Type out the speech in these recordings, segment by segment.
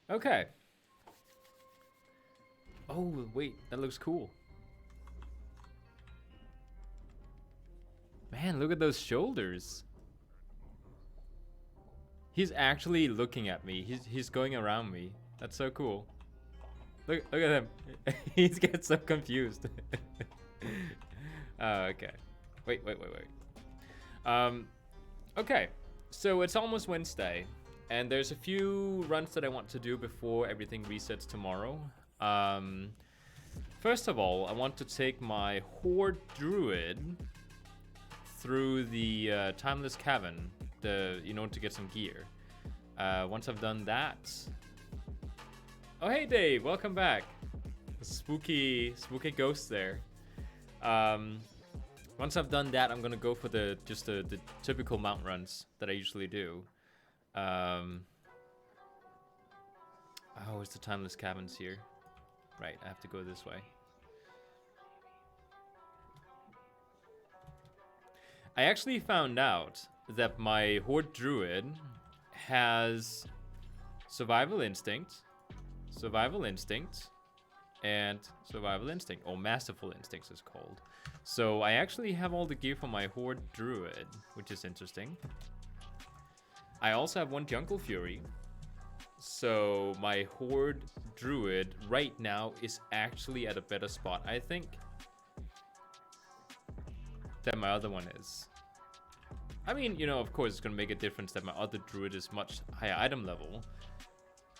Okay. Oh, wait, that looks cool. Man, look at those shoulders. He's actually looking at me. He's going around me. That's so cool. Look at him. He gets so confused. Oh, okay. Wait. Okay. So it's almost Wednesday, and there's a few runs that I want to do before everything resets tomorrow. First of all, I want to take my Horde Druid through the Timeless Cavern, to get some gear. Once I've done that... Oh, hey Dave, welcome back. Spooky ghost there. Once I've done that, I'm gonna go for the typical mount runs that I usually do. Oh, it's the Timeless Caverns here. Right, I have to go this way. I actually found out that my Horde Druid has Survival Instinct, and Survival Instinct. Oh, Masterful Instincts is called. So I actually have all the gear for my Horde Druid, which is interesting. I also have one Jungle Fury. So my Horde Druid right now is actually at a better spot, I think, than my other one is. I mean, of course it's gonna make a difference that my other Druid is much higher item level.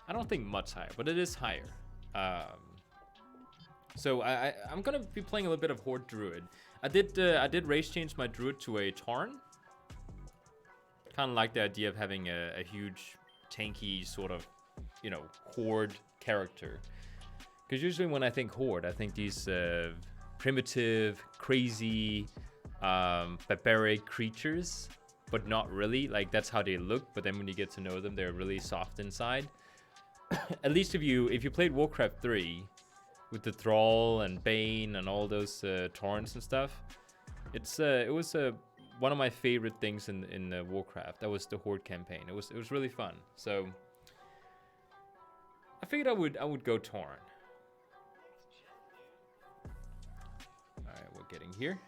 I don't think much higher, but it is higher. So I'm gonna be playing a little bit of Horde Druid. I did race change my Druid to a Tarn. Kind of like the idea of having a huge tanky sort of, Horde character. Because usually when I think Horde, I think these primitive, crazy, barbaric creatures, but not really. Like, that's how they look, but then when you get to know them, they're really soft inside. At least if you played Warcraft 3 with the Thrall and Bane and all those Torrents and stuff, it was one of my favorite things in Warcraft. That was the Horde campaign. It was really fun. So I figured I would go Tauren. All right, we're getting here.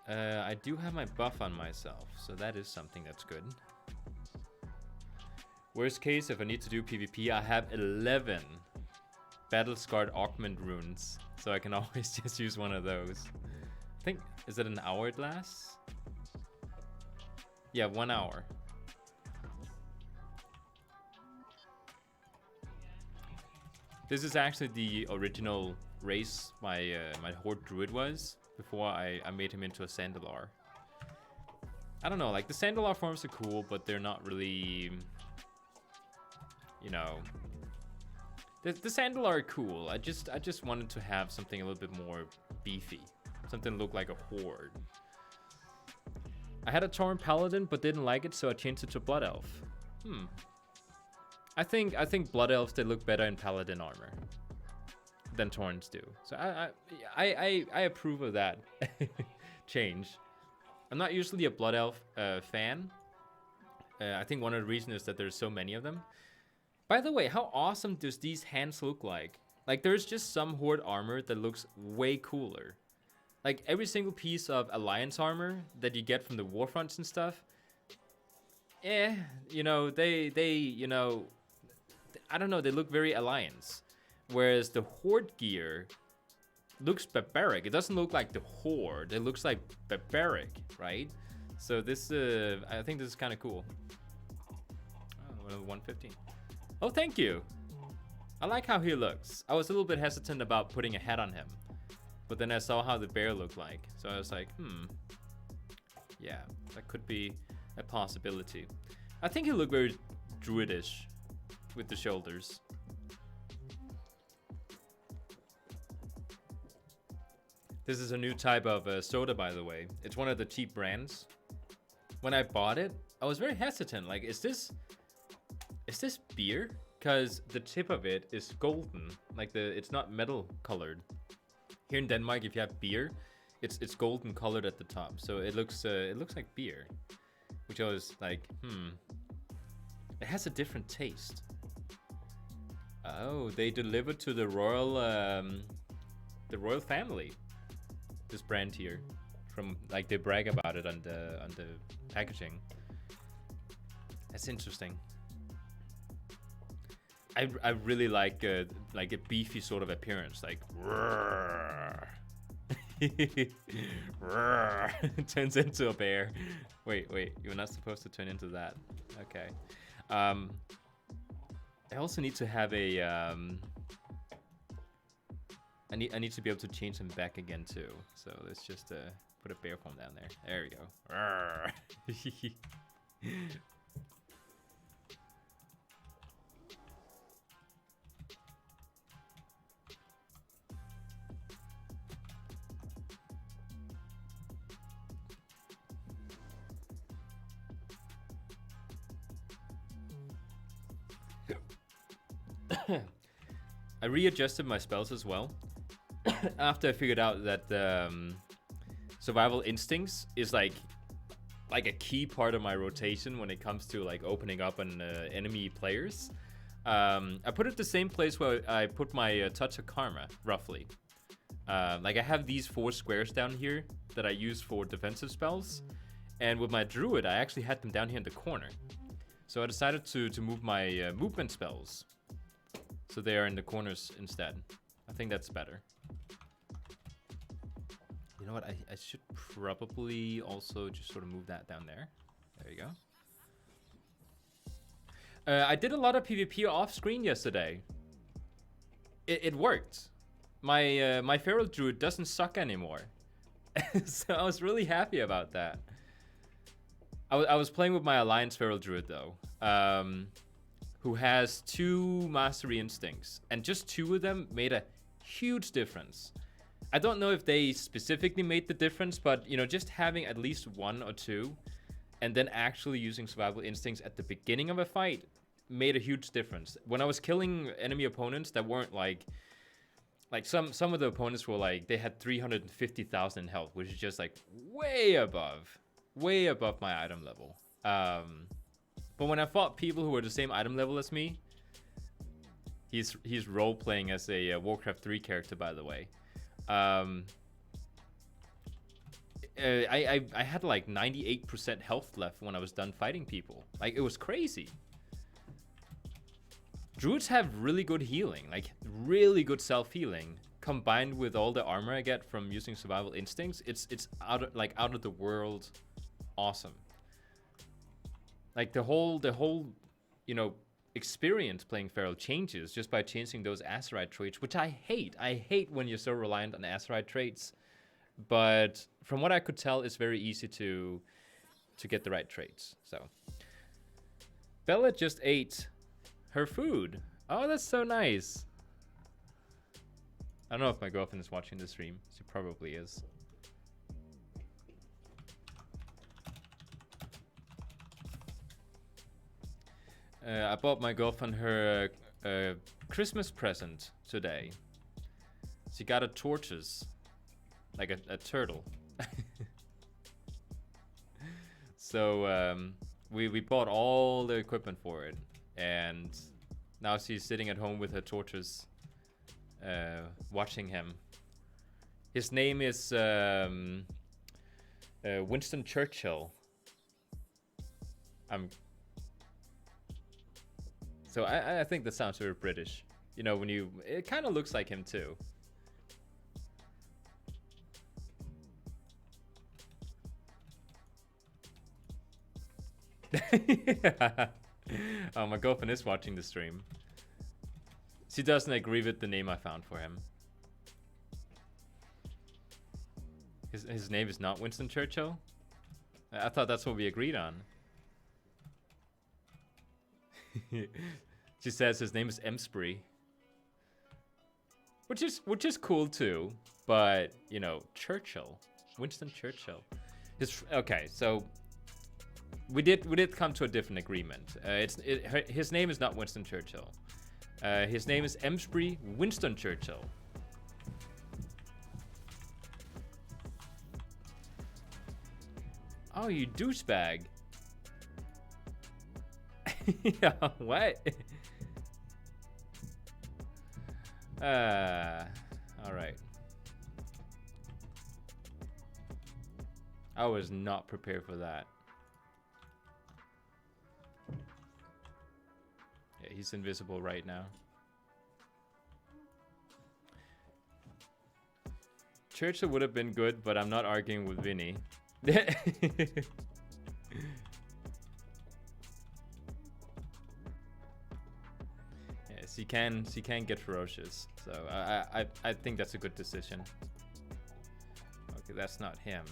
I do have my buff on myself, so that is something that's good. Worst case, if I need to do PvP, I have 11 Battle-Scarred Augment runes, so I can always just use one of those. I think, is it an hour it lasts? Yeah, 1 hour. This is actually the original race my Horde Druid was, before I made him into a Sandalar. I don't know, like, the Sandalar forms are cool, but they're not really... The Sandalar are cool. I just wanted to have something a little bit more beefy. Something that looked like a Horde. I had a Tauren Paladin, but didn't like it, so I changed it to Blood Elf. I think Blood Elves, they look better in Paladin armor than Taurens do. So I approve of that change. I'm not usually a Blood Elf fan. I think one of the reasons is that there's so many of them. By the way, how awesome does these hands look like? Like, there's just some Horde armor that looks way cooler. Like, every single piece of Alliance armor that you get from the Warfronts and stuff, they I don't know, they look very Alliance. Whereas the Horde gear looks barbaric. It doesn't look like the Horde. It looks like barbaric, right? So this, I think this is kind of cool. Oh, 115. Oh, thank you. I like how he looks. I was a little bit hesitant about putting a hat on him, but then I saw how the bear looked like. So I was like, yeah, that could be a possibility. I think he looked very druidish with the shoulders. This is a new type of soda, by the way. It's one of the cheap brands. When I bought it, I was very hesitant. Like, is this beer? Because the tip of it is golden. Like it's not metal colored. Here in Denmark, if you have beer, it's golden colored at the top, so it looks like beer. Which I was like, it has a different taste. Oh, they delivered to the royal family. This brand here, from like they brag about it on the packaging. That's interesting. I really like a beefy sort of appearance, like turns into a bear. Wait, you're not supposed to turn into that. Okay. I also need to have a I need to be able to change him back again too. So let's just put a bear form down there. There we go. I readjusted my spells as well after I figured out that survival instincts is like a key part of my rotation when it comes to like opening up on enemy players. I put it the same place where I put my touch of karma, roughly. Like I have these 4 squares down here that I use for defensive spells, and with my druid I actually had them down here in the corner. So I decided to move my movement spells so they are in the corners instead. I think that's better. You know what? I should probably also just sort of move that down there. There you go. I did a lot of PvP off screen yesterday. It worked. My feral druid doesn't suck anymore. So I was really happy about that. I was playing with my alliance feral druid though, who has 2 mastery instincts, and just 2 of them made a huge difference. I don't know if they specifically made the difference, but you know, just having at least 1 or 2 and then actually using survival instincts at the beginning of a fight made a huge difference. When I was killing enemy opponents that weren't like some of the opponents were like, they had 350,000 health, which is just like way above my item level. But when I fought people who were the same item level as me, he's role playing as a Warcraft 3 character, by the way. I had like 98% health left when I was done fighting people. Like, it was crazy. Druids have really good healing, like really good self-healing, combined with all the armor I get from using survival instincts. It's out of the world awesome. Like the whole you know, experience playing feral changes just by changing those Azerite traits, which I hate. I hate when you're so reliant on Azerite traits. But from what I could tell, it's very easy to get the right traits. So Bella just ate her food. Oh, that's so nice. I don't know if my girlfriend is watching the stream. She probably is. I bought my girlfriend her Christmas present today. She got a tortoise, like a turtle. So we bought all the equipment for it, and now she's sitting at home with her tortoise, watching him. His name is Winston Churchill. So I think that sounds very British. You know, it kind of looks like him too. Oh, my girlfriend is watching the stream. She doesn't agree with the name I found for him. His name is not Winston Churchill? I thought that's what we agreed on. She says his name is Emsbury, which is cool too. but you know, Churchill, Winston Churchill. Okay, so we did come to a different agreement. His name is not Winston Churchill. His name is Emsbury Winston Churchill. Oh, you douchebag. Yeah, what? Alright. I was not prepared for that. Yeah, he's invisible right now. Churchill would have been good, but I'm not arguing with Vinny. Yes, he can get ferocious. So I think that's a good decision. Okay, that's not him.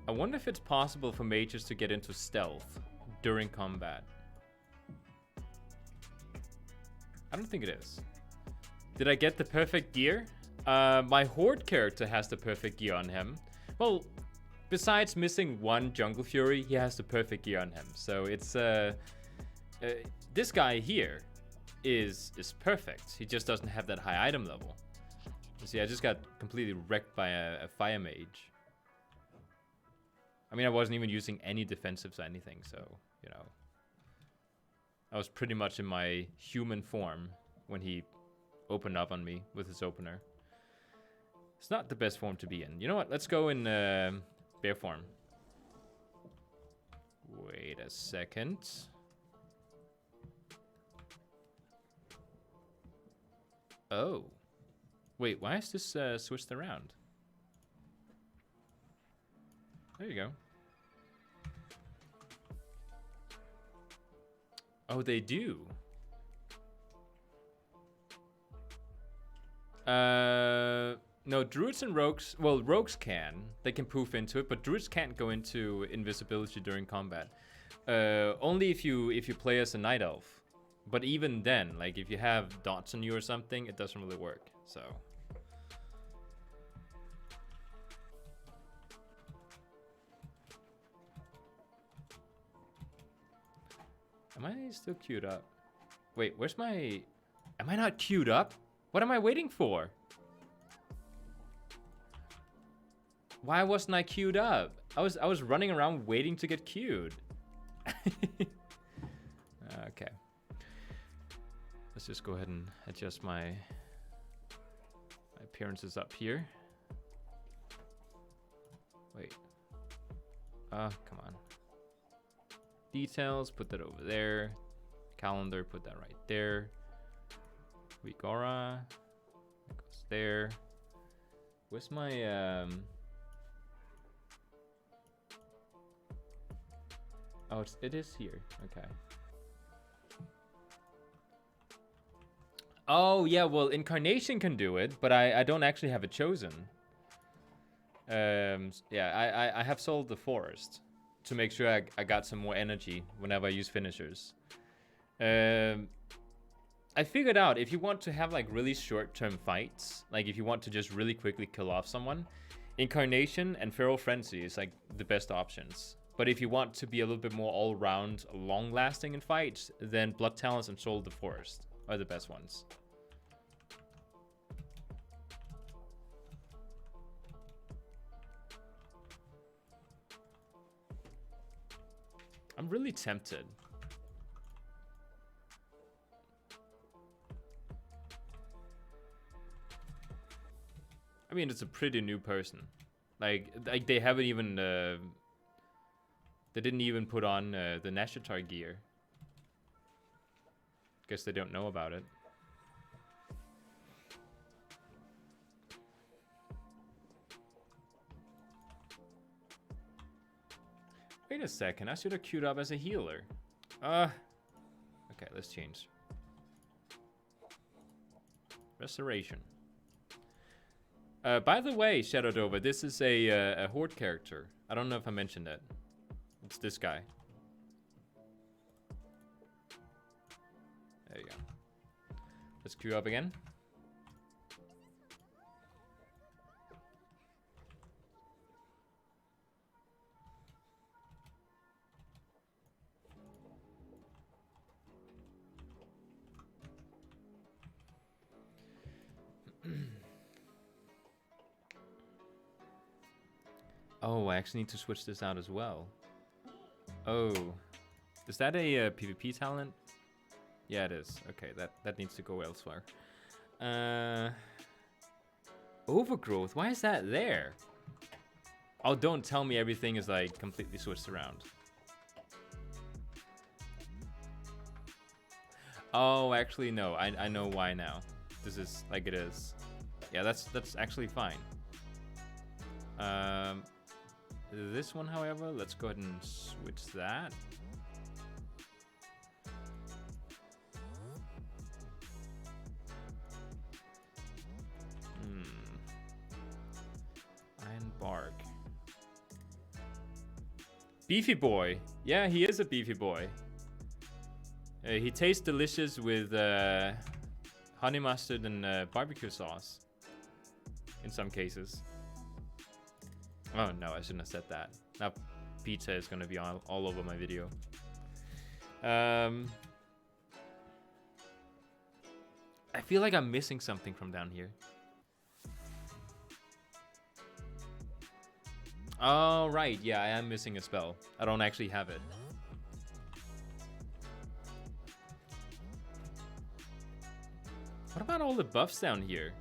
I wonder if it's possible for mages to get into stealth during combat. I don't think it is. Did I get the perfect gear? My Horde character has the perfect gear on him. Well, besides missing one Jungle Fury, he has the perfect gear on him. So it's this guy here is perfect. He just doesn't have that high item level. You see, I just got completely wrecked by a fire mage. I mean, I wasn't even using any defensives or anything, so, you know. I was pretty much in my human form when he opened up on me with his opener. It's not the best form to be in. You know what? Let's go in bear form. Wait a second. Oh. Wait, why is this switched around? There you go. Oh, they do. No, druids and rogues. Well, rogues can. They can poof into it, but druids can't go into invisibility during combat. Only if you play as a night elf. But even then, like if you have dots on you or something, it doesn't really work. So. Am I still queued up? Wait, where's my... Am I not queued up? What am I waiting for? Why wasn't I queued up? I was running around waiting to get queued. Okay. Let's just go ahead and adjust my appearances up here. Wait. Come on. Details, put that over there. Calendar, put that right there. Week aura goes there. Where's my oh, it is here. Okay. Oh yeah, well, Incarnation can do it, but I don't actually have it chosen. Yeah, I have sold the Forest to make sure I got some more energy whenever I use finishers. I figured out if you want to have like really short-term fights, like if you want to just really quickly kill off someone, Incarnation and Feral Frenzy is like the best options. But if you want to be a little bit more all-round, long-lasting in fights, then Blood Talents and Soul of the Forest are the best ones. I'm really tempted. I mean, it's a pretty new person. Like they haven't even they didn't even put on the Nashatar gear. Guess they don't know about it. Wait a second, I should have queued up as a healer. Okay, let's change. Restoration. By the way, Shadow Dover, this is a Horde character. I don't know if I mentioned that. It's this guy. Let's queue up again. Oh, I actually need to switch this out as well. Oh, is that a PvP talent? Yeah, it is. Okay, that needs to go elsewhere. Overgrowth, why is that there? Oh, don't tell me everything is like completely switched around. Oh, actually no, I know why now. This is like it is. Yeah, that's actually fine. This one, however, let's go ahead and switch that. Iron bark. Beefy boy. Yeah, he is a beefy boy. He tastes delicious with honey mustard and barbecue sauce. In some cases. Oh no, I shouldn't have said that. Now pizza is gonna be all over my video. I feel like I'm missing something from down here. Oh, right. Yeah, I am missing a spell. I don't actually have it. What about all the buffs down here?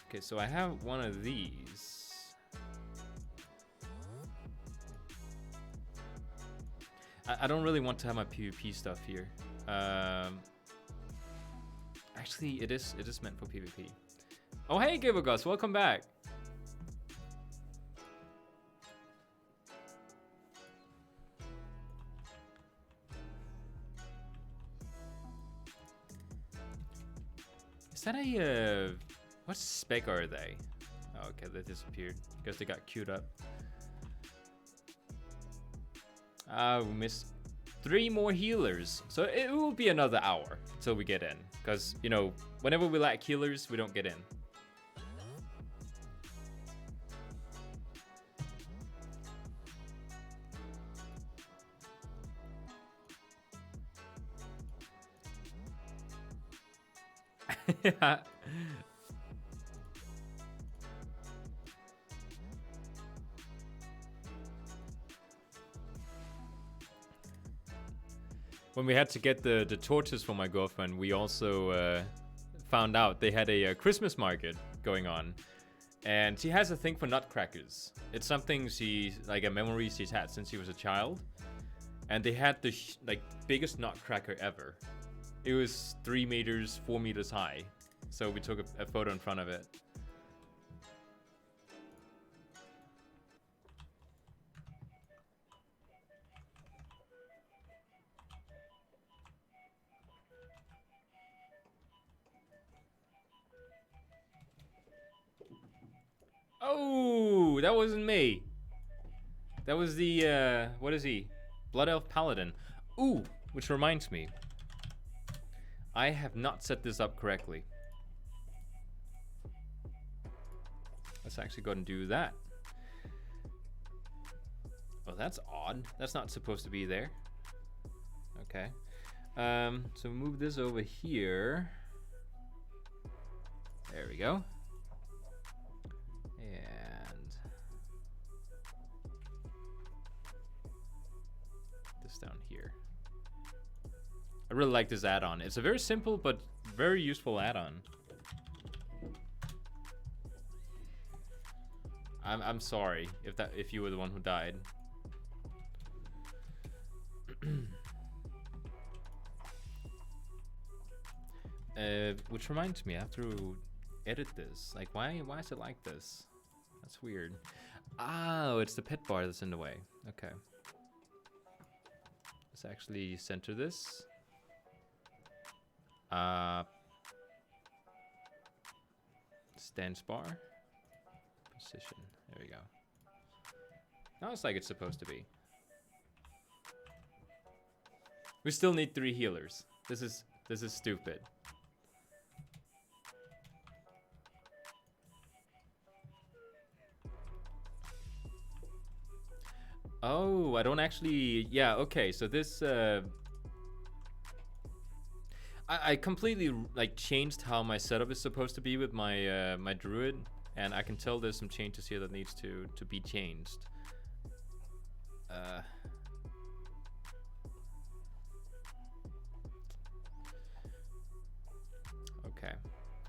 Okay, so I have one of these. I don't really want to have my PvP stuff here. Actually, it is meant for PvP. Oh, hey, Givagus, welcome back. Is that a what spec are they? Oh, okay, they disappeared. Guess they got queued up. We missed 3 more healers. So it will be another hour until we get in. Because, you know, whenever we lack healers, we don't get in. When we had to get the torches for my girlfriend, we also found out they had a Christmas market going on. And she has a thing for nutcrackers. It's something like a memory she's had since she was a child. And they had the like biggest nutcracker ever. It was 3 meters, 4 meters high. So we took a photo in front of it. Oh, that wasn't me. That was the, what is he? Blood Elf Paladin. Ooh, which reminds me. I have not set this up correctly. Let's actually go and do that. Oh, that's odd. That's not supposed to be there. Okay. So move this over here. There we go. And this down here. I really like this add-on. It's a very simple but very useful add-on. I'm sorry if you were the one who died. Which reminds me, I have to edit this. Like, why is it like this? That's weird. Oh, it's the pet bar that's in the way. Okay. Let's actually center this. Stance bar. Position. There we go. Now it's like it's supposed to be. We still need 3 healers. This is This is stupid. Oh, I don't actually... Yeah, okay, so this... I completely like changed how my setup is supposed to be with my my druid, and I can tell there's some changes here that needs to be changed. Okay,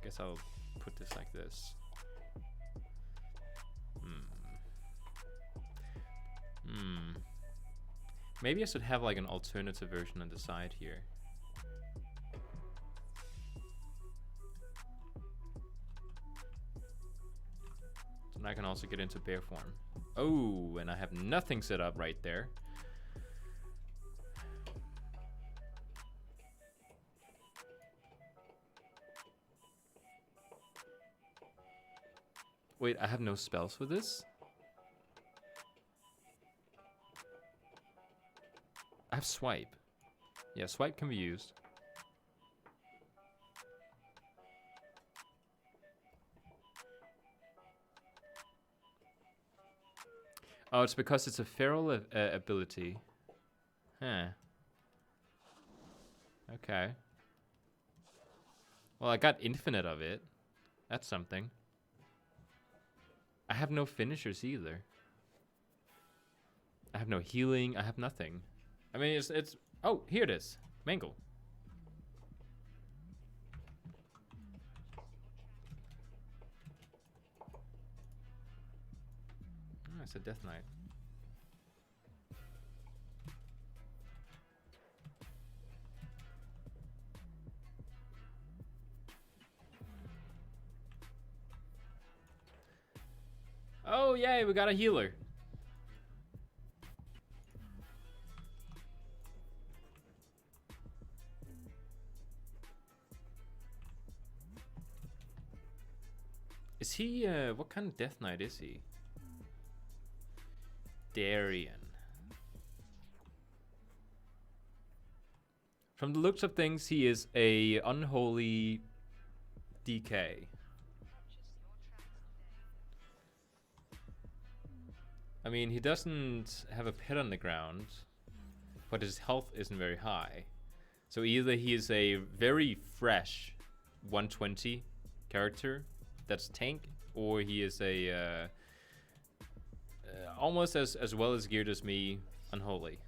guess I'll put this like this. Maybe I should have like an alternative version on the side here. So now I can also get into bear form. Oh, and I have nothing set up right there. Wait, I have no spells for this? I have swipe. Yeah, swipe can be used. Oh, it's because it's a feral ability. Huh. Okay. Well, I got infinite of it. That's something. I have no finishers either. I have no healing. I have nothing. I mean, it's... Oh, here it is. Mangle. Oh, it's a Death Knight. Oh, yay, we got a healer. Is he, what kind of Death Knight is he? Darien. From the looks of things, he is a unholy DK. I mean, he doesn't have a pet on the ground, but his health isn't very high. So either he is a very fresh 120 character that's tank, or he is a almost as well as geared as me, unholy.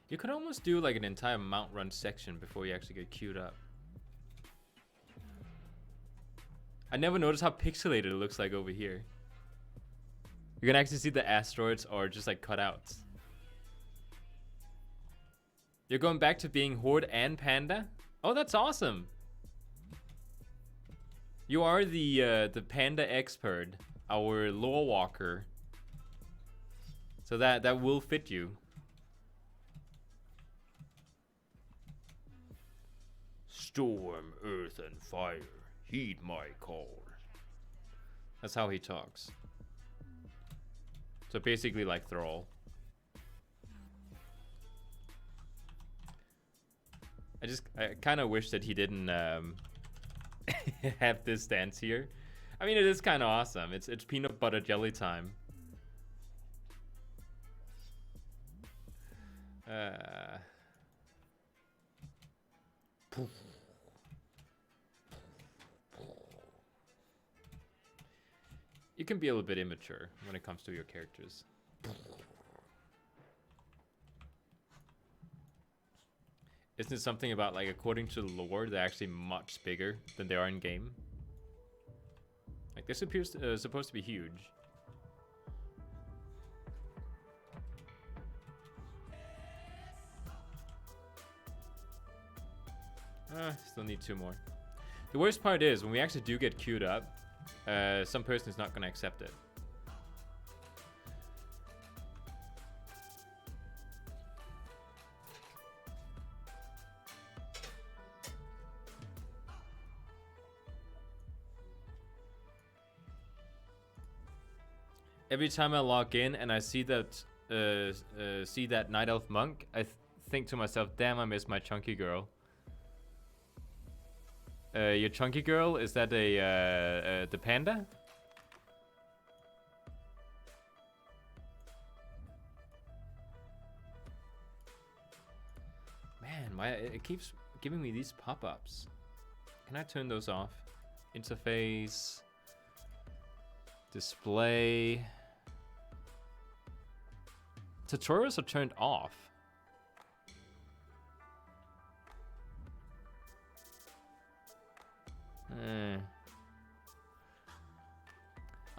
You could almost do like an entire mount run section before you actually get queued up. I never noticed how pixelated it looks like over here. You can actually see the asteroids are just like cutouts. You're going back to being Horde and Panda? Oh, that's awesome. You are the Panda expert, our lore walker. So that will fit you. Storm, earth, and fire, heed my call. That's how he talks. So basically like Thrall. I kind of wish that he didn't have this dance here. I mean, it is kind of awesome. It's peanut butter jelly time. You can be a little bit immature when it comes to your characters. Isn't it something about, like, according to the lore, they're actually much bigger than they are in game? Like, this appears supposed to be huge. Still need 2 more. The worst part is, when we actually do get queued up, some person is not going to accept it. Every time I log in and I see that Night Elf Monk, I think to myself, damn, I miss my chunky girl. Your chunky girl, is that the panda? Man, it keeps giving me these pop-ups. Can I turn those off? Interface, display. Tutorials are turned off.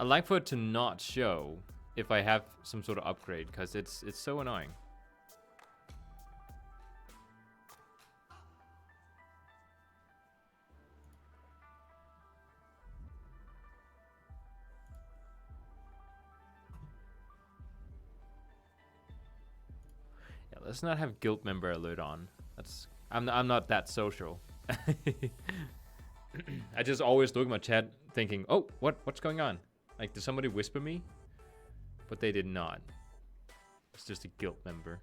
I'd like for it to not show if I have some sort of upgrade, because it's so annoying. Yeah, let's not have guild member alert on. I'm not that social. I just always look at my chat thinking, oh, what's going on? Like, did somebody whisper me? But they did not. It's just a guild member.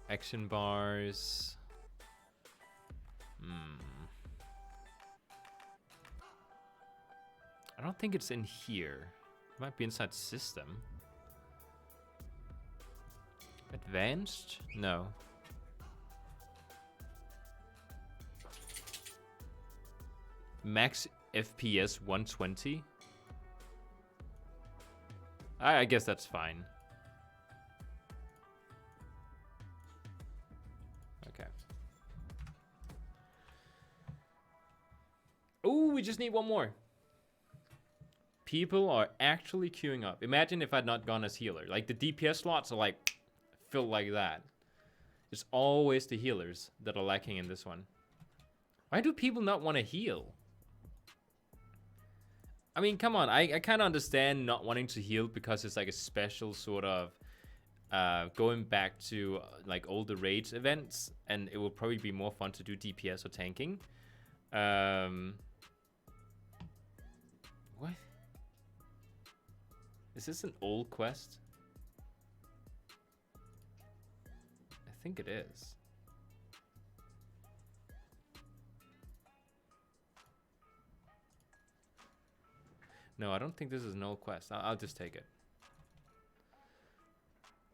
Action bars. I don't think it's in here. It might be inside system. Advanced? No. Max FPS 120. I guess that's fine. Okay. Ooh, we just need one more. People are actually queuing up. Imagine if I'd not gone as healer. Like, the DPS slots are like filled like that. It's always the healers that are lacking in this one. Why do people not want to heal? I mean, come on, I kind of understand not wanting to heal because it's like a special sort of going back to like older raids events, and it will probably be more fun to do DPS or tanking. What? Is this an old quest? I think it is. No, I don't think this is an old quest. I'll just take it.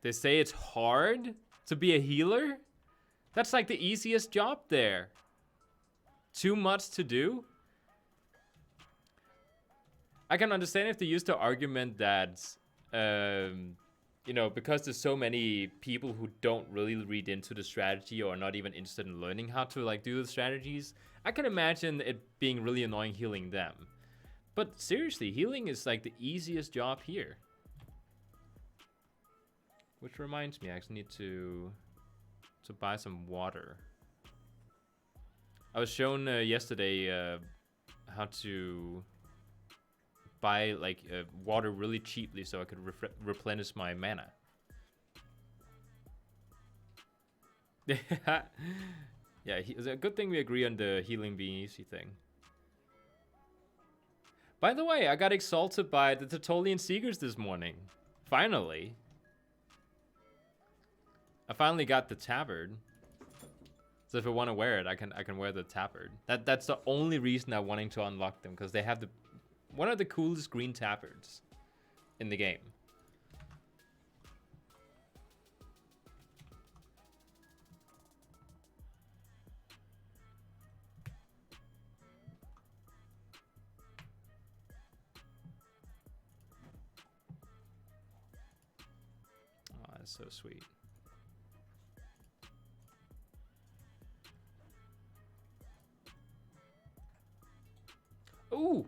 They say it's hard to be a healer? That's like the easiest job there. Too much to do? I can understand if they use the argument that, you know, because there's so many people who don't really read into the strategy or are not even interested in learning how to like do the strategies, I can imagine it being really annoying healing them. But seriously, healing is like the easiest job here. Which reminds me, I actually need to buy some water. I was shown yesterday how to buy like water really cheaply so I could replenish my mana. Yeah, it's a good thing we agree on the healing being easy thing. By the way, I got exalted by the Tertullian Seekers this morning. Finally. I finally got the tabard. So if I want to wear it, I can wear the tabard. That's the only reason I'm wanting to unlock them, because they have one of the coolest green tabards in the game. Oh, that's so sweet. Ooh!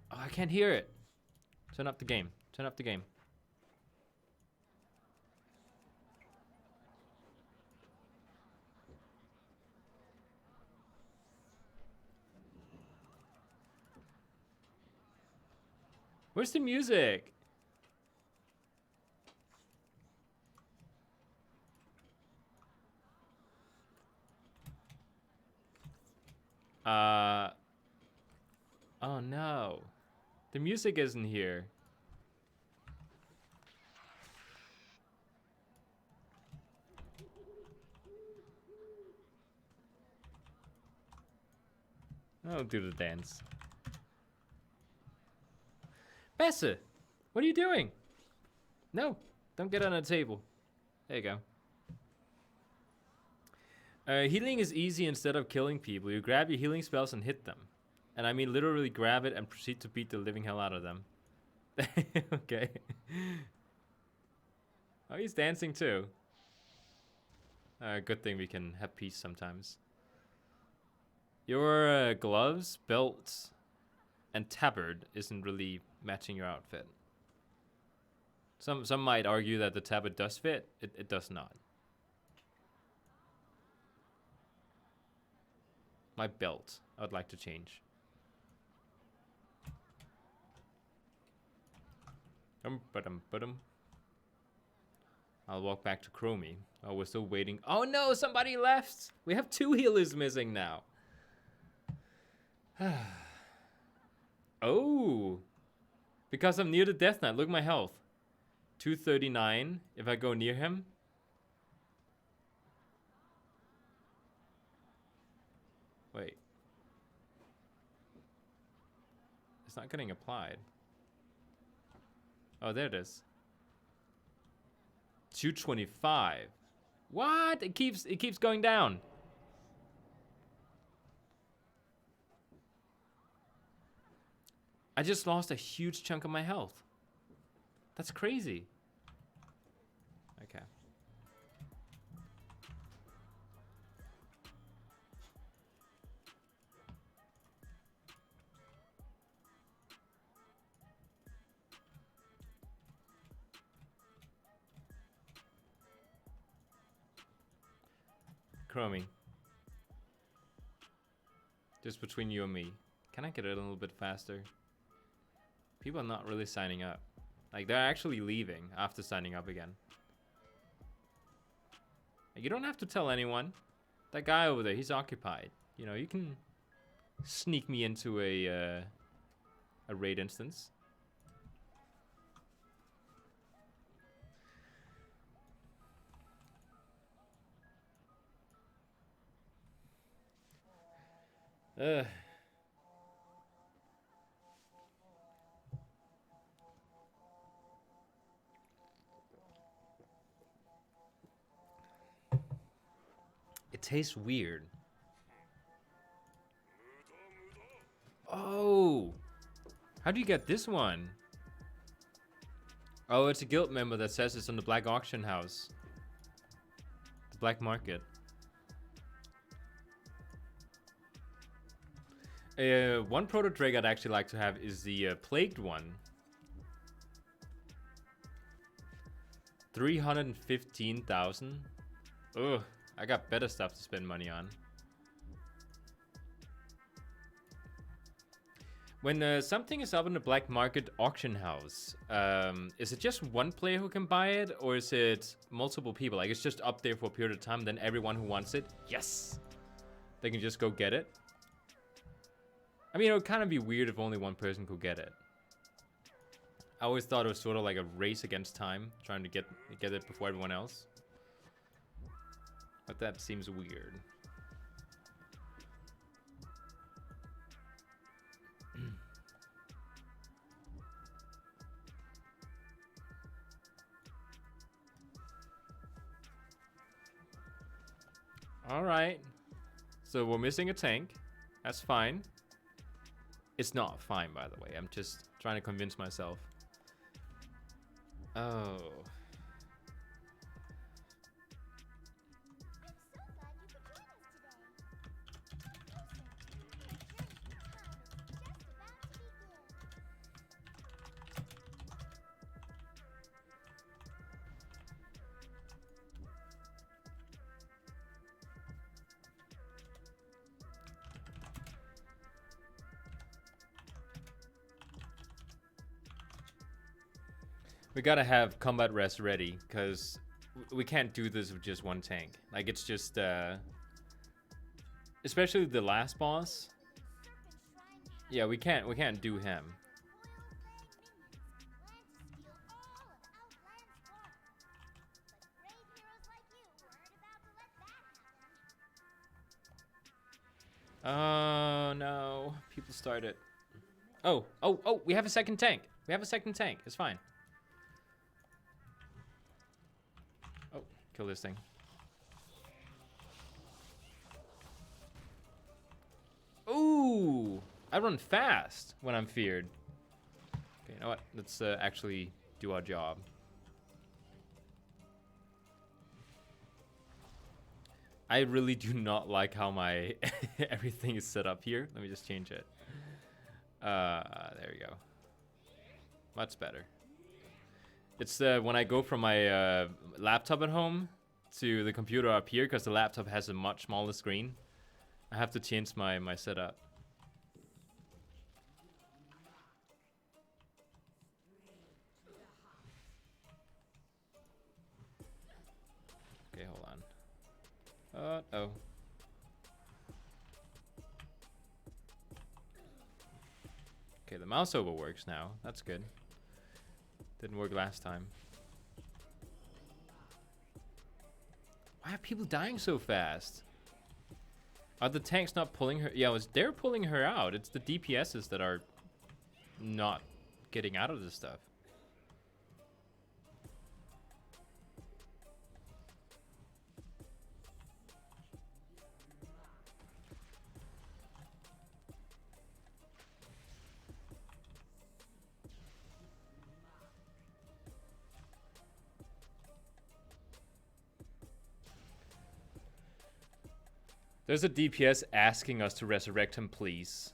Oh, I can't hear it. Turn up the game. Turn up the game. Where's the music? Oh no. The music isn't here. I'll do the dance. Besse, what are you doing? No, don't get on the table. There you go. Healing is easy instead of killing people. You grab your healing spells and hit them. And I mean literally grab it and proceed to beat the living hell out of them. Okay. Oh, he's dancing too. Good thing we can have peace sometimes. Your gloves, belts, and tabard isn't really matching your outfit. Some might argue that the tabard does fit. It does not. My belt, I would like to change. I'll walk back to Chromie. Oh, we're still waiting. Oh no, somebody left. We have 2 healers missing now. Oh, because I'm near the Death Knight. Look at my health. 239 if I go near him. Wait. It's not getting applied. Oh, there it is. 225. What? It keeps going down. I just lost a huge chunk of my health. That's crazy. Okay. Chromie. Just between you and me. Can I get it a little bit faster? People are not really signing up. Like, they're actually leaving after signing up again. Like, you don't have to tell anyone. That guy over there, he's occupied. You know, you can sneak me into a raid instance. It tastes weird. Oh, how do you get this one? Oh, it's a guild member that says it's on the black auction house. The black market. One proto drake I'd actually like to have is the plagued one. 315,000. Ugh, I got better stuff to spend money on. When something is up in the black market auction house, is it just one player who can buy it, or is it multiple people? Like, it's just up there for a period of time, then everyone who wants it, yes, they can just go get it. I mean, it would kind of be weird if only one person could get it. I always thought it was sort of like a race against time, trying to get it before everyone else. But that seems weird. All right. So we're missing a tank. That's fine. It's not fine, by the way. I'm just trying to convince myself. Oh. We gotta have combat rest ready, because we can't do this with just one tank. Like, it's just Especially the last boss. Yeah, we can't do him. Oh no, people started. Oh, we have a second tank. We have a second tank. It's fine. Oh, kill this thing. Ooh, I run fast when I'm feared. Okay, you know what? Let's actually do our job. I really do not like how my everything is set up here. Let me just change it. There we go. Much better. It's when I go from my laptop at home to the computer up here, because the laptop has a much smaller screen. I have to change my setup. Okay, hold on. Oh. Okay, the mouse over works now. That's good. Didn't work last time. Why are people dying so fast? Are the tanks not pulling her? Yeah, they're pulling her out. It's the DPSs that are not getting out of this stuff. There's a DPS asking us to resurrect him, please.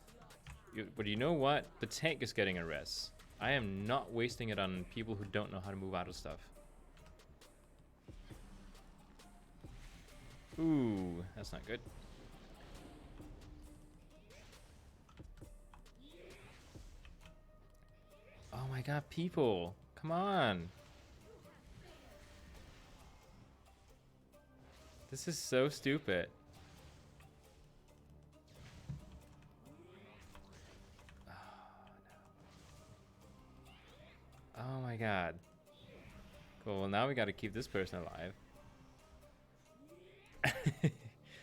But you know what? The tank is getting a res. I am not wasting it on people who don't know how to move out of stuff. Ooh, that's not good. Oh my god, people. Come on. This is so stupid. Oh my god. Cool, well now we gotta keep this person alive.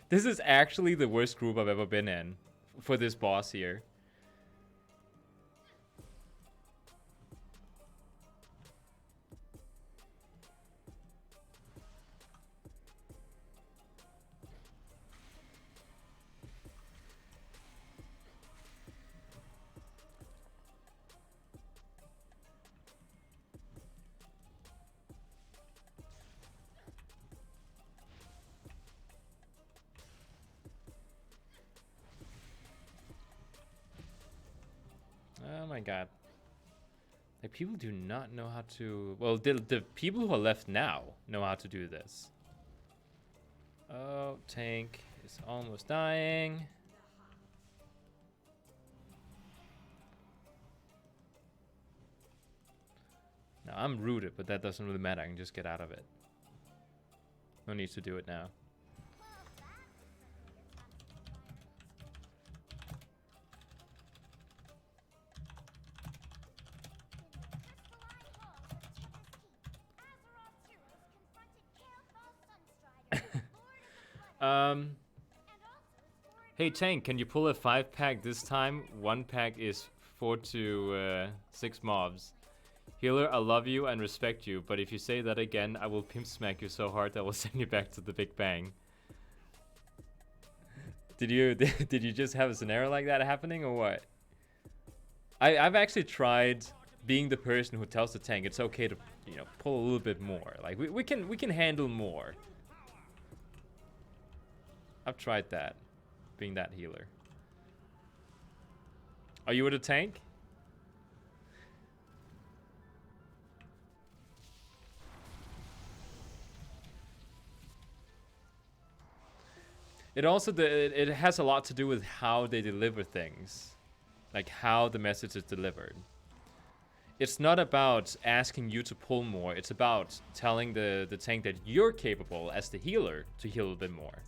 This is actually the worst group I've ever been in for this boss here. Oh my god. Like, people do not know how to... Well, the people who are left now know how to do this. Oh, tank is almost dying. Now, I'm rooted, but that doesn't really matter. I can just get out of it. No need to do it now. Hey tank, can you pull a 5-pack this time? 1 pack is 4 to 6 mobs. Healer, I love you and respect you, but if you say that again, I will pimp smack you so hard that I will send you back to the Big Bang. Did you just have a scenario like that happening or what? I've actually tried being the person who tells the tank it's okay to, you know, pull a little bit more. Like we can handle more. I've tried that, being that healer. Are you with a tank? It also it has a lot to do with how they deliver things, like how the message is delivered. It's not about asking you to pull more. It's about telling the tank that you're capable as the healer to heal a bit more.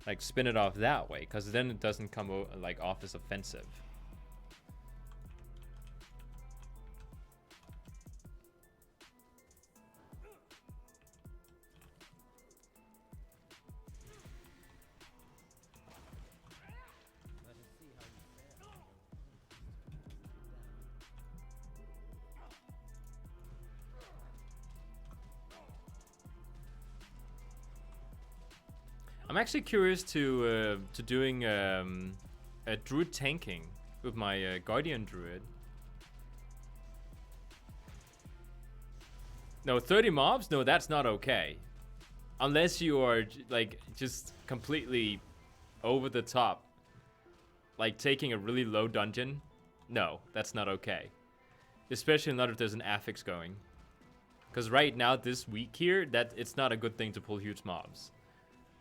like spin it off that way, because then it doesn't come like off as offensive. I'm actually curious to doing a druid tanking with my guardian druid. No, 30 mobs? No, that's not okay. Unless you are like just completely over the top, like taking a really low dungeon. No, that's not okay. Especially not if there's an affix going. Because right now, this week here, it's not a good thing to pull huge mobs.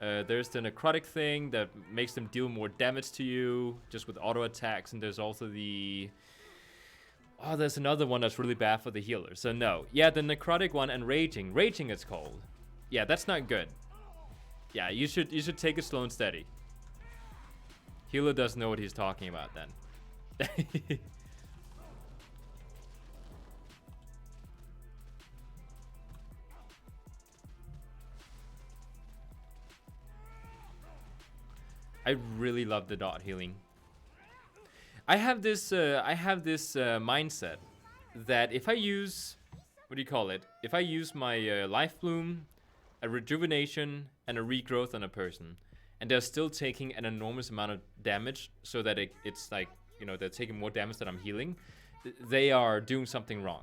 There's the necrotic thing that makes them deal more damage to you, just with auto attacks, and there's also the... Oh, there's another one that's really bad for the healer. So no. Yeah, the necrotic one and raging. Raging it's called. Yeah, that's not good. Yeah, you should take it slow and steady. Healer doesn't know what he's talking about then. I really love the dot healing. I have this mindset that if I use, what do you call it? If I use my life bloom, a rejuvenation, and a regrowth on a person, and they're still taking an enormous amount of damage, so that it's like, you know, they're taking more damage than I'm healing, they are doing something wrong.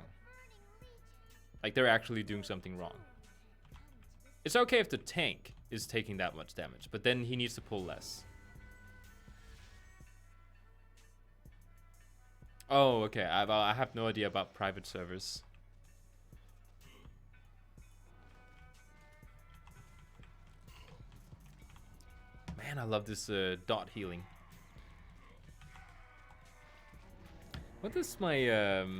Like, they're actually doing something wrong. It's okay if the tank is taking that much damage, but then he needs to pull less. Oh, okay. I have no idea about private servers. Man, I love this dot healing. What is my... Oh,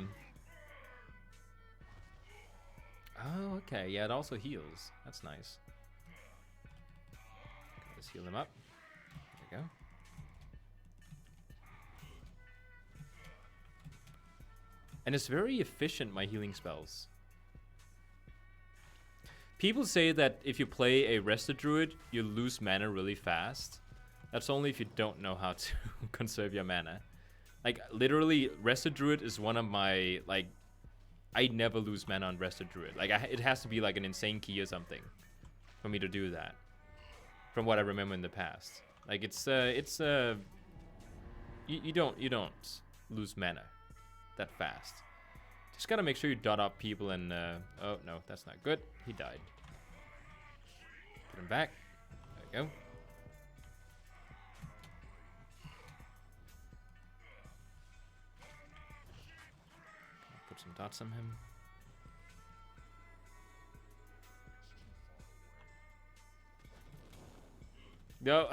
okay. Yeah, it also heals. That's nice. Let's heal him up. There we go. And it's very efficient, my healing spells. People say that if you play a rested druid, you lose mana really fast. That's only if you don't know how to conserve your mana. Like, literally, rested druid is one of my, like, I never lose mana on rested druid. Like, it has to be like an insane key or something for me to do that. From what I remember in the past. Like, you don't lose mana that fast. Just gotta make sure you dot up people and oh no, that's not good. He died. Put him back. There we go. Put some dots on him. No.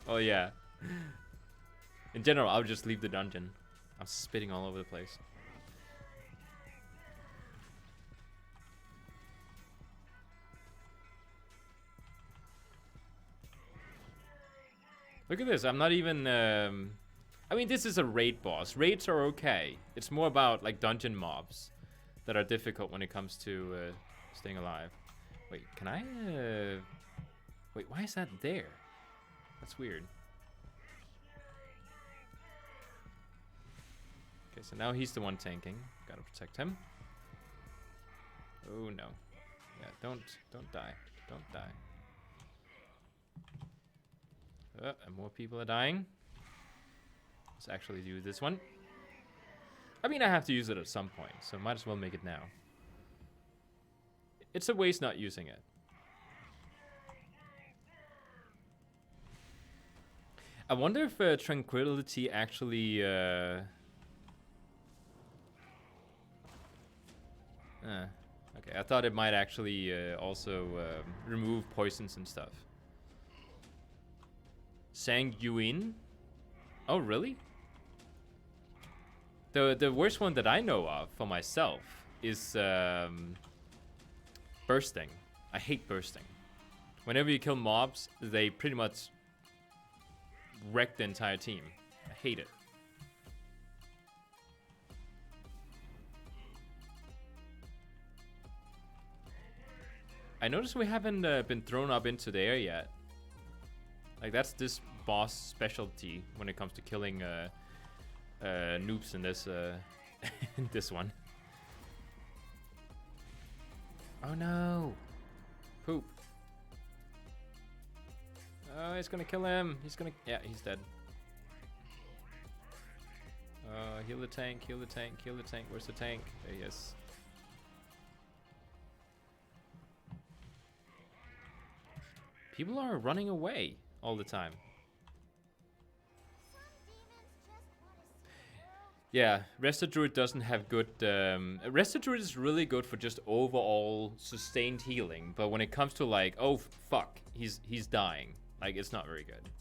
Oh yeah. In general, I would just leave the dungeon. I'm spitting all over the place. Look at this. I'm not even... I mean, this is a raid boss. Raids are okay. It's more about, like, dungeon mobs that are difficult when it comes to staying alive. Wait, can I... Wait, why is that there? That's weird. Okay, so now he's the one tanking. Gotta protect him. Oh no. Yeah, don't die. Don't die. And more people are dying. Let's actually do this one. I mean, I have to use it at some point, so might as well make it now. It's a waste not using it. I wonder if Tranquility actually... okay, I thought it might actually also remove poisons and stuff. Sanguine? Oh, really? The worst one that I know of for myself is bursting. I hate bursting. Whenever you kill mobs, they pretty much wreck the entire team. I hate it. I noticed we haven't been thrown up into the air yet. Like, that's this boss specialty when it comes to killing noobs in this in this one. Oh no! Poop. Oh, he's gonna kill him. He's gonna... Yeah, he's dead. Heal the tank, heal the tank, heal the tank. Where's the tank? There he is. People are running away all the time. Yeah, Resto Druid doesn't have good... Resto Druid is really good for just overall sustained healing. But when it comes to like, oh fuck, he's dying. Like, it's not very good.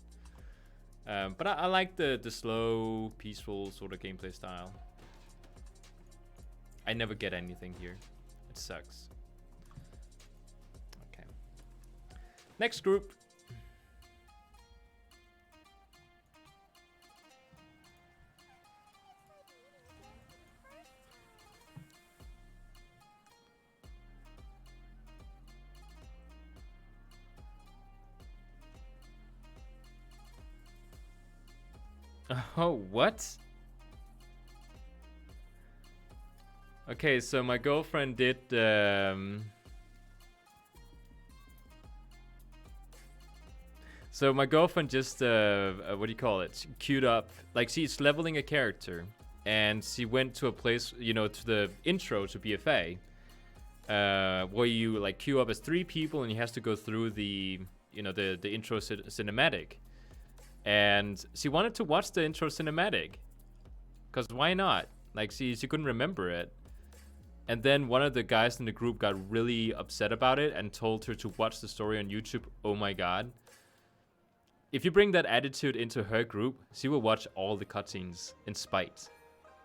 But I like the slow, peaceful sort of gameplay style. I never get anything here. It sucks. Okay. Next group. Oh, what? Okay, so my girlfriend did so my girlfriend just what do you call it? Queued up, like, she's leveling a character, and she went to a place, you know, to the intro to BFA, where you like queue up as 3 people, and you have to go through the, you know, the intro cinematic. And she wanted to watch the intro cinematic, because why not? Like, she couldn't remember it. And then one of the guys in the group got really upset about it and told her to watch the story on YouTube. Oh my god. If you bring that attitude into her group, she will watch all the cutscenes in spite.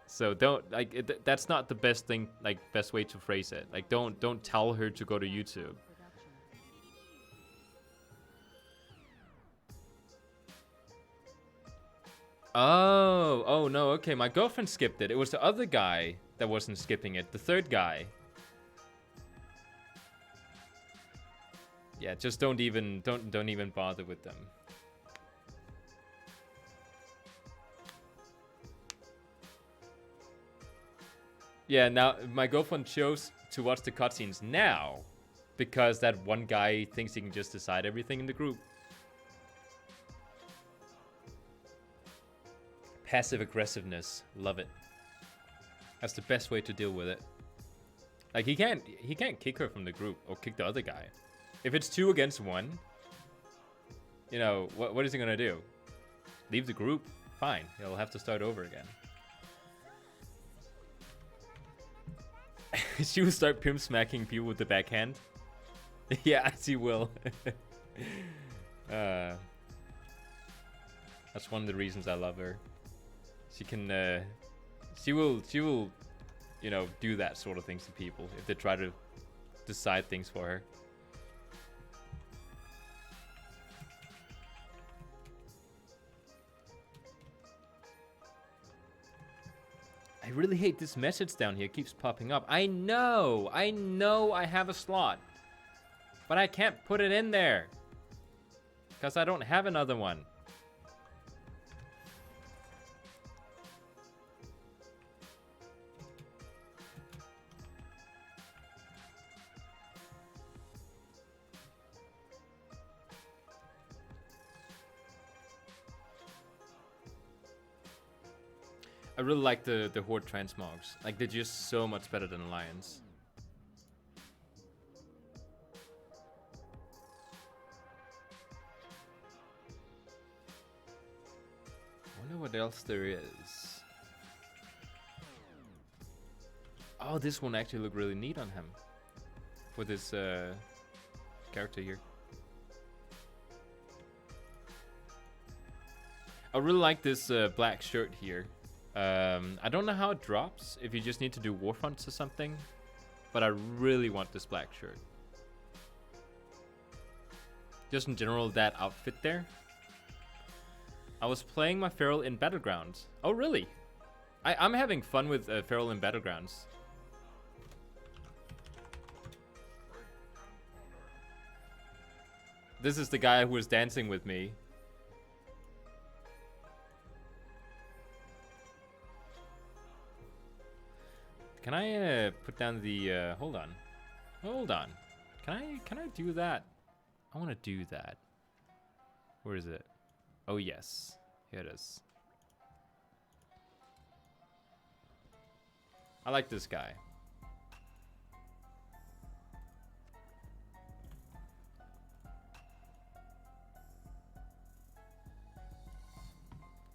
So don't, like, that's not the best thing, like, best way to phrase it. Like, don't tell her to go to YouTube. Oh no, okay, my girlfriend skipped it. It was the other guy that wasn't skipping it, the third guy. Yeah, just don't even bother with them. Yeah, now my girlfriend chose to watch the cutscenes now because that one guy thinks he can just decide everything in the group. Passive aggressiveness, love it. That's the best way to deal with it. Like, he can't kick her from the group or kick the other guy. If it's 2 against 1, you know, what is he gonna do? Leave the group? Fine, he'll have to start over again. She will start pimp smacking people with the backhand. Yeah, she will. That's one of the reasons I love her. She can, she will, you know, do that sort of things to people if they try to decide things for her. I really hate this message down here. It keeps popping up. I know I have a slot, but I can't put it in there because I don't have another one. I really like the Horde transmogs. Like, they're just so much better than Alliance. I wonder what else there is. Oh, this one actually looked really neat on him. With this character here. I really like this black shirt here. I don't know how it drops, if you just need to do war fronts or something, but I really want this black shirt. Just in general, that outfit there. I was playing my Feral in Battlegrounds. Oh, really? I'm having fun with Feral in Battlegrounds. This is the guy who was dancing with me. Can I put down the hold on. Hold on. Can I do that? I want to do that. Where is it? Oh yes. Here it is. I like this guy.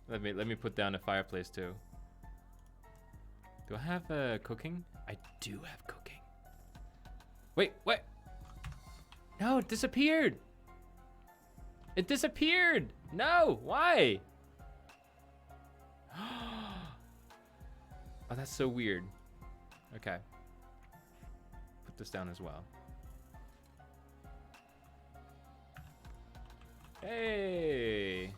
Let me put down a fireplace too. Do I have cooking? I do have cooking. Wait, what? No, it disappeared. It disappeared. No, why? Oh, that's so weird. Okay. Put this down as well. Hey.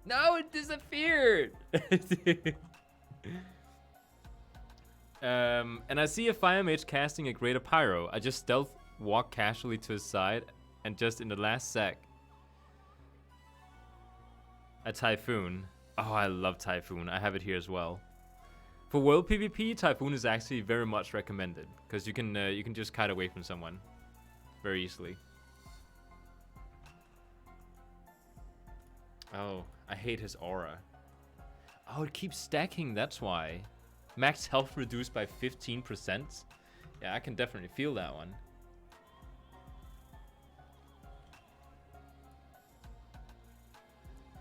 No, it disappeared. And I see a fire mage casting a greater pyro. I just stealth walk casually to his side, and just in the last sec, a typhoon. Oh, I love typhoon. I have it here as well. For world PvP, typhoon is actually very much recommended because you can just kite away from someone very easily. Oh, I hate his aura. Oh, it keeps stacking, that's why. Max health reduced by 15%. Yeah, I can definitely feel that one.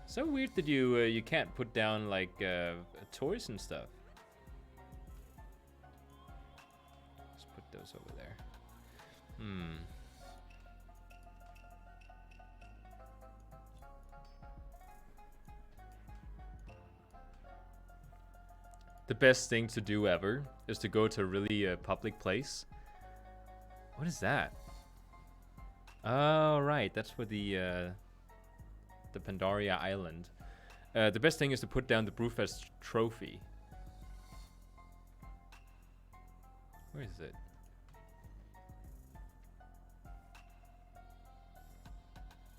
So weird that you can't put down like toys and stuff. Let's put those over there. The best thing to do ever is to go to a really public place. What is that? Oh, right. That's for the Pandaria Island. The best thing is to put down the Brewfest trophy. Where is it?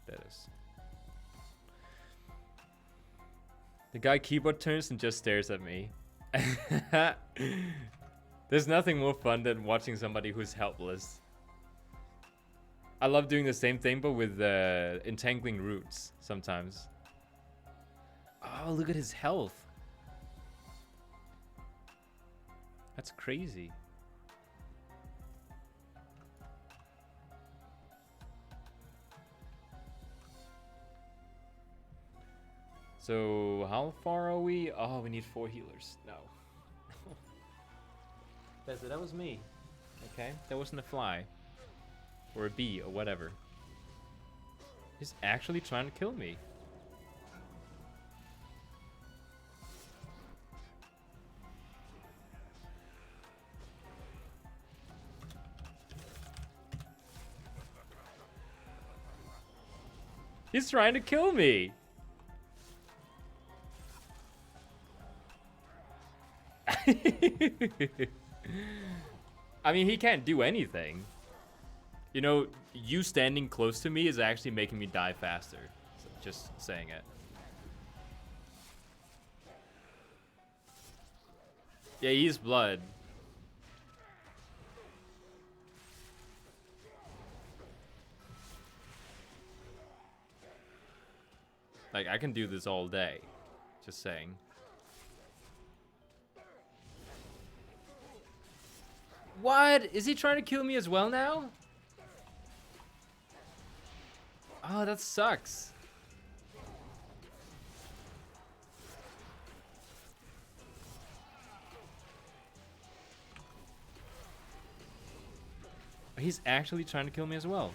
That is. The guy keyboard turns and just stares at me. There's nothing more fun than watching somebody who's helpless. I love doing the same thing, but with entangling roots sometimes. Oh, look at his health. That's crazy. So, how far are we? Oh, we need 4 healers. No. That was me. Okay, that wasn't a fly. Or a bee, or whatever. He's actually trying to kill me. He's trying to kill me! I mean, he can't do anything. You know, you standing close to me is actually making me die faster. So just saying it. Yeah, he's blood. Like, I can do this all day. Just saying. What? Is he trying to kill me as well now? Oh, that sucks. He's actually trying to kill me as well.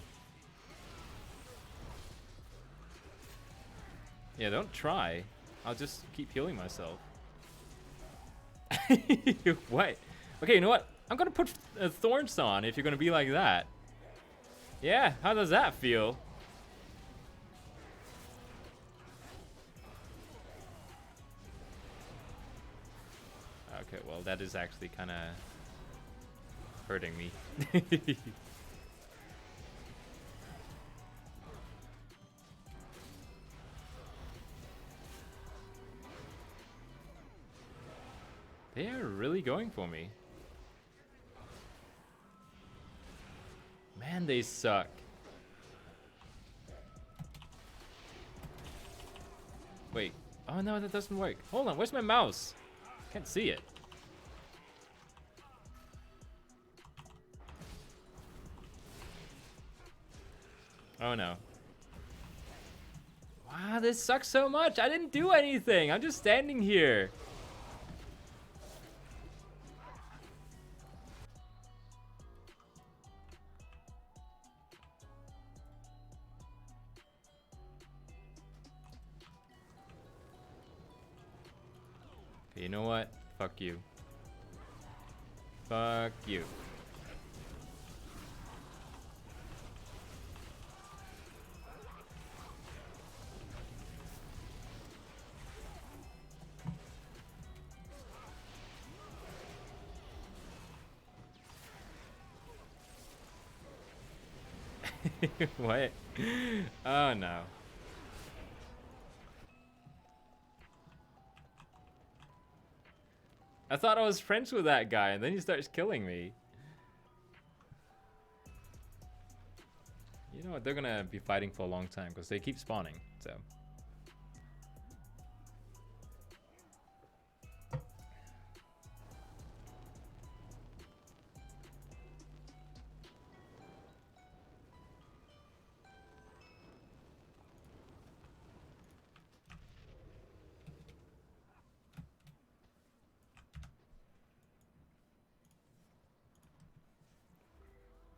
Yeah, don't try. I'll just keep healing myself. What? Okay, you know what? I'm gonna put thorns on if you're gonna be like that. Yeah, how does that feel? Okay, well, that is actually kind of hurting me. They are really going for me. Man, they suck. Wait. Oh no, that doesn't work. Hold on, where's my mouse? Can't see it. Oh no. Wow, this sucks so much. I didn't do anything. I'm just standing here. Okay, you know what? Fuck you. Fuck you. What? Oh no. I thought I was friends with that guy, and then he starts killing me. You know what? They're gonna be fighting for a long time because they keep spawning. So.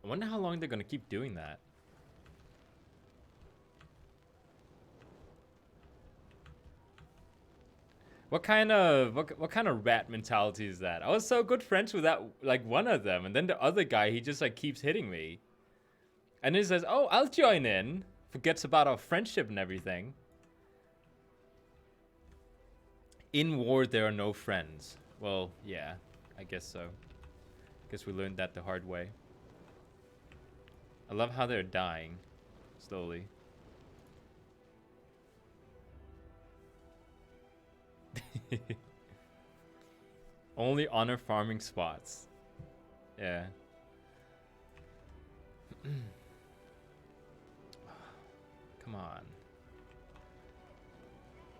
I wonder how long they're gonna keep doing that. What kind of rat mentality is that? I was so good friends with that, like one of them, and then the other guy, he just like keeps hitting me. And he says, "Oh, I'll join in." Forgets about our friendship and everything. In war, there are no friends. Well, yeah, I guess so. Guess we learned that the hard way. I love how they're dying slowly. Only honor farming spots. Yeah. Come on.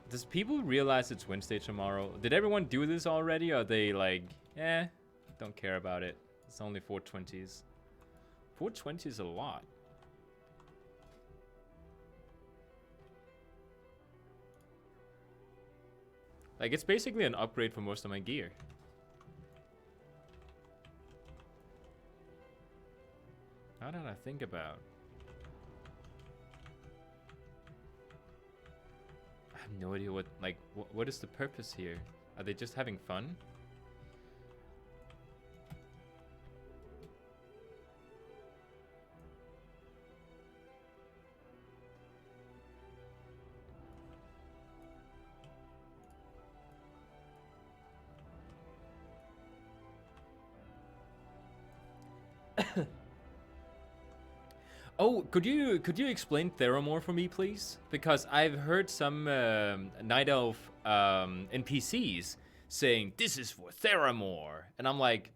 Does people realize it's Wednesday tomorrow? Did everyone do this already? Or are they like, don't care about it. It's only 420s. 420 is a lot. Like, it's basically an upgrade for most of my gear. How did I think about? I have no idea what, like, what is the purpose here? Are they just having fun? Oh, could you explain Theramore for me, please? Because I've heard some Night Elf NPCs saying this is for Theramore, and I'm like,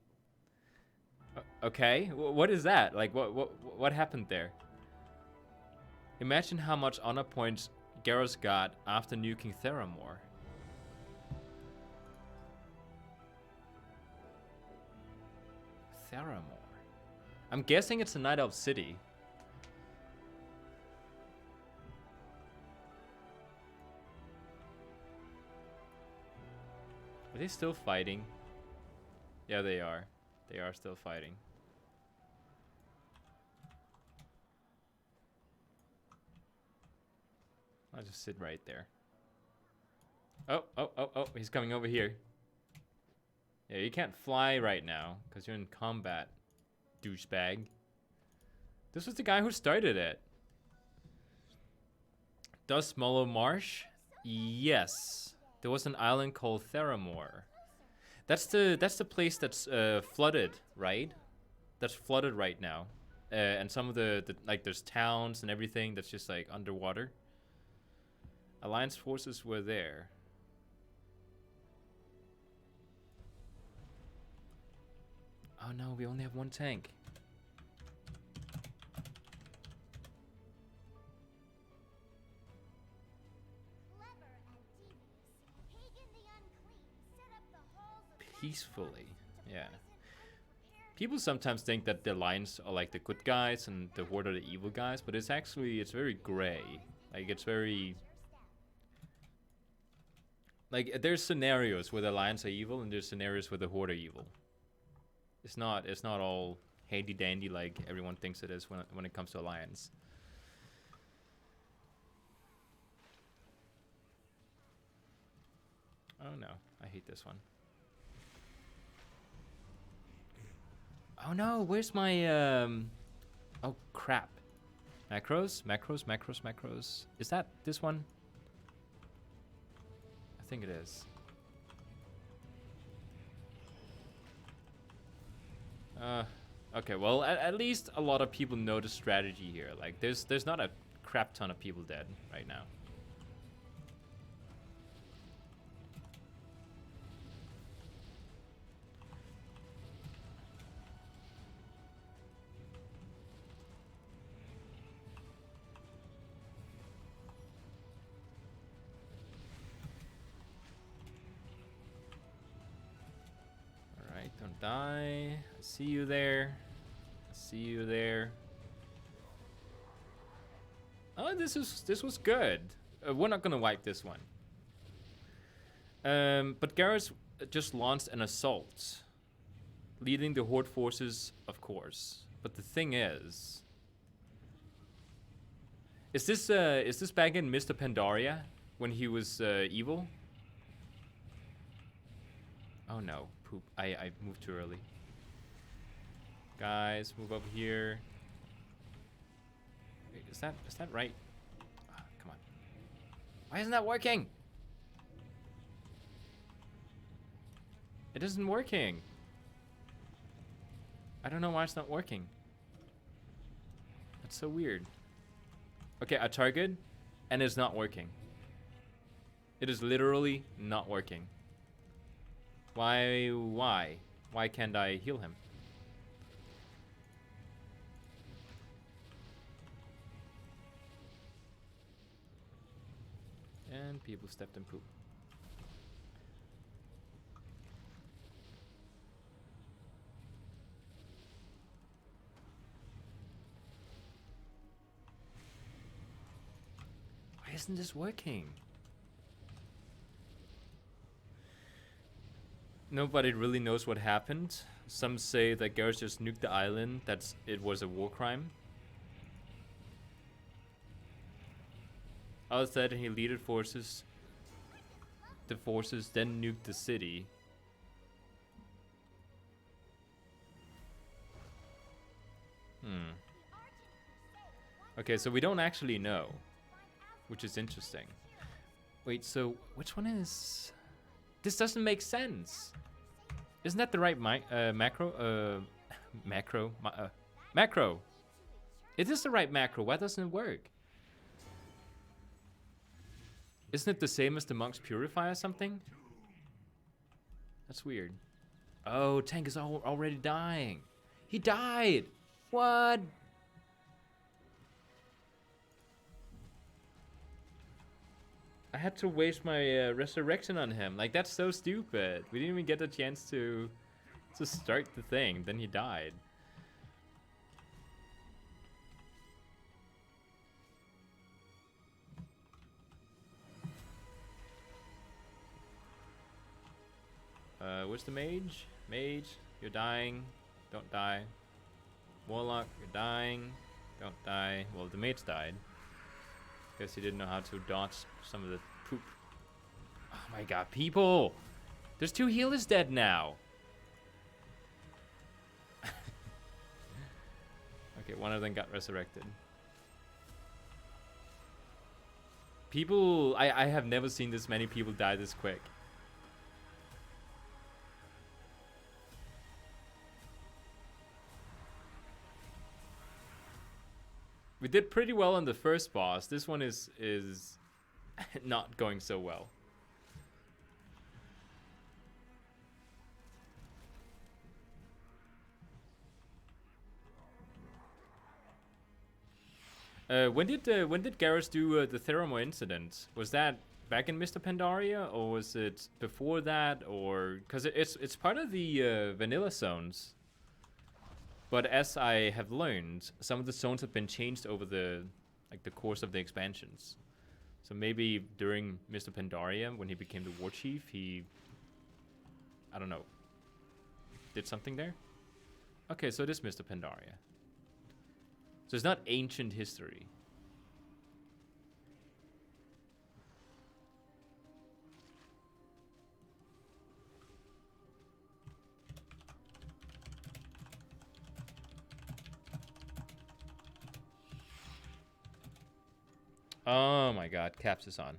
okay, what is that? Like, what happened there? Imagine how much honor points Garrus got after nuking Theramore. Theramore. I'm guessing it's a Night Elf city. Are they still fighting? Yeah, they are. They are still fighting. I'll just sit right there. Oh, he's coming over here. Yeah, you can't fly right now because you're in combat, douchebag. This was the guy who started it. Does Smollow Marsh? Yes. There was an island called Theramore. That's the place that's flooded, right? That's flooded right now. And some of the like there's towns and everything that's just like underwater. Alliance forces were there. Oh no, we only have one tank. Peacefully, yeah. People sometimes think that the Alliance are like the good guys and the Horde are the evil guys, but it's actually, it's very gray. Like, it's very... Like, there's scenarios where the Alliance are evil and there's scenarios where the Horde are evil. It's not all handy-dandy like everyone thinks it is when it comes to Alliance. Oh no, I hate this one. Oh no, where's my, oh crap. Macros? Macros. Is that this one? I think it is. Okay, well, at least a lot of people know the strategy here. Like, there's not a crap ton of people dead right now. Don't die. I see you there. I see you there. Oh, this was good. We're not gonna wipe this one. But Garrus just launched an assault, leading the Horde forces, of course. But the thing is this back in Mr. Pandaria when he was evil? Oh no. Poop. I moved too early. Guys, move over here. Wait, is that right? Oh, come on. Why isn't that working? It isn't working. I don't know why it's not working. That's so weird. Okay, I target and it's not working. It is literally not working. Why? Why can't I heal him? And people stepped in poop. Why isn't this working? Nobody really knows what happened. Some say that Garrus just nuked the island, it was a war crime. Others said he leaded forces. The forces then nuked the city. Okay, so we don't actually know, which is interesting. Wait, so which one is... This doesn't make sense. Isn't that the right macro? Macro. It is the right macro. Why doesn't it work? Isn't it the same as the Monk's Purify or something? That's weird. Oh, tank is already dying. He died. What? I had to waste my resurrection on him. Like, that's so stupid. We didn't even get a chance to start the thing. Then he died. Where's the mage? Mage, you're dying. Don't die. Warlock, you're dying. Don't die. Well, the mage died. Guess he didn't know how to dodge some of the poop. Oh my god, people! There's 2 healers dead now. Okay, one of them got resurrected. People, I have never seen this many people die this quick. We did pretty well on the first boss. This one is not going so well. When did Garrus do the Theramore incident? Was that back in Mr. Pandaria, or was it before that, or because it's part of the vanilla zones? But as I have learned, some of the zones have been changed over the course of the expansions. So maybe during Mr. Pandaria, when he became the war chief, he, I don't know, did something there. Okay, so it is Mr. Pandaria. So it's not ancient history. Oh my god, Caps is on.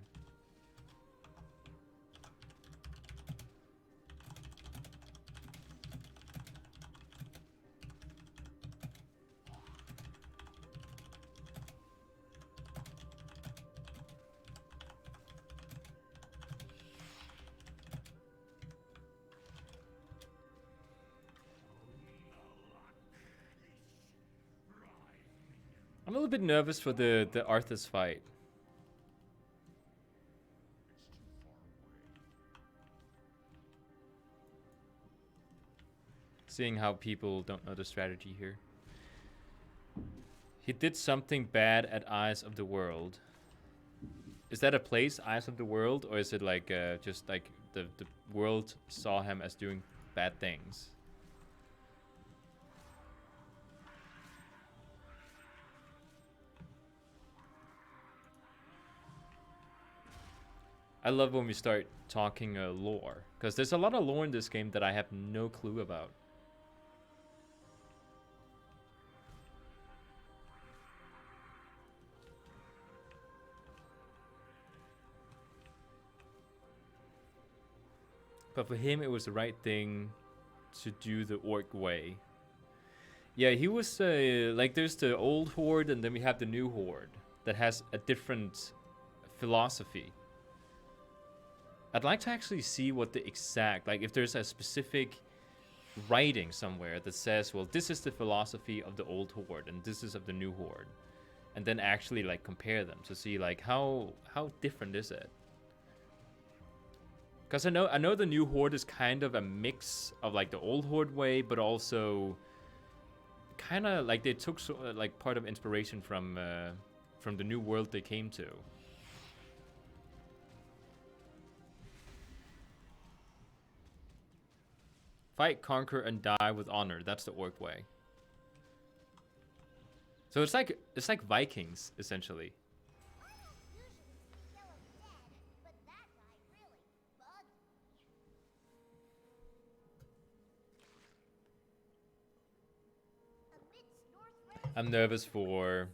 I'm a little bit nervous for the Arthas fight. Seeing how people don't know the strategy here. He did something bad at Eyes of the World. Is that a place, Eyes of the World, or is it like just like the world saw him as doing bad things? I love when we start talking lore, because there's a lot of lore in this game that I have no clue about. But for him, it was the right thing to do the orc way. Yeah, he was like, there's the old horde, and then we have the new horde that has a different philosophy. I'd like to actually see what the exact, like, if there's a specific writing somewhere that says, well, this is the philosophy of the old horde, and this is of the new horde, and then actually like compare them to see like how different is it. Because I know the new horde is kind of a mix of like the old horde way, but also kind of like they took like part of inspiration from the new world they came to. Fight, conquer, and die with honor. That's the orc way. So it's like Vikings essentially. I'm nervous for...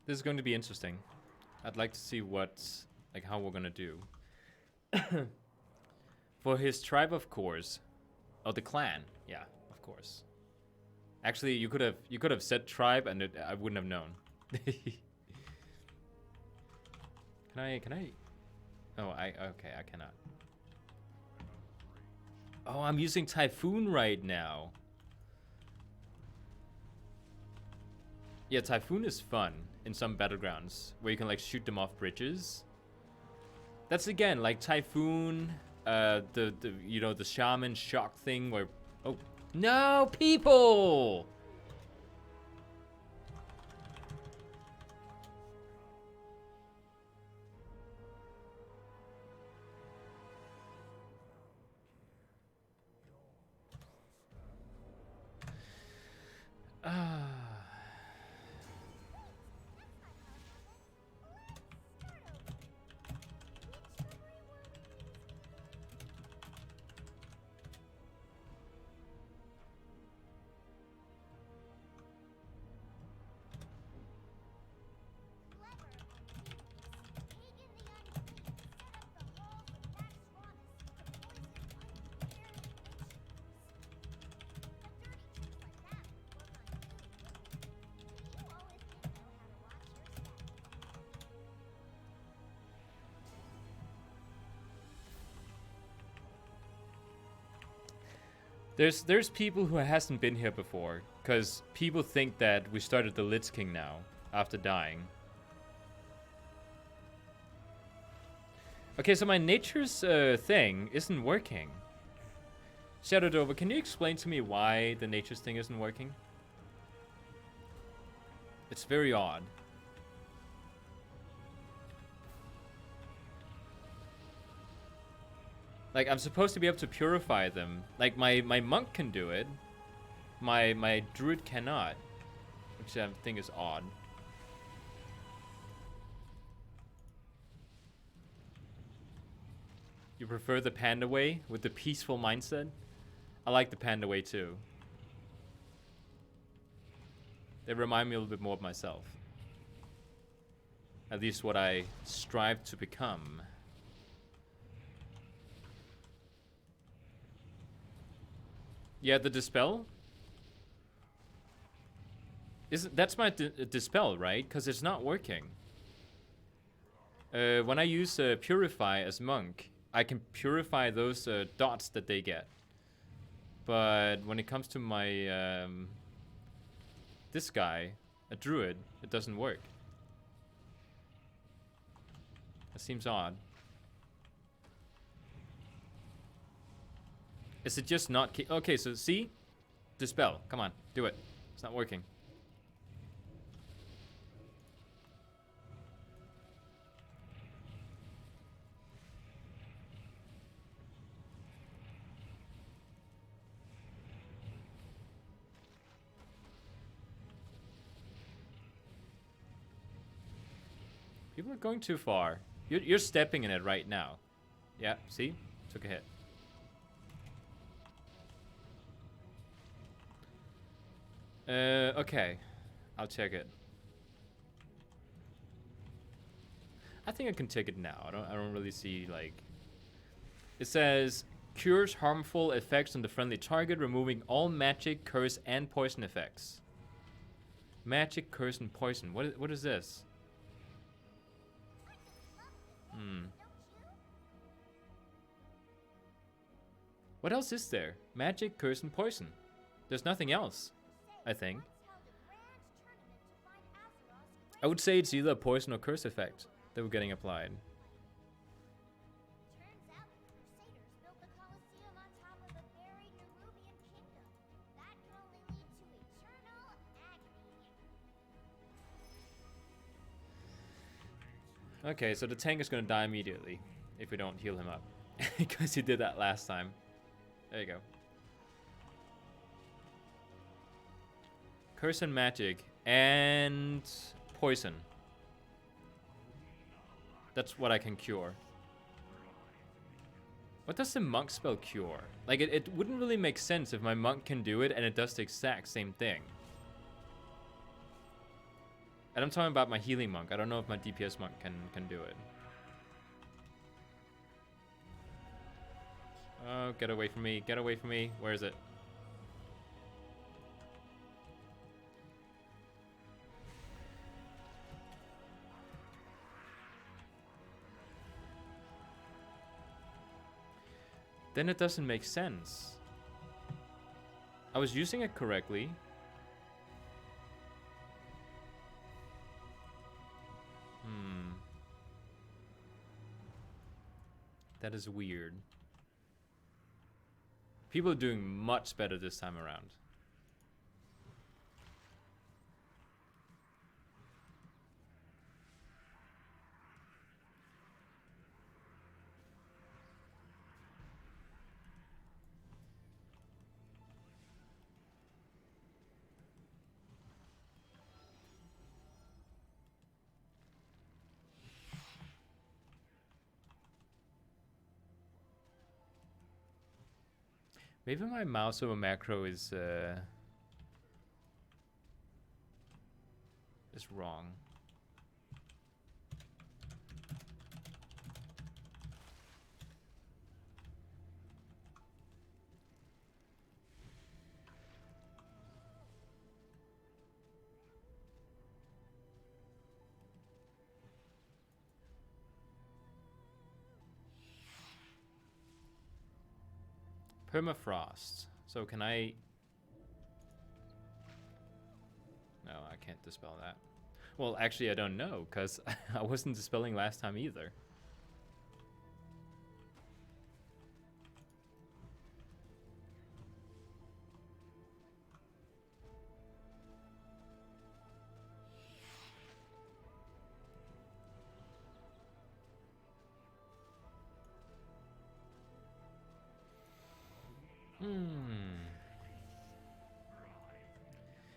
This is going to be interesting. I'd like to see how we're gonna do. For his tribe, of course. Oh, the clan. Yeah, of course. Actually, you could have said tribe, and I wouldn't have known. Can I? Oh, okay, I cannot. Oh, I'm using Typhoon right now. Yeah, Typhoon is fun in some battlegrounds where you can like shoot them off bridges. That's again like Typhoon, the shaman shock thing where, oh no, people. There's people who hasn't been here before, because people think that we started the Lich King now, after dying. Okay, so my nature's thing isn't working. Shadow Dover, can you explain to me why the nature's thing isn't working? It's very odd. Like, I'm supposed to be able to purify them. Like, my monk can do it. My druid cannot. Which I think is odd. You prefer the panda way with the peaceful mindset? I like the panda way too. They remind me a little bit more of myself. At least what I strive to become. Yeah, the dispel? That's my dispel, right? Because it's not working. When I use purify as monk, I can purify those dots that they get. But when it comes to my this guy, a druid, it doesn't work. That seems odd. Is it just not... Okay, so see? Dispel. Come on, do it. It's not working. People are going too far. You're stepping in it right now. Yeah, see? Took a hit. Okay. I'll check it. I think I can take it now. I don't really see, like... It says, cures harmful effects on the friendly target, removing all magic, curse, and poison effects. Magic, curse, and poison. What is this? What else is there? Magic, curse, and poison. There's nothing else, I think. I would say it's either a poison or curse effect that we're getting applied. Okay, so the tank is gonna die immediately if we don't heal him up. Because he did that last time. There you go. Curse and magic and poison. That's what I can cure. What does the monk spell cure? Like, it wouldn't really make sense if my monk can do it and it does the exact same thing. And I'm talking about my healing monk. I don't know if my DPS monk can do it. Oh, get away from me. Get away from me. Where is it? Then it doesn't make sense. I was using it correctly. That is weird. People are doing much better this time around. Maybe my mouse over macro is wrong. Permafrost. So can I... No, I can't dispel that. Well, actually, I don't know, because I wasn't dispelling last time either.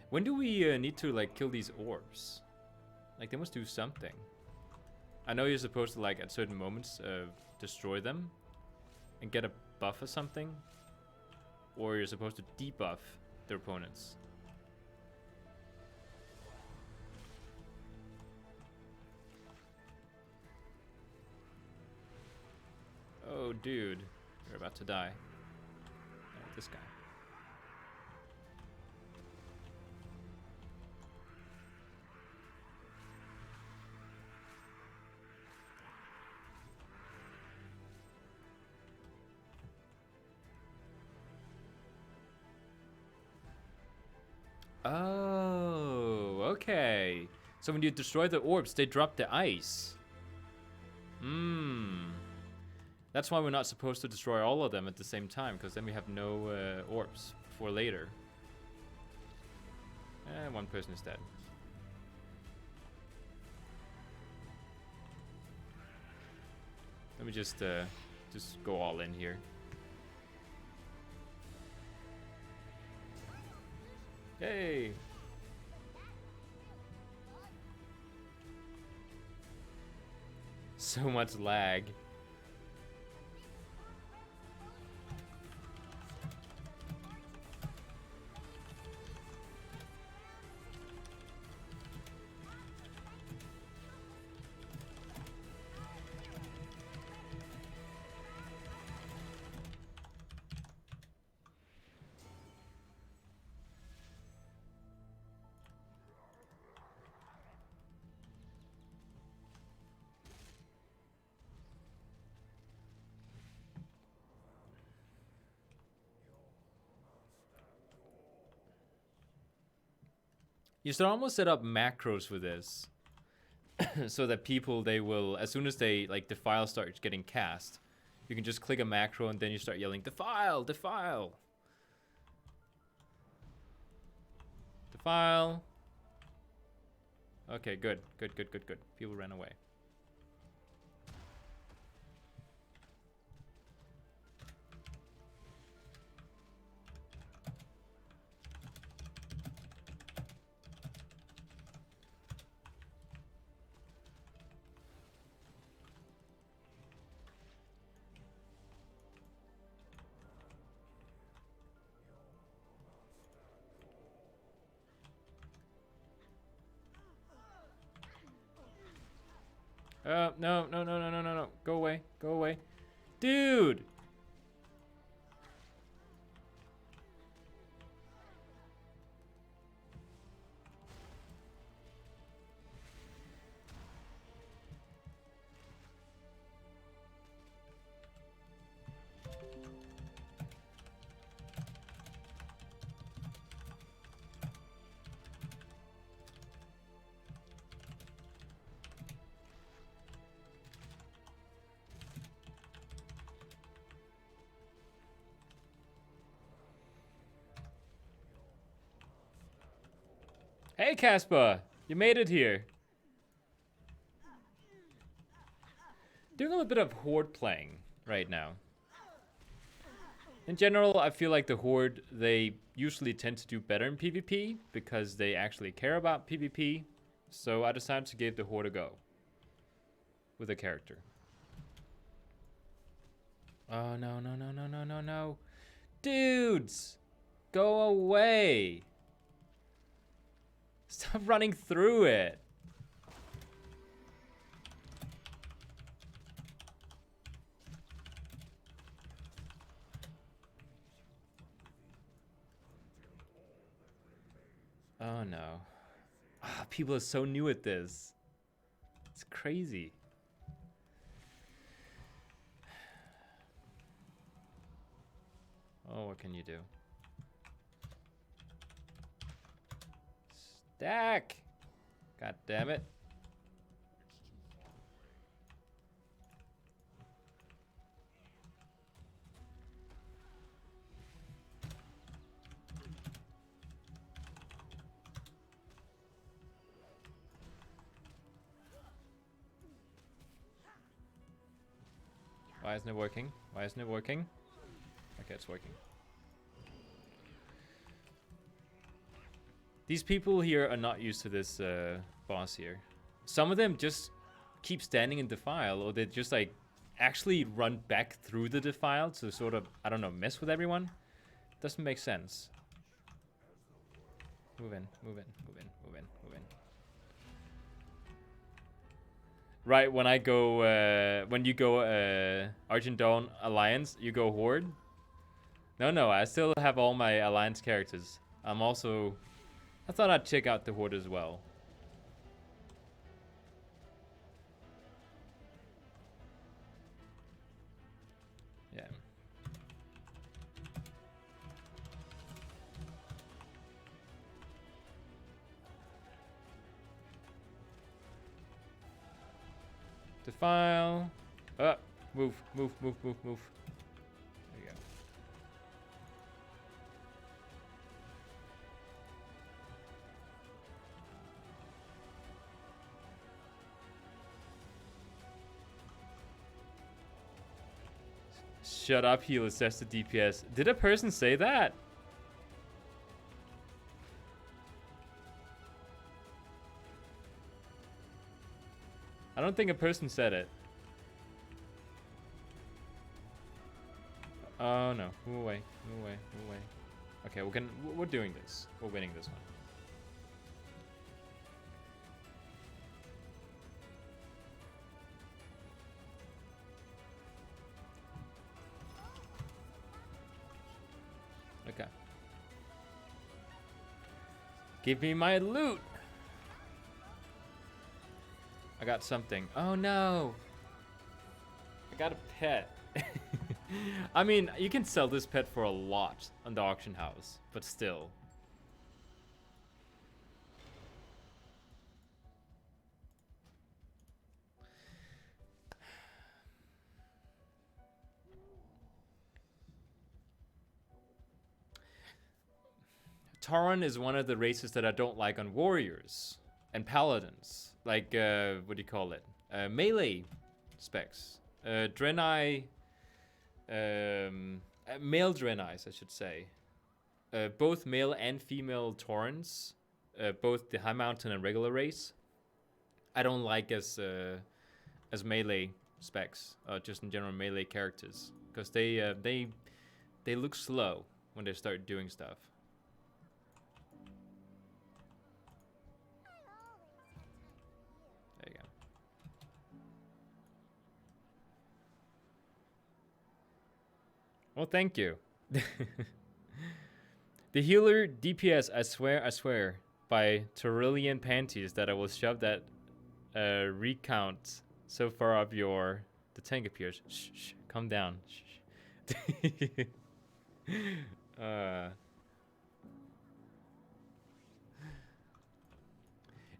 When do we need to like kill these orbs? Like they must do something. I know you're supposed to like at certain moments destroy them and get a buff or something, or you're supposed to debuff their opponents. Oh, dude, you're about to die. Oh, this guy. Oh, okay. So when you destroy the orbs, they drop the ice. That's why we're not supposed to destroy all of them at the same time, because then we have no orbs for later. One person is dead. Let me just go all in here. Yay! So much lag. You should almost set up macros for this. So that people, they will, as soon as they, like, Defile starts getting cast, you can just click a macro and then you start yelling, Defile, Defile. Defile. Okay, good. Good. People ran away. No. Go away. Dude! Hey, Casper! You made it here. Doing a little bit of horde playing right now. In general, I feel like the horde, they usually tend to do better in PvP because they actually care about PvP. So I decided to give the horde a go with a character. Oh, no. Dudes! Go away! Stop running through it. Oh no. People are so new at this. It's crazy. Oh, what can you do? Dak! God damn it. Why isn't it working? Why isn't it working? Okay, it's working. These people here are not used to this boss here. Some of them just keep standing in defile, or they just like actually run back through the defile to sort of, I don't know, mess with everyone. Doesn't make sense. Move in, move in, move in, move in, move in. Right, when I go, when you go Argent Dawn Alliance, you go Horde. No, I still have all my Alliance characters. I'm also... I thought I'd check out the Horde as well. Yeah. Defile. Move, move, move, move, move. There you go. Shut up, heal, assess the DPS. Did a person say that? I don't think a person said it. Oh no, move away, move away, move away. Okay, we're doing this. We're winning this one. Okay. Give me my loot. I got something. Oh no. I got a pet. I mean, you can sell this pet for a lot on the auction house, but still. Tauren is one of the races that I don't like on warriors and paladins. Like, what do you call it? Melee specs. Draenei, male Draenei, I should say. Both male and female Taurens, both the High Mountain and regular race. I don't like as melee specs, just in general melee characters, because they look slow when they start doing stuff. There you go. Well, thank you. The healer DPS, I swear, by Tyrillian panties that I will shove that recount so far of your... The tank appears. Shh, calm down. Shh.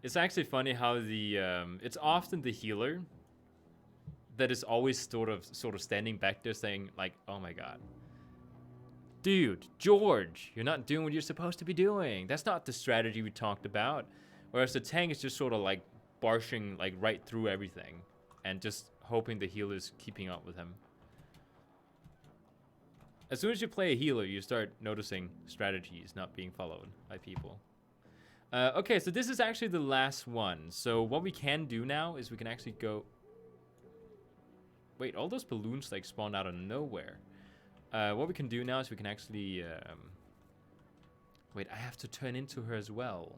It's actually funny how the... it's often the healer that is always sort of standing back there saying, like, oh my god. Dude, George, you're not doing what you're supposed to be doing. That's not the strategy we talked about. Whereas the tank is just sort of like barshing like right through everything and just hoping the healer's keeping up with him. As soon as you play a healer, you start noticing strategies not being followed by people. Okay, so this is actually the last one. So what we can do now is we can actually go... Wait, all those balloons like spawned out of nowhere. What we can do now is we can actually... Wait, I have to turn into her as well.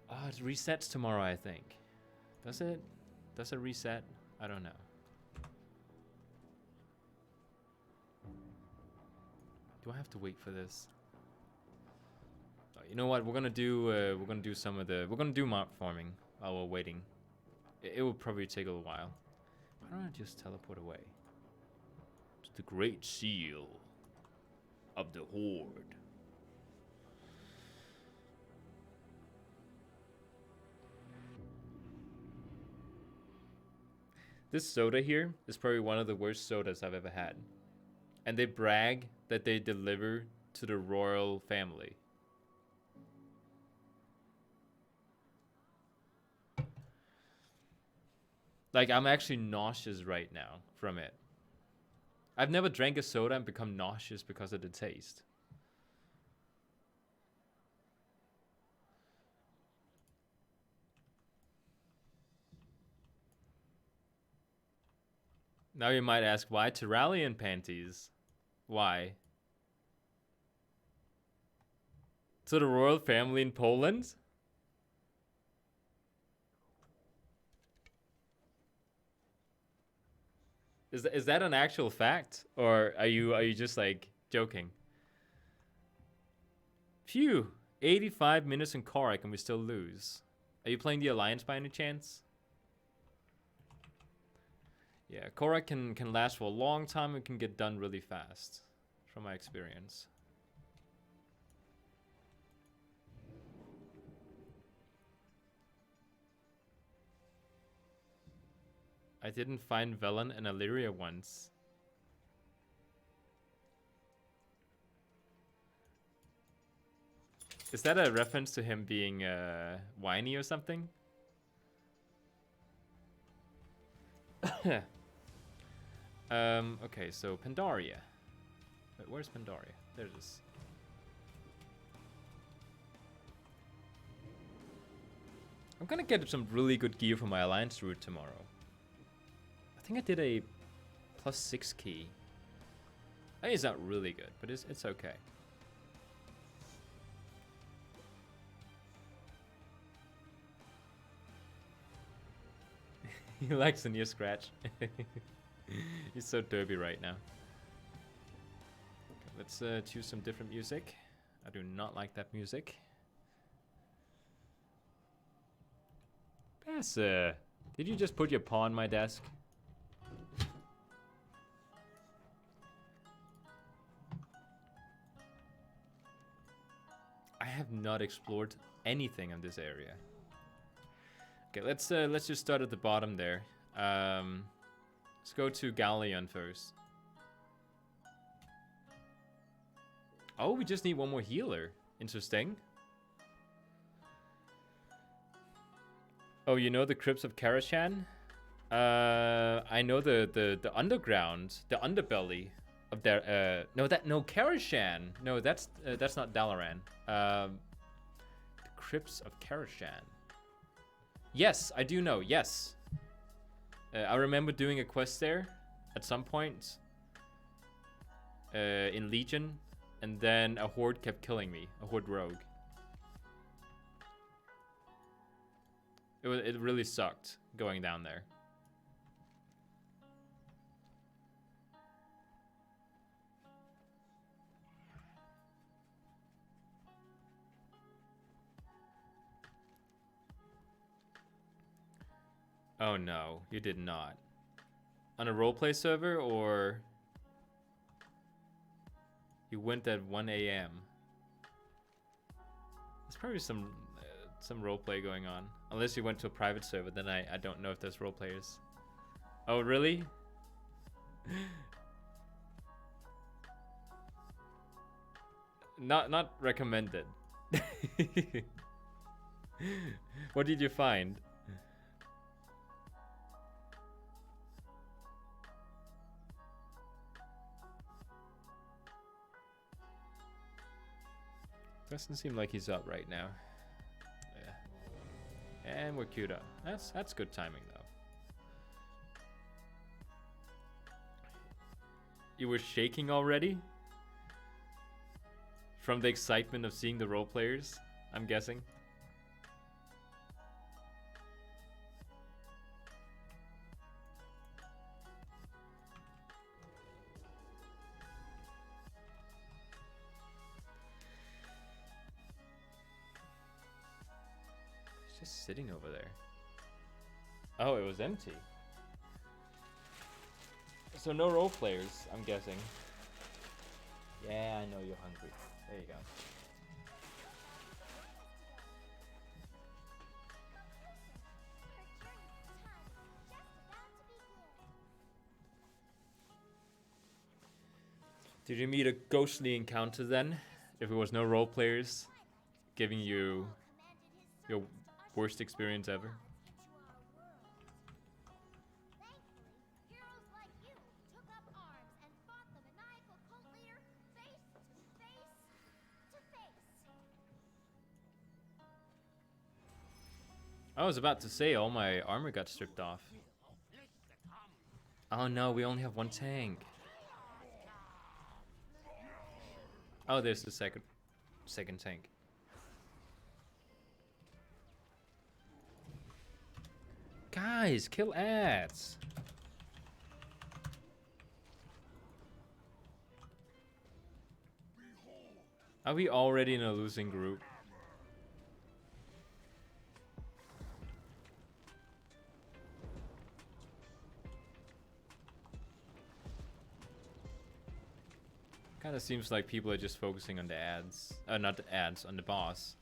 Oh, it resets tomorrow, I think. Does it? Does it reset? I don't know. Do I have to wait for this? Oh, you know what? We're gonna do some of the... We're gonna do map farming while we're waiting. It will probably take a little while. Why don't I just teleport away? The Great Seal of the Horde. This soda here is probably one of the worst sodas I've ever had. And they brag that they deliver to the royal family. Like, I'm actually nauseous right now from it. I've never drank a soda and become nauseous because of the taste. Now you might ask, why Tyrallian panties? Why? To the royal family in Poland? Is that an actual fact, or are you just like joking? Phew, 85 minutes in Korak and we still lose. Are you playing the Alliance by any chance? Yeah, Korak can last for a long time and can get done really fast, from my experience. I didn't find Velen and Illyria once. Is that a reference to him being whiny or something? Okay, so Pandaria. Wait, where's Pandaria? There it is. I'm gonna get some really good gear for my Alliance route tomorrow. I think I did a +6 key. I think it's not really good, but it's okay. He likes a near scratch. He's so derby right now. Okay, let's choose some different music. I do not like that music. Pass. Did you just put your paw on my desk? I have not explored anything in this area. Okay, let's just start at the bottom there. Let's go to Galleon first. Oh, we just need one more healer. Interesting. Oh, you know the crypts of Karashan? I know the underground, the underbelly of their no Karashan. No, that's not Dalaran. The crypts of Karashan. Yes, I do know. Yes. I remember doing a quest there at some point in Legion, and then a horde kept killing me, a horde rogue. It really sucked going down there. Oh no, you did not. On a roleplay server, or you went at 1 AM? There's probably some roleplay going on. Unless you went to a private server, then I don't know if there's roleplayers. Oh really? Not recommended. What did you find? Doesn't seem like he's up right now. Yeah. And we're queued up. That's good timing though. You were shaking already? From the excitement of seeing the role players, I'm guessing. Just sitting over there. Oh, it was empty. So no role players, I'm guessing. Yeah, I know you're hungry. There you go. Did you meet a ghostly encounter then? If it was no role players giving you your worst experience ever? I was about to say all my armor got stripped off. Oh no, we only have one tank. Oh, there's the second tank. Guys, kill ads. Are we already in a losing group? Kind of seems like people are just focusing on the ads. Not the ads, on the boss.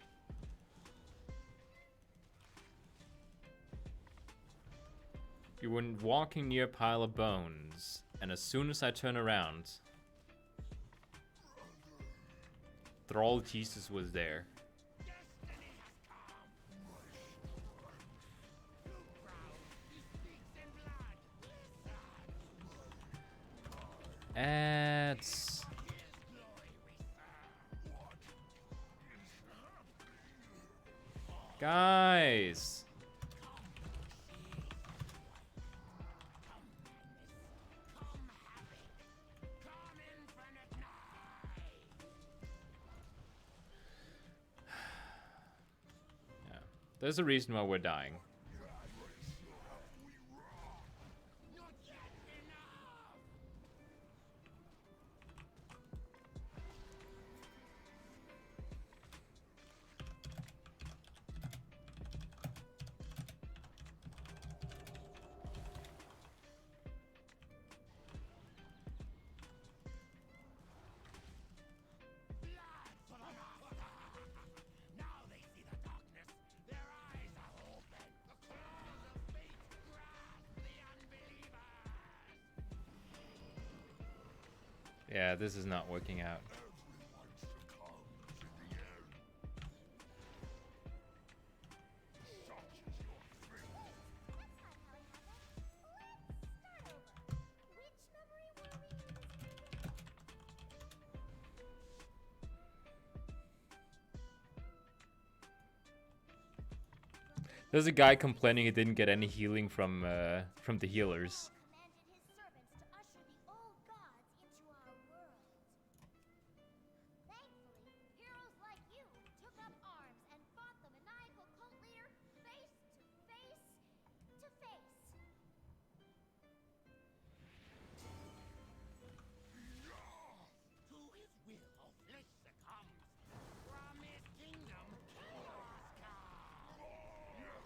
You were walking near a pile of bones, and as soon as I turn around, Thrall Jesus was there. Ads. Guys. Yeah. There's a reason why we're dying. Yeah, this is not working out. There's a guy complaining he didn't get any healing from the healers.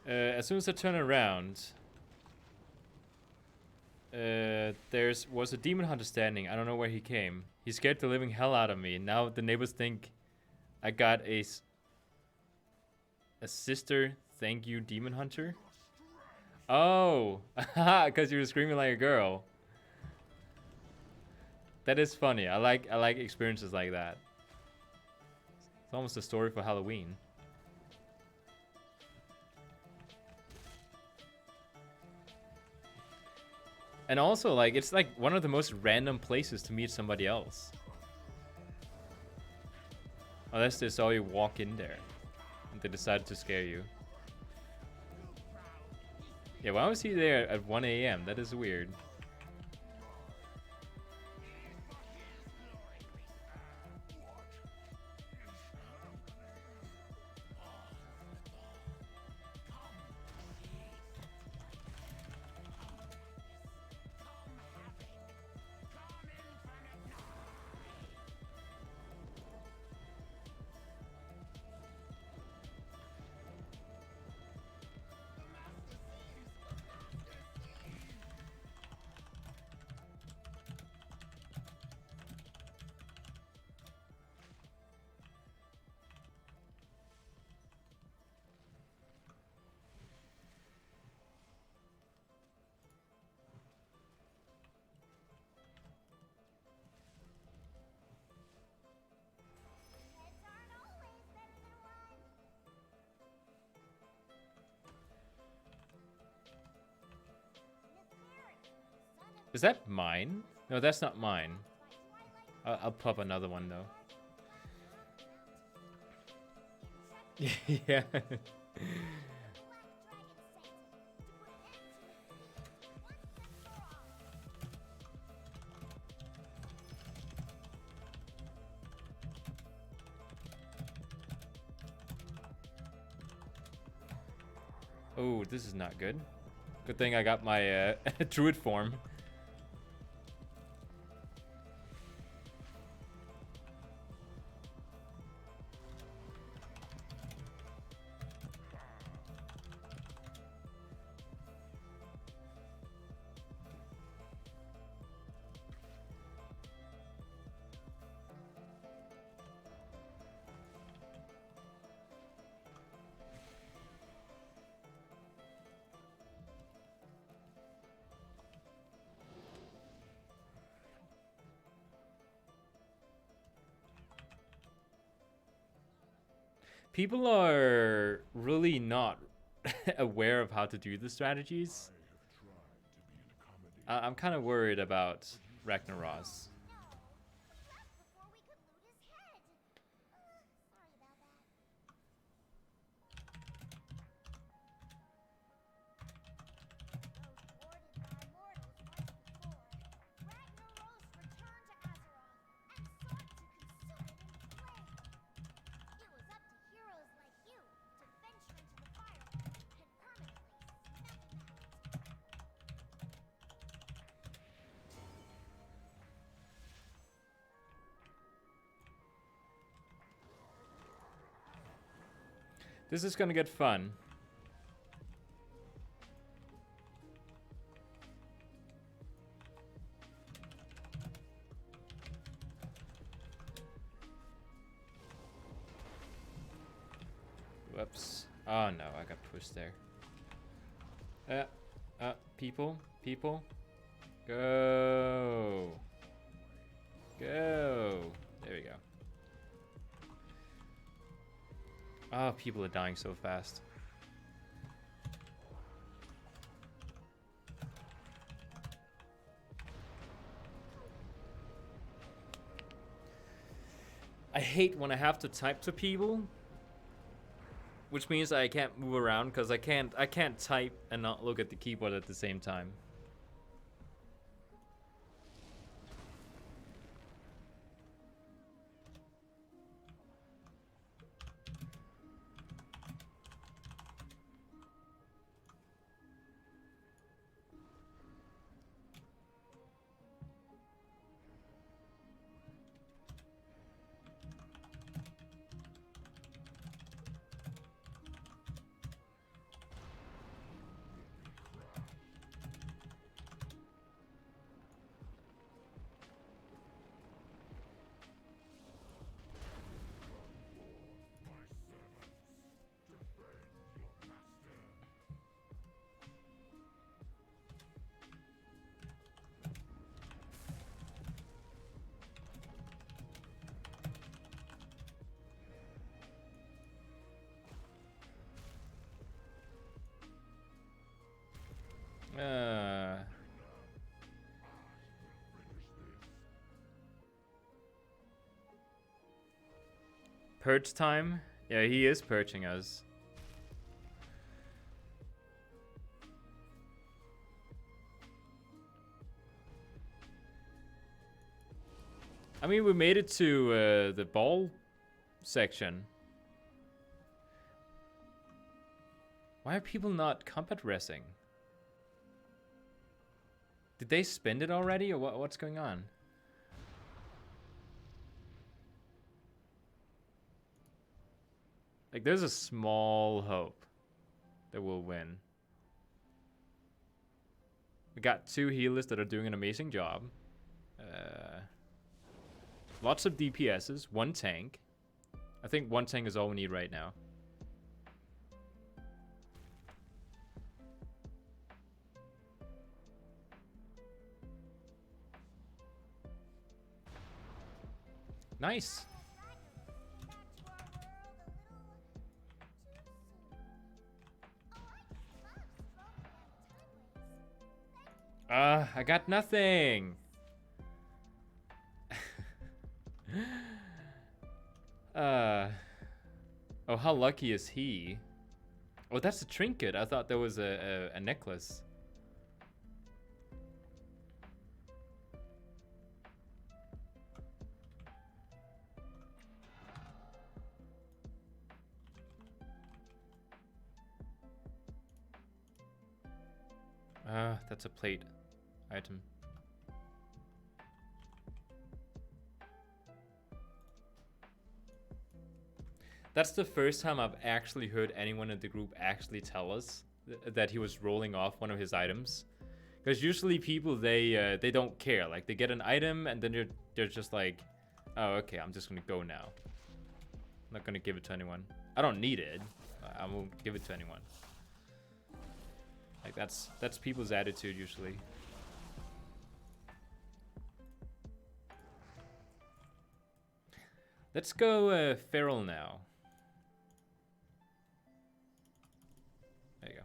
As soon as I turn around, was a demon hunter standing. I don't know where he came. He scared the living hell out of me. Now the neighbors think I got a sister. Thank you, demon hunter. Oh, because you were screaming like a girl. That is funny. I like experiences like that. It's almost a story for Halloween. And also, like, it's like one of the most random places to meet somebody else. Unless they saw you walk in there and they decided to scare you. Yeah, why was he there at 1 AM? That is weird. Is that mine? No, that's not mine. I'll pop another one though. Yeah. Oh, this is not good. Good thing I got my druid form. People are really not aware of how to do the strategies. I'm kind of worried about Ragnaros. This is gonna get fun. Whoops. Oh no, I got pushed there. People. Go. Go. There we go. Oh, people are dying so fast. I hate when I have to type to people, which means I can't move around because I can't type and not look at the keyboard at the same time. Purge time? Yeah, he is purging us. I mean, we made it to the ball section. Why are people not combat resing? Did they spend it already, or what's going on? Like, there's a small hope that we'll win. We got 2 healers that are doing an amazing job. Lots of DPSs, 1 tank. I think 1 tank is all we need right now. Nice. I got nothing. Oh, how lucky is he? Oh, that's a trinket. I thought that was a necklace. That's a plate item. That's the first time I've actually heard anyone in the group actually tell us that he was rolling off one of his items. Because usually people, they don't care. Like, they get an item and then they're just like, oh, okay, I'm just gonna go now. I'm not gonna give it to anyone. I don't need it. I won't give it to anyone. Like, that's people's attitude usually. Let's go feral now. There you go.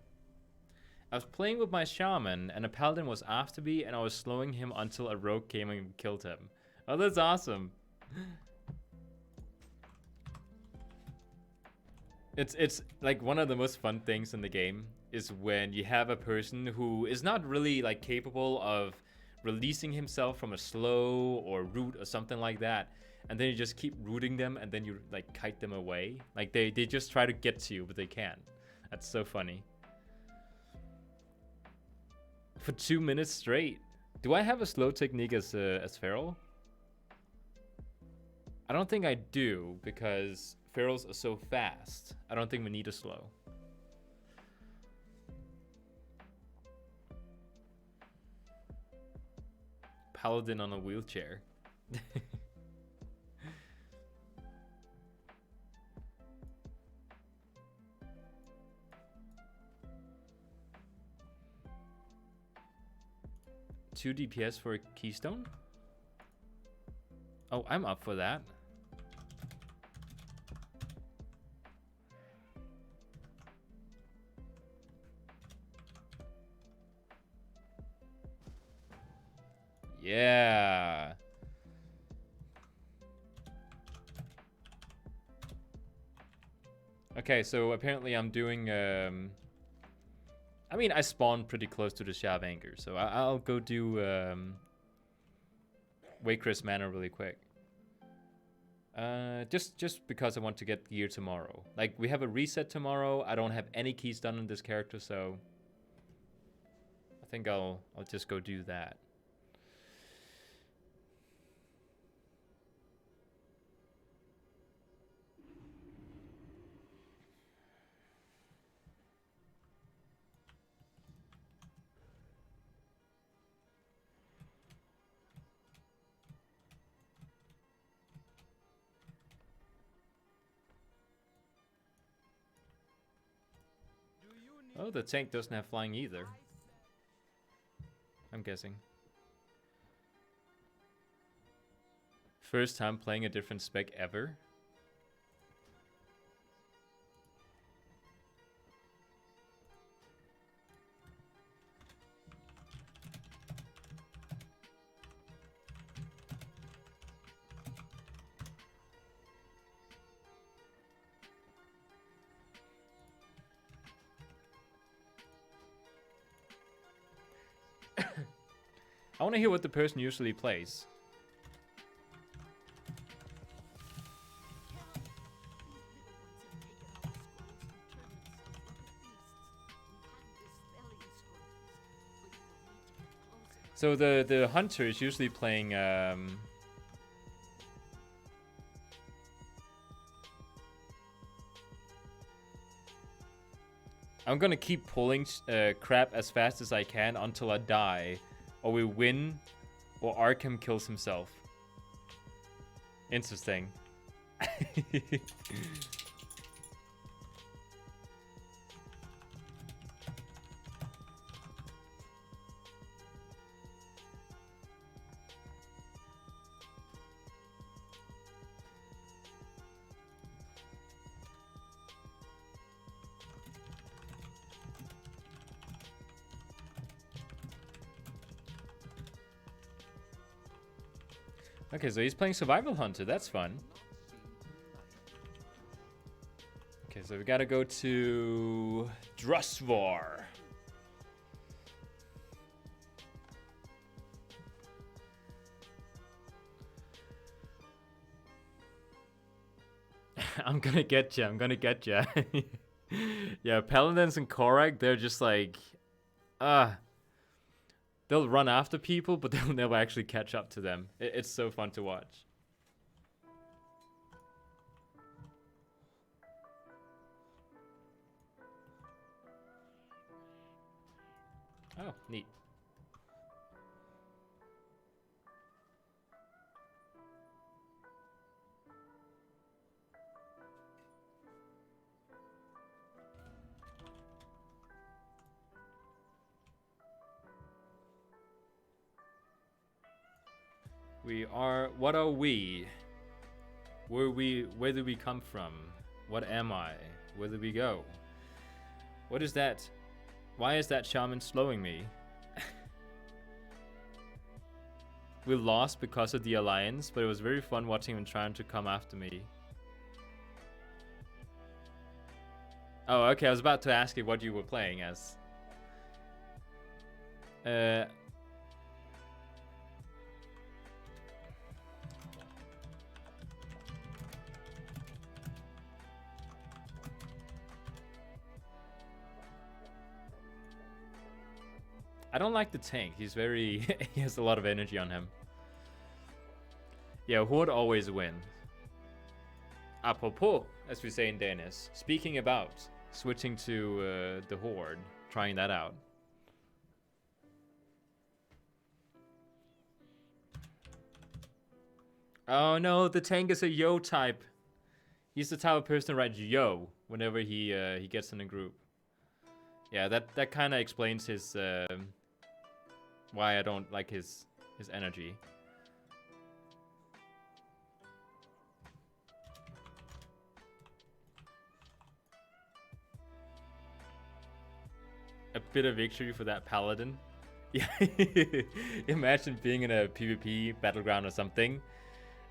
I was playing with my shaman and a paladin was after me and I was slowing him until a rogue came and killed him. Oh, that's awesome. It's like one of the most fun things in the game is when you have a person who is not really like capable of releasing himself from a slow or root or something like that, and then you just keep rooting them and then you like kite them away. Like they just try to get to you but they can't. That's so funny. For 2 minutes straight. Do I have a slow technique as feral? I don't think I do because ferals are so fast. I don't think we need a slow. Paladin on a wheelchair. Two DPS for a keystone? Oh, I'm up for that. Yeah. Okay, so apparently I'm doing I mean, I spawned pretty close to the Shav Anchor, so I'll go do Waycrest Manor really quick. Just because I want to get gear tomorrow. Like, we have a reset tomorrow. I don't have any keys done on this character, so I think I'll just go do that. Oh, the tank doesn't have flying either. I'm guessing. First time playing a different spec ever. I want to hear what the person usually plays. So the hunter is usually playing I'm gonna keep pulling crap as fast as I can until I die, or we win, or Arkham kills himself. Interesting. Okay, so he's playing Survival Hunter. That's fun. Okay, so we gotta go to Drusvar. I'm gonna get you. I'm gonna get you. Yeah, Paladins and Korag, they're just like, they'll run after people, but they'll never actually catch up to them. It's so fun to watch. Oh, neat. We are, what are we? Where do we come from? What am I? Where do we go? What is that? Why is that shaman slowing me? We lost because of the alliance, but it was very fun watching him trying to come after me. Oh, okay, I was about to ask you what you were playing as. I don't like the tank. He's very... he has a lot of energy on him. Yeah, Horde always wins. Apropos, as we say in Danish. Speaking about switching to the Horde. Trying that out. Oh no, the tank is a yo type. He's the type of person who writes yo whenever he gets in a group. Yeah, that kind of explains his... why I don't like his energy. A bit of victory for that paladin. Yeah, imagine being in a PvP battleground or something,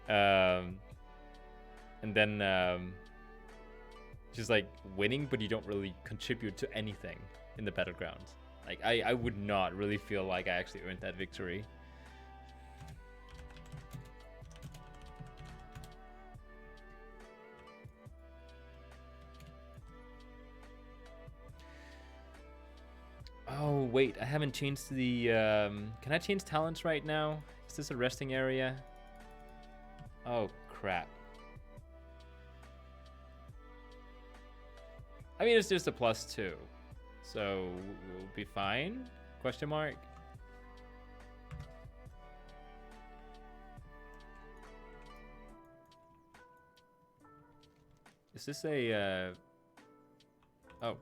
and then just like winning, but you don't really contribute to anything in the battleground. Like, I would not really feel like I actually earned that victory. Oh, wait, I haven't changed the... can I change talents right now? Is this a resting area? Oh, crap. I mean, it's just a +2. So, we'll be fine? Question mark? Is this a, oh.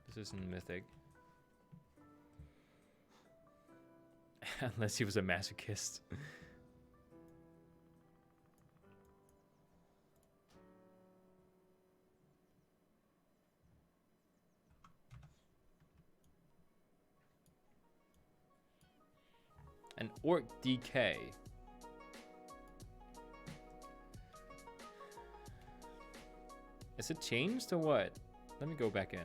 This isn't mythic. Unless he was a masochist. An orc DK. Is it changed or what? Let me go back in.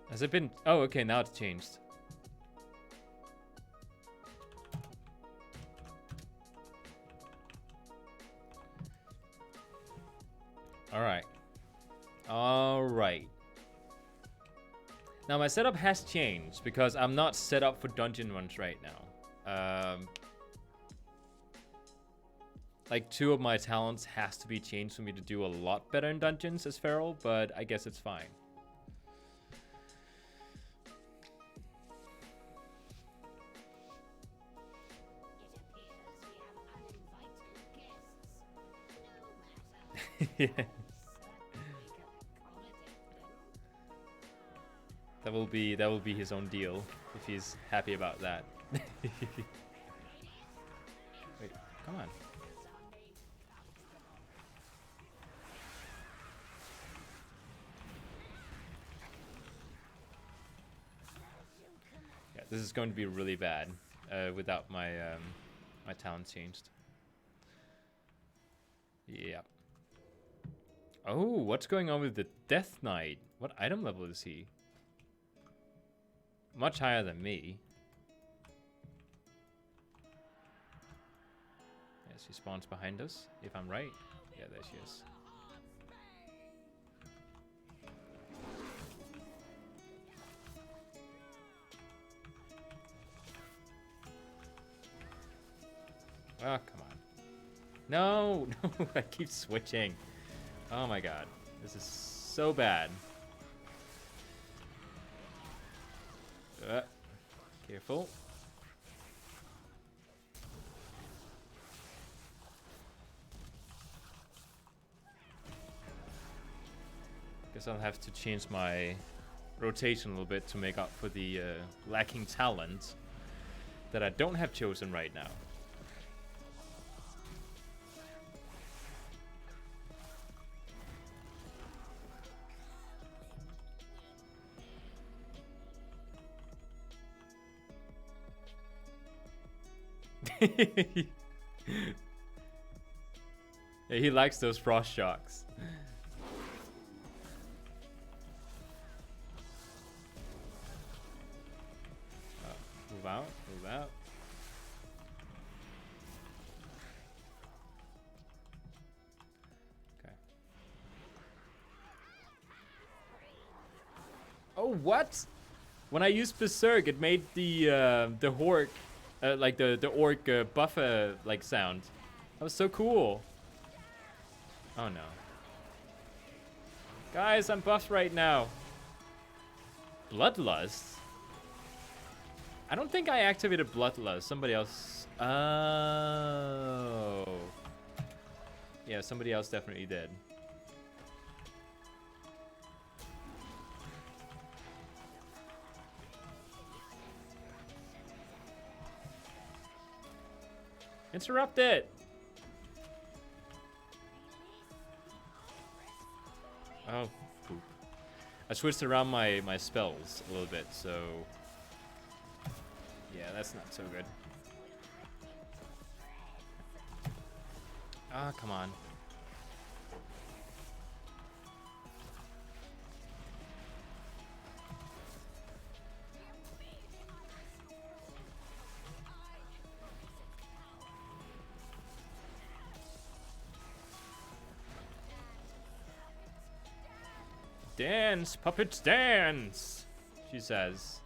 Has it been... Oh, okay, now it's changed. Alright. Alright. Now, my setup has changed because I'm not set up for dungeon runs right now. Like, 2 of my talents has to be changed for me to do a lot better in dungeons as Feral, but I guess it's fine. Yeah. That will be his own deal if he's happy about that. Wait, come on. Yeah, this is going to be really bad without my my talent changed. Yeah. Oh, what's going on with the Death Knight? What item level is he? Much higher than me. Yes, she spawns behind us, if I'm right. Yeah, there she is. Oh, come on. No, no, I keep switching. Oh my god. This is so bad. Careful. Guess I'll have to change my rotation a little bit to make up for the lacking talent that I don't have chosen right now. Yeah, he likes those frost shocks. Move out, move out. Okay. Oh, what? When I used Berserk, it made the Hork, like the Orc buffer like sound. That was so cool. Oh no. Guys, I'm buffed right now. Bloodlust? I don't think I activated Bloodlust. Somebody else. Oh. Yeah, somebody else definitely did. Interrupt it! Oh, poop. I switched around my spells a little bit, so... Yeah, that's not so good. Ah, come on. Dance, puppets, dance, she says.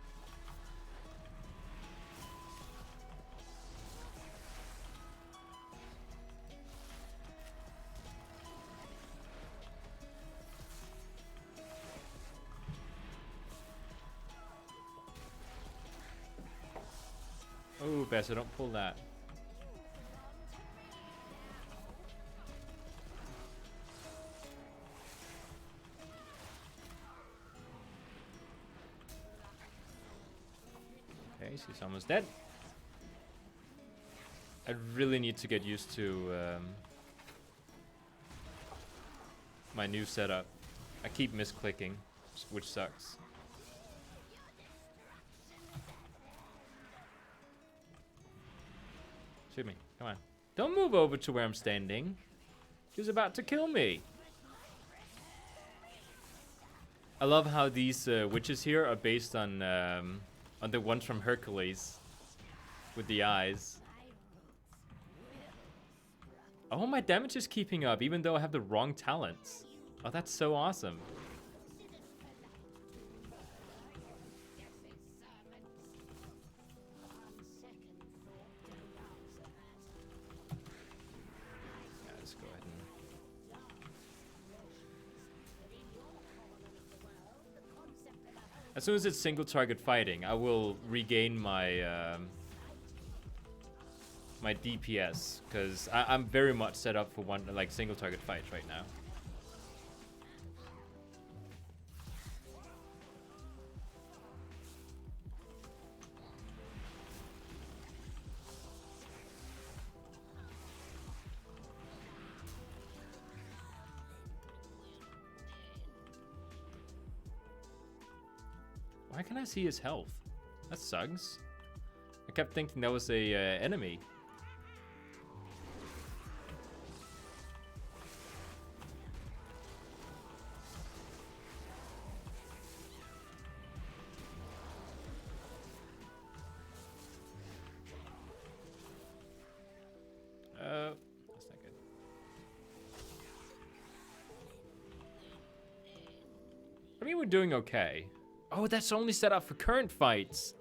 Oh, Bessa, don't pull that. Okay, she's almost dead. I really need to get used to my new setup. I keep misclicking, which sucks. Shoot me, come on. Don't move over to where I'm standing. She's about to kill me. I love how these witches here are based on the ones from Hercules with the eyes. Oh, my damage is keeping up even though I have the wrong talents. Oh, that's so awesome. Yeah, let's go ahead and... As soon as it's single target fighting, I will regain my my DPS, because I'm very much set up for one like single target fights right now. Why can't I see his health? That sucks. I kept thinking that was a enemy. That's not good. I mean, we're doing okay. Oh, that's only set up for current fights.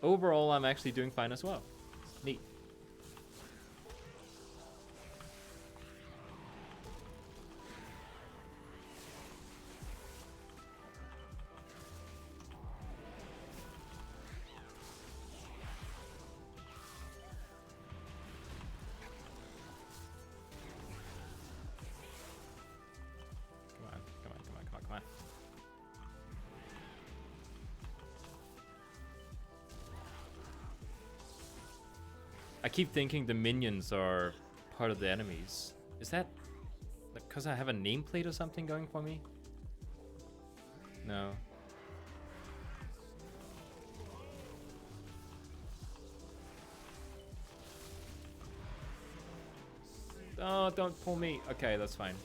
Overall, I'm actually doing fine as well. Neat. Come on. I keep thinking the minions are part of the enemies. Is that because I have a nameplate or something going for me? No. Oh, don't pull me. Okay, that's fine.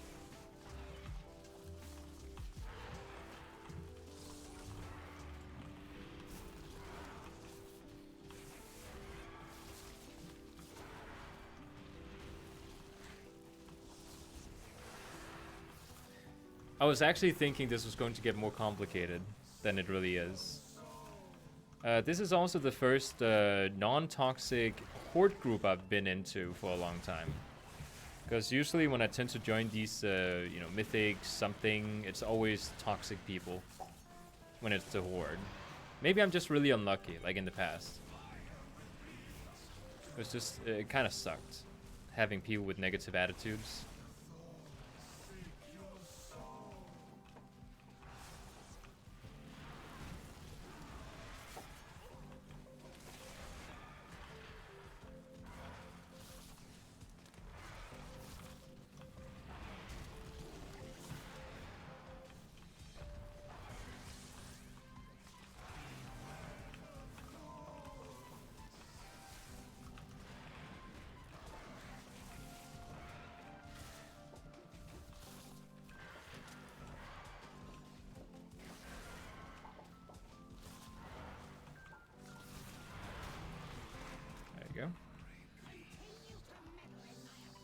I was actually thinking this was going to get more complicated than it really is. This is also the first non-toxic horde group I've been into for a long time. Because usually when I tend to join these, you know, mythic something, it's always toxic people when it's the horde. Maybe I'm just really unlucky, like in the past. It was just, it kind of sucked having people with negative attitudes.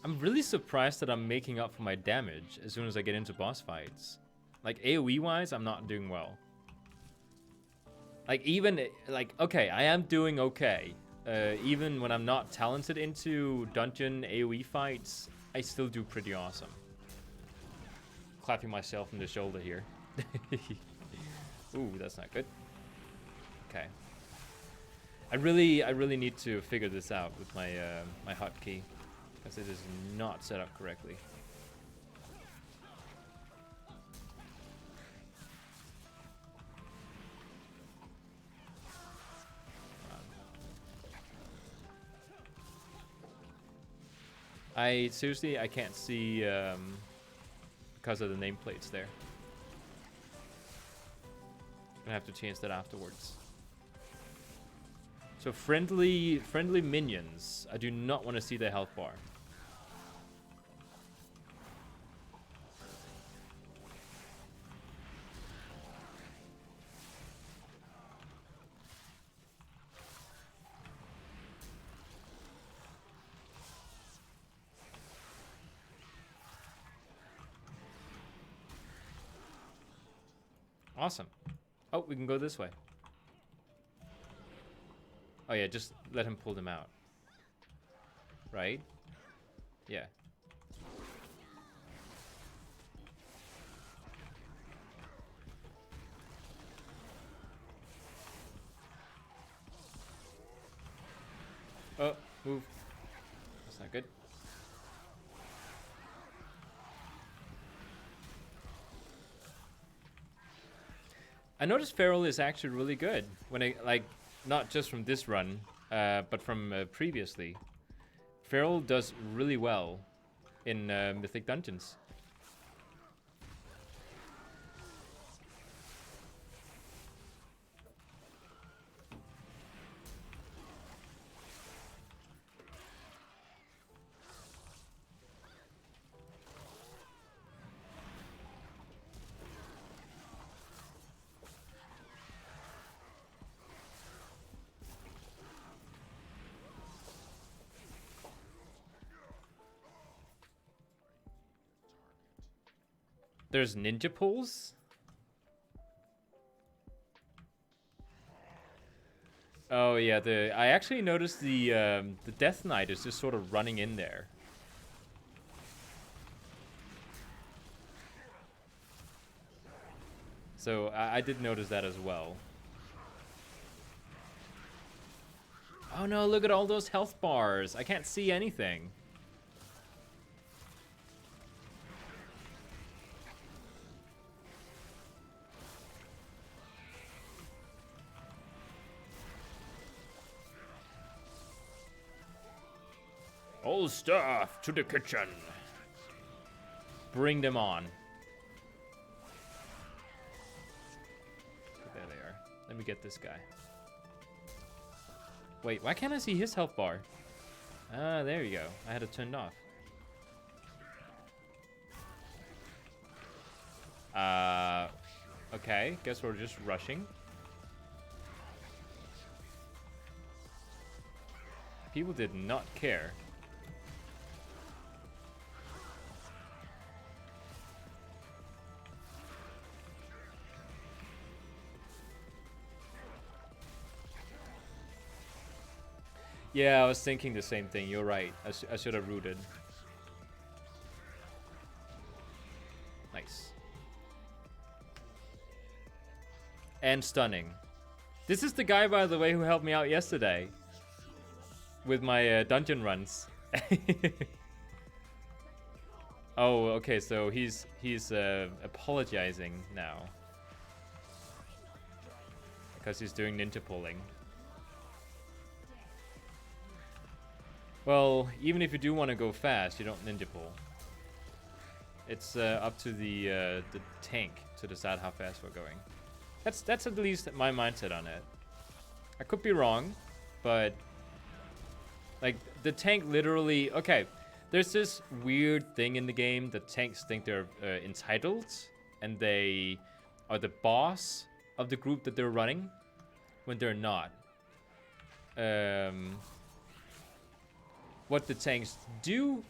I'm really surprised that I'm making up for my damage as soon as I get into boss fights. Like, AoE-wise, I'm not doing well. Like, even, like, okay, I am doing okay. Even when I'm not talented into dungeon AoE fights, I still do pretty awesome. Clapping myself in the shoulder here. Ooh, that's not good. Okay. I really need to figure this out with my my hotkey, because it is not set up correctly. I seriously, I can't see because of the nameplates there. I'm gonna have to change that afterwards. So friendly minions. I do not want to see their health bar. Awesome. Oh, we can go this way. Oh yeah, just let him pull them out. Right? Yeah. Oh, move. That's not good. I noticed Feral is actually really good when I like, not just from this run, but from previously. Feral does really well in Mythic Dungeons. There's ninja pulls? Oh yeah, I actually noticed the Death Knight is just sort of running in there. So I did notice that as well. Oh no, look at all those health bars. I can't see anything. All staff to the kitchen. Bring them on. There they are. Let me get this guy. Wait, why can't I see his health bar? Ah, there you go. I had it turned off. Okay. Guess we're just rushing. People did not care. Yeah, I was thinking the same thing. You're right. I should have rooted. Nice. And stunning. This is the guy, by the way, who helped me out yesterday with my dungeon runs. Oh, okay. So he's apologizing now because he's doing ninja pulling. Well, even if you do want to go fast, you don't ninja pull. It's up to the tank to decide how fast we're going. That's at least my mindset on it. I could be wrong, but like the tank literally. Okay, there's this weird thing in the game that tanks think they're entitled and they are the boss of the group that they're running when they're not. What the tanks do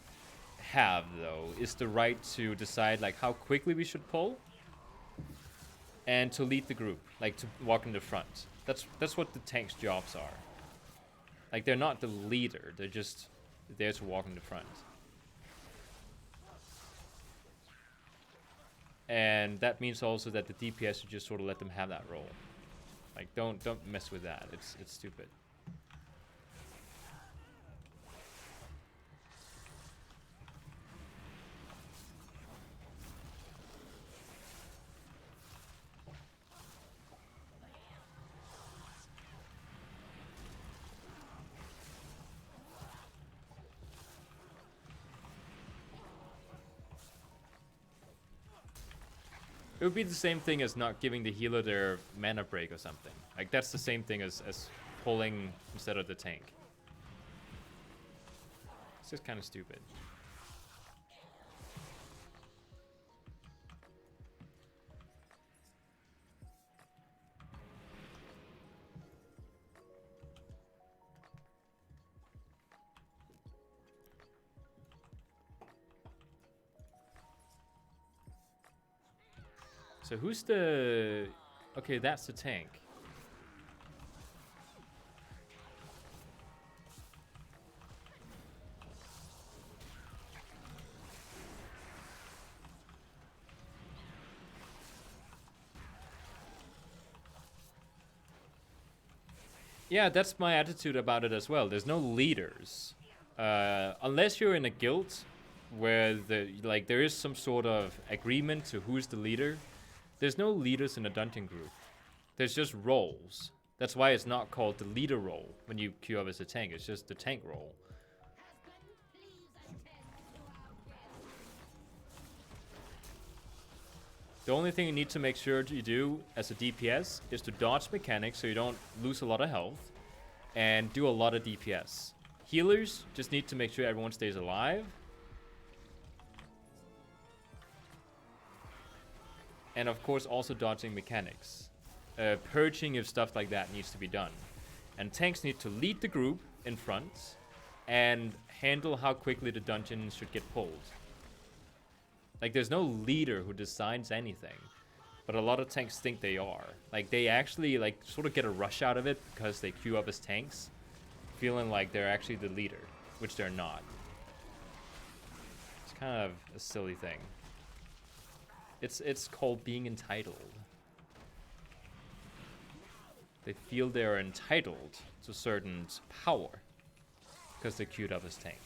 have, though, is the right to decide like how quickly we should pull and to lead the group, like to walk in the front. That's what the tanks' jobs are. Like they're not the leader; they're just there to walk in the front. And that means also that the DPS should just sort of let them have that role. Like don't mess with that. It's stupid. It would be the same thing as not giving the healer their mana break or something. Like that's the same thing as pulling instead of the tank. It's just kind of stupid. So who's the... Okay, that's the tank. Yeah, that's my attitude about it as well. There's no leaders. Unless you're in a guild where there is some sort of agreement to who's the leader. There's no leaders in a dungeon group. There's just roles. That's why it's not called the leader role when you queue up as a tank. It's just the tank role. The only thing you need to make sure you do as a DPS is to dodge mechanics so you don't lose a lot of health and do a lot of DPS. Healers just need to make sure everyone stays alive. And of course also dodging mechanics. Purging if stuff like that needs to be done. And tanks need to lead the group in front and handle how quickly the dungeon should get pulled. Like, there's no leader who decides anything. But a lot of tanks think they are. Like, they actually, like, sort of get a rush out of it because they queue up as tanks, feeling like they're actually the leader, which they're not. It's kind of a silly thing. It's called being entitled. They feel they're entitled to certain power because they're queued up as tank.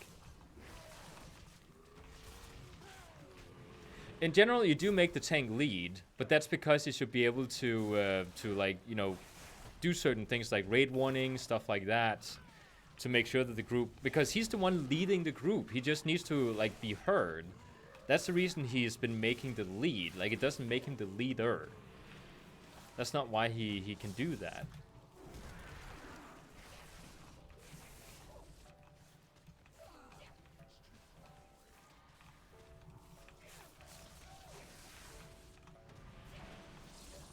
In general, you do make the tank lead, but that's because you should be able to like, you know, do certain things like raid warning, stuff like that, to make sure that the group, because he's the one leading the group. He just needs to, like, be heard. That's the reason he's been making the lead. Like, it doesn't make him the leader. That's not why he can do that.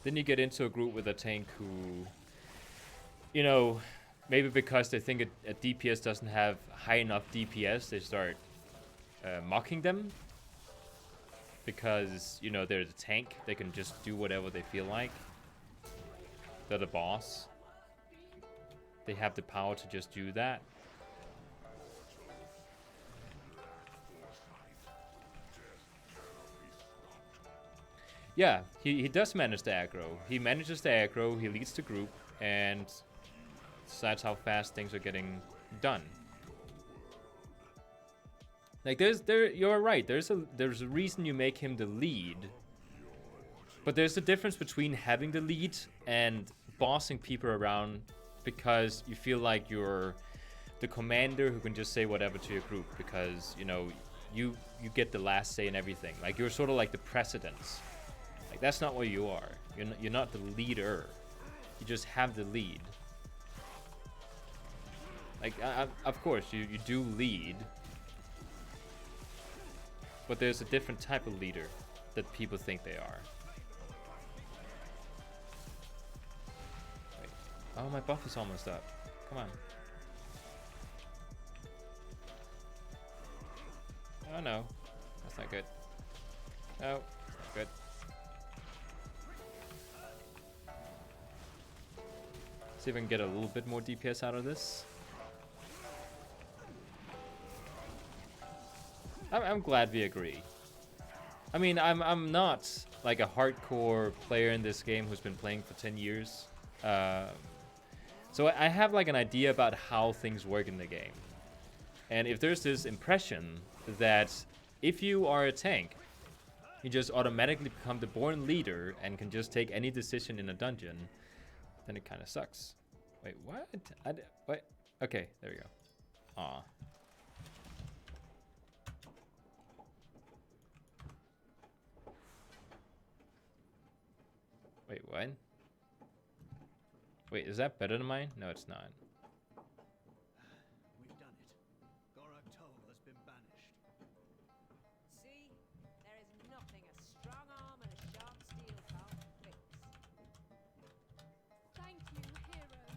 Then you get into a group with a tank who, you know, maybe because they think a DPS doesn't have high enough DPS, they start mocking them. Because, you know, they're the tank. They can just do whatever they feel like. They're the boss. They have the power to just do that. Yeah, he does manage the aggro. He manages the aggro, he leads the group, and decides how fast things are getting done. Like, you're right, there's a reason you make him the lead. But there's a difference between having the lead and bossing people around because you feel like you're the commander who can just say whatever to your group because, you know, you get the last say in everything. Like, you're sort of like the presidents. Like, that's not what you are. You're not the leader. You just have the lead. Like, of course, you do lead. But there's a different type of leader that people think they are. Wait. Oh, my buff is almost up. Come on. Oh, no. That's not good. No, that's good. See if I can get a little bit more DPS out of this. I'm glad we agree. I mean, I'm not like a hardcore player in this game who's been playing for 10 years. So I have like an idea about how things work in the game. And if there's this impression that if you are a tank, you just automatically become the born leader and can just take any decision in a dungeon, then it kind of sucks. Wait, what? Wait. Okay, there we go. Aw. Wait, what? Wait, is that better than mine? No, it's not. We've done it. Gorak Tol has been banished. See? There is nothing a strong arm and a sharp steel can't fix. Thank you, heroes.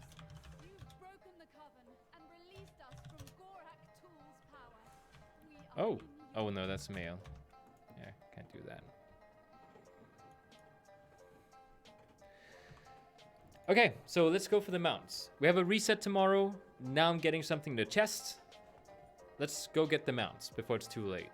You've broken the coven and released us from Gorak Tol's power. We Oh. only need Oh, no, that's male. Yeah, can't do that. Okay, so let's go for the mounts. We have a reset tomorrow. Now I'm getting something in the chest. Let's go get the mounts before it's too late.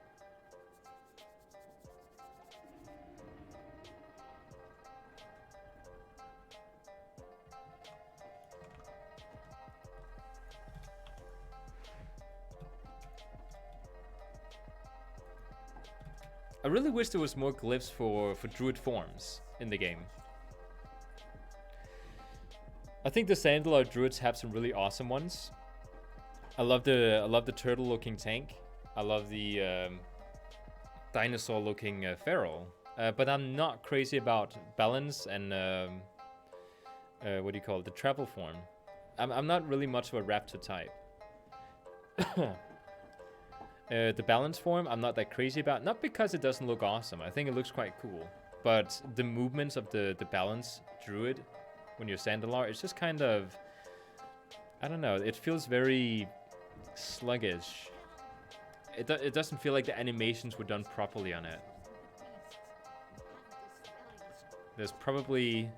I really wish there was more glyphs for druid forms in the game. I think the Sandalwood druids have some really awesome ones. I love the turtle-looking tank. I love the dinosaur-looking feral. But I'm not crazy about balance and what do you call it? The travel form. I'm not really much of a raptor type. The balance form, I'm not that crazy about. Not because it doesn't look awesome. I think it looks quite cool. But the movements of the balance druid when you're Sandalar, it's just kind of... I don't know. It feels very sluggish. It doesn't feel like the animations were done properly on it. There's probably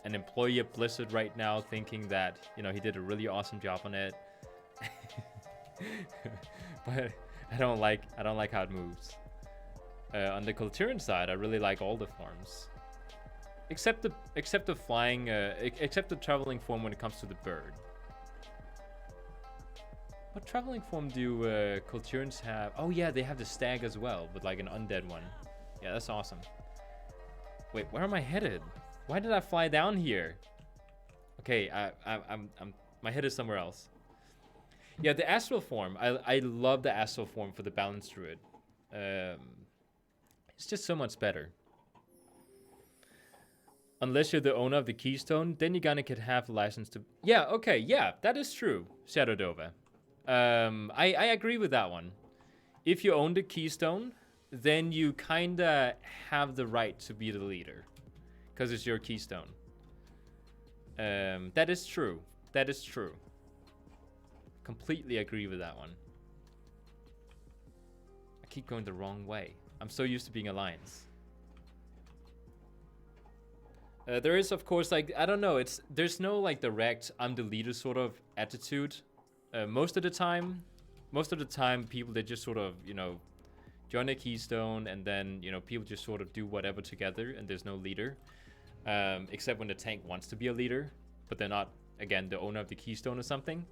an employee at Blizzard right now thinking that, you know, he did a really awesome job on it. But I don't like how it moves. On the Kulturan side, I really like all the forms, except the flying, except the traveling form when it comes to the bird. What traveling form do Kulturans have? Oh yeah, they have the stag as well, but like an undead one. Yeah, that's awesome. Wait, where am I headed? Why did I fly down here? Okay, I'm my head is somewhere else. Yeah, the astral form. I love the astral form for the balance druid. It's just so much better. Unless you're the owner of the keystone, then you're gonna could have a license to... Yeah, okay, yeah, that is true, Shadow Dova. I agree with that one. If you own the keystone, then you kinda have the right to be the leader. Because it's your keystone. That is true. That is true. Completely agree with that one. I keep going the wrong way. I'm so used to being Alliance. There is, of course, like, I don't know, there's no, like, direct, I'm the leader sort of attitude. Most of the time, people, they just sort of, you know, join a keystone, and then, you know, people just sort of do whatever together, and there's no leader. Except when the tank wants to be a leader, but they're not, again, the owner of the keystone or something.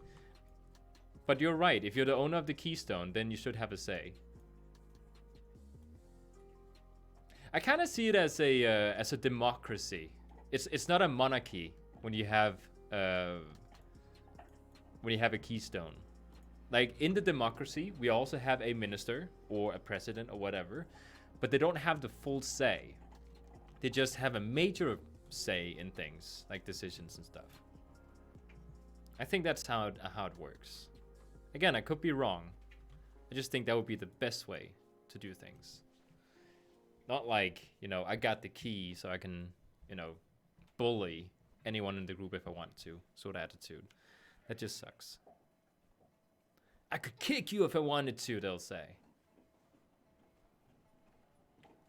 But you're right, if you're the owner of the keystone, then you should have a say. I kind of see it as a democracy. It's not a monarchy when you have a keystone. Like, in the democracy, we also have a minister or a president or whatever, but they don't have the full say. They just have a major say in things, like decisions and stuff. I think that's how it works. Again, I could be wrong. I just think that would be the best way to do things. Not like, you know, I got the key so I can, you know, bully anyone in the group if I want to, sort of attitude. That just sucks. I could kick you if I wanted to, they'll say.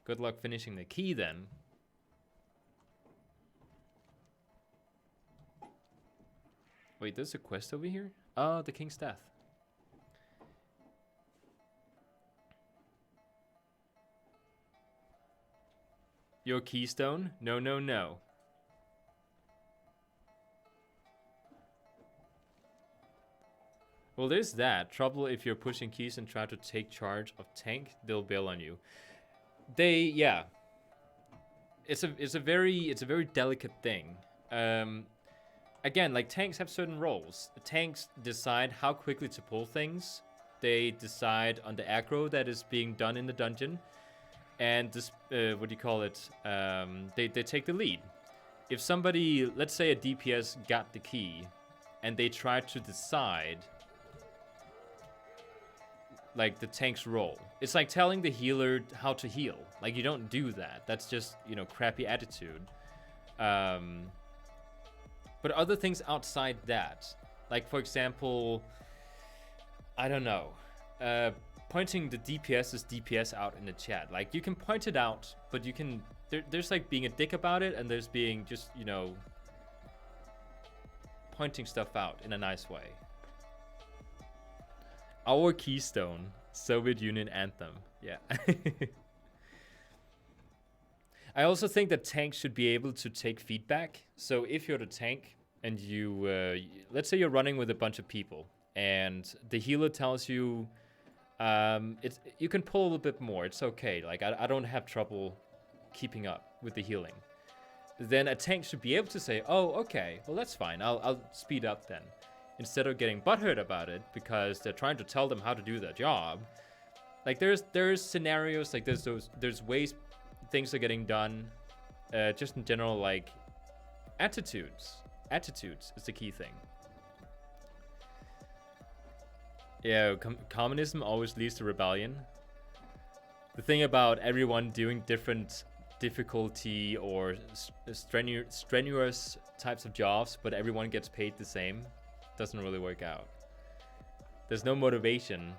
Good luck finishing the key then. Wait, there's a quest over here? Oh, the King's Death. Your keystone? No, no, no. Well, there's that. Trouble if you're pushing keys and try to take charge of tank, they'll bail on you. Yeah. It's a very delicate thing. Again, like, tanks have certain roles. The tanks decide how quickly to pull things. They decide on the aggro that is being done in the dungeon. And this, what do you call it? They take the lead. If somebody, let's say a DPS got the key, and they try to decide, like, the tank's role. It's like telling the healer how to heal. Like, you don't do that. That's just, you know, crappy attitude. But other things outside that, like, for example, I don't know, pointing the DPS's DPS out in the chat. Like, you can point it out, but you can, there's like being a dick about it, and there's being just, you know, pointing stuff out in a nice way. Our keystone, Soviet Union anthem. Yeah. I also think that tanks should be able to take feedback. So if you're the tank and you, let's say you're running with a bunch of people, and the healer tells you, It's you can pull a little bit more. It's okay. Like I don't have trouble keeping up with the healing. Then a tank should be able to say, "Oh, okay, well that's fine. I'll speed up then," instead of getting butthurt about it because they're trying to tell them how to do their job. Like there's scenarios like there's ways things are getting done. Just in general, like attitudes is the key thing. Yeah, communism always leads to rebellion. The thing about everyone doing different difficulty or strenuous types of jobs, but everyone gets paid the same, doesn't really work out. There's no motivation.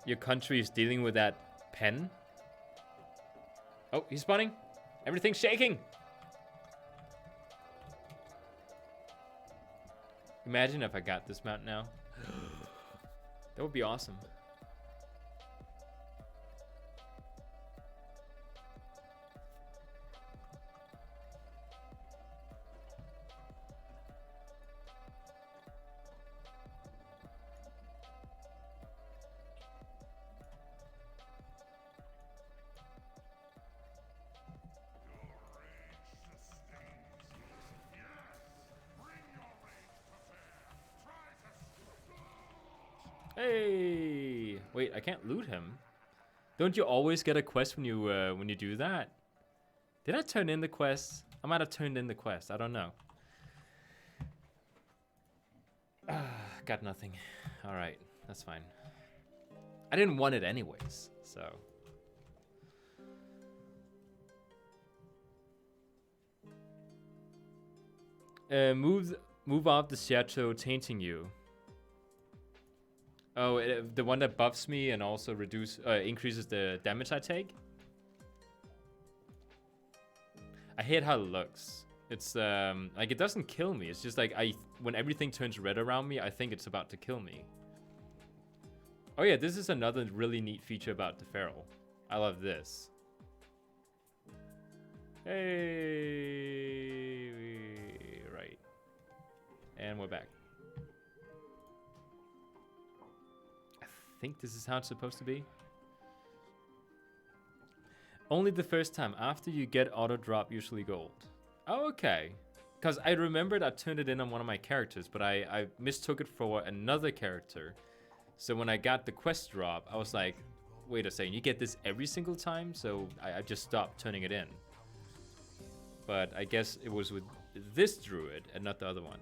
Your country is dealing with that pen. Oh, he's spawning. Everything's shaking. Imagine if I got this mount now. That would be awesome. Hey! Wait, I can't loot him. Don't you always get a quest when you do that? Did I turn in the quest? I might have turned in the quest. I don't know. Got nothing. All right, that's fine. I didn't want it anyways, so. Move off the chateau tainting you. Oh, the one that buffs me and also increases the damage I take? I hate how it looks. It's like it doesn't kill me. It's just like when everything turns red around me, I think it's about to kill me. Oh yeah, this is another really neat feature about the Feral. I love this. Hey, right. And we're back. I think this is how it's supposed to be. Only the first time. After you get auto drop, usually gold. Oh, okay. Because I remembered I turned it in on one of my characters, but I mistook it for another character. So when I got the quest drop, I was like, wait a second, you get this every single time? So I just stopped turning it in. But I guess it was with this druid and not the other one.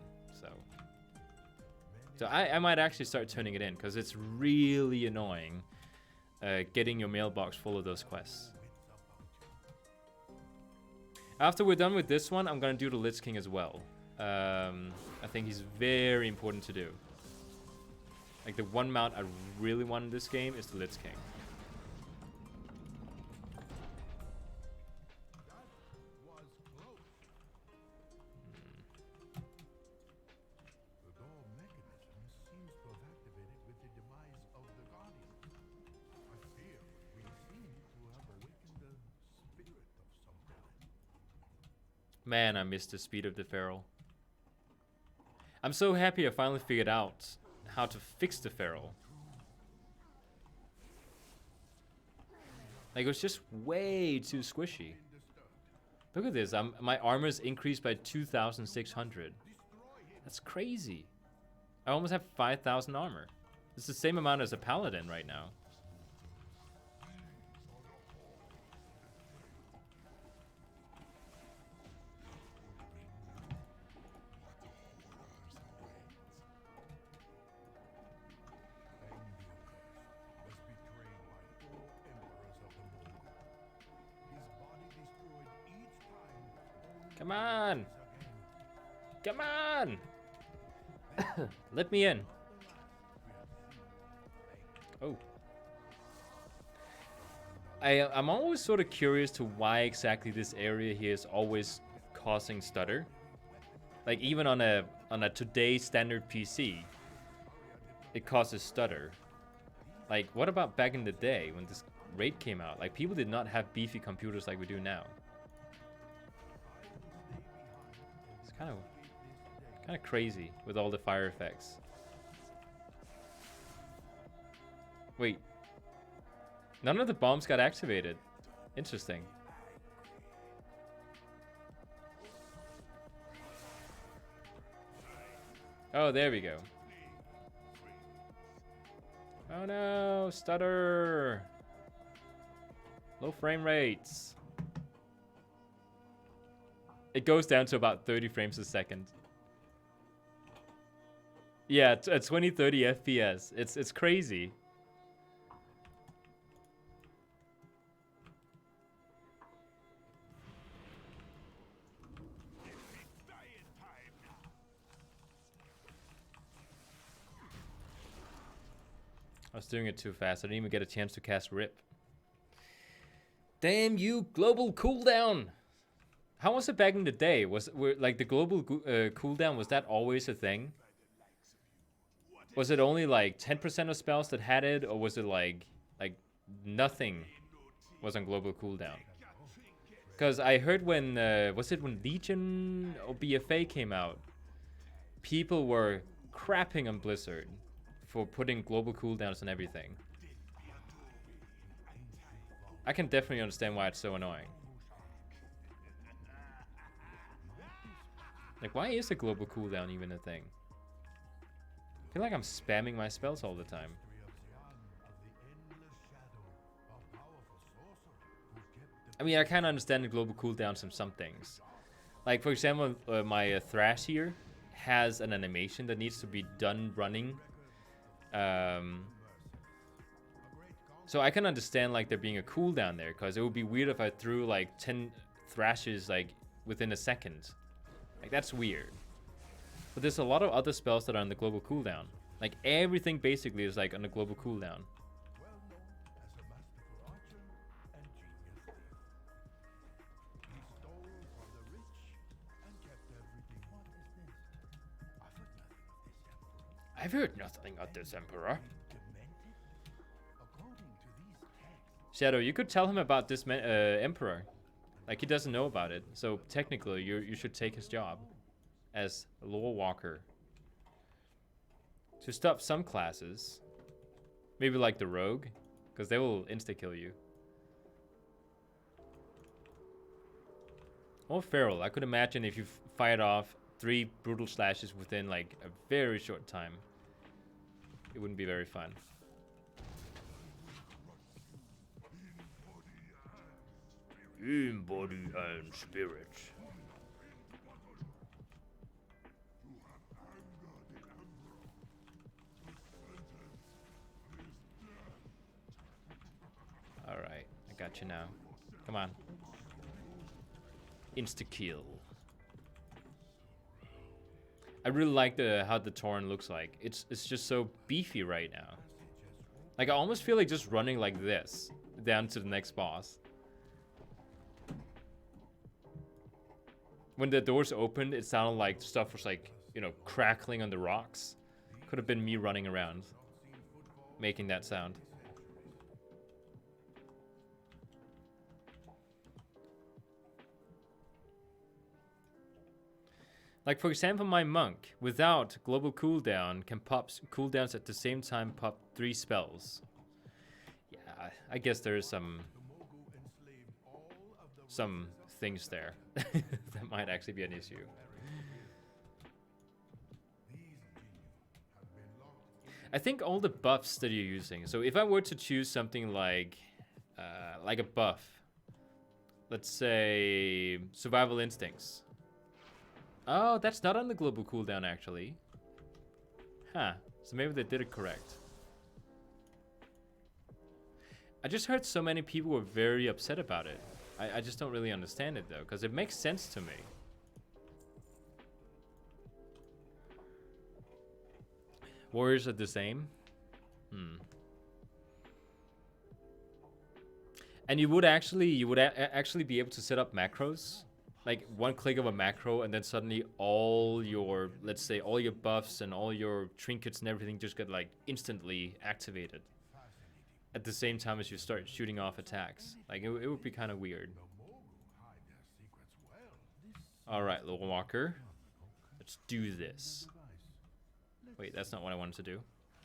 So I might actually start turning it in because it's really annoying getting your mailbox full of those quests. After we're done with this one, I'm going to do the Lich King as well. I think he's very important to do. Like the one mount I really want in this game is the Lich King. Man, I missed the speed of the Feral. I'm so happy I finally figured out how to fix the Feral. Like, it was just way too squishy. Look at this, my armor's increased by 2,600. That's crazy. I almost have 5,000 armor. It's the same amount as a Paladin right now. Come on! Come on! Let me in. Oh. I'm always sort of curious to why exactly this area here is always causing stutter. Like even on a today's standard PC, it causes stutter. Like what about back in the day when Raid came out. Like, people did not have beefy computers like we do now. It's kind of crazy with all the fire effects. Wait. None of the bombs got activated. Interesting. Oh, there we go. Oh no, stutter. Low frame rates. It goes down to about 30 frames a second. Yeah, at 20-30 FPS. It's crazy. I was doing it too fast. I didn't even get a chance to cast Rip. Damn you, global cooldown! How was it back in the day? Like the global cooldown, was that always a thing? Was it only like 10% of spells that had it, or was it like nothing was on global cooldown? Because I heard when was it when Legion or BFA came out, people were crapping on Blizzard for putting global cooldowns on everything. I can definitely understand why it's so annoying. Like, why is a global cooldown even a thing? I feel like I'm spamming my spells all the time. I mean, I kind of understand the global cooldowns on some things. Like, for example, my Thrash here has an animation that needs to be done running. So I can understand like there being a cooldown there, because it would be weird if I threw like 10 Thrashes like within a second. Like, that's weird. But there's a lot of other spells that are on the global cooldown. Like, everything basically is like on the global cooldown. I've heard nothing of this, Emperor. Shadow, you could tell him about this Emperor. Like, he doesn't know about it. So, technically, you should take his job as a lore walker. To stop some classes. Maybe like the Rogue, because they will insta-kill you. Or Feral. I could imagine if you fired off 3 brutal slashes within like a very short time, it wouldn't be very fun. In body and spirit. Alright, I got you now. Come on. Insta-kill. I really like how the Tauren looks like. It's just so beefy right now. Like, I almost feel like just running like this down to the next boss. When the doors opened, it sounded like stuff was like, you know, crackling on the rocks. Could have been me running around making that sound. Like, for example, my monk, without global cooldown, can pop cooldowns at the same time, pop 3 spells. Yeah, I guess there is some things there that might actually be an issue. I think all the buffs that you're using. So if I were to choose something like a buff, let's say Survival Instincts. Oh, that's not on the global cooldown, actually. Huh. So maybe they did it correct. I just heard so many people were very upset about it. I just don't really understand it, though, because it makes sense to me. Warriors are the same? And you would actually be able to set up macros. Like, one click of a macro, and then suddenly all your, let's say, all your buffs and all your trinkets and everything just get, like, instantly activated. at the same time as you start shooting off attacks. Like, it would be kind of weird. Alright, little walker. Let's do this. Wait, that's not what I wanted to do.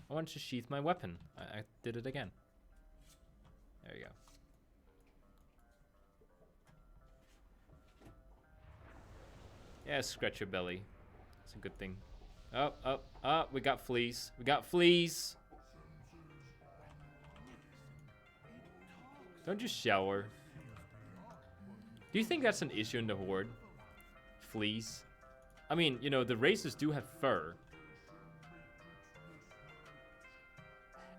I wanted to sheath my weapon. I did it again. There you go. Yeah, scratch your belly. It's a good thing. Oh, oh, oh, we got fleas. We got fleas. Don't just shower. Do you think that's an issue in the Horde? Fleas? I mean, you know, the races do have fur.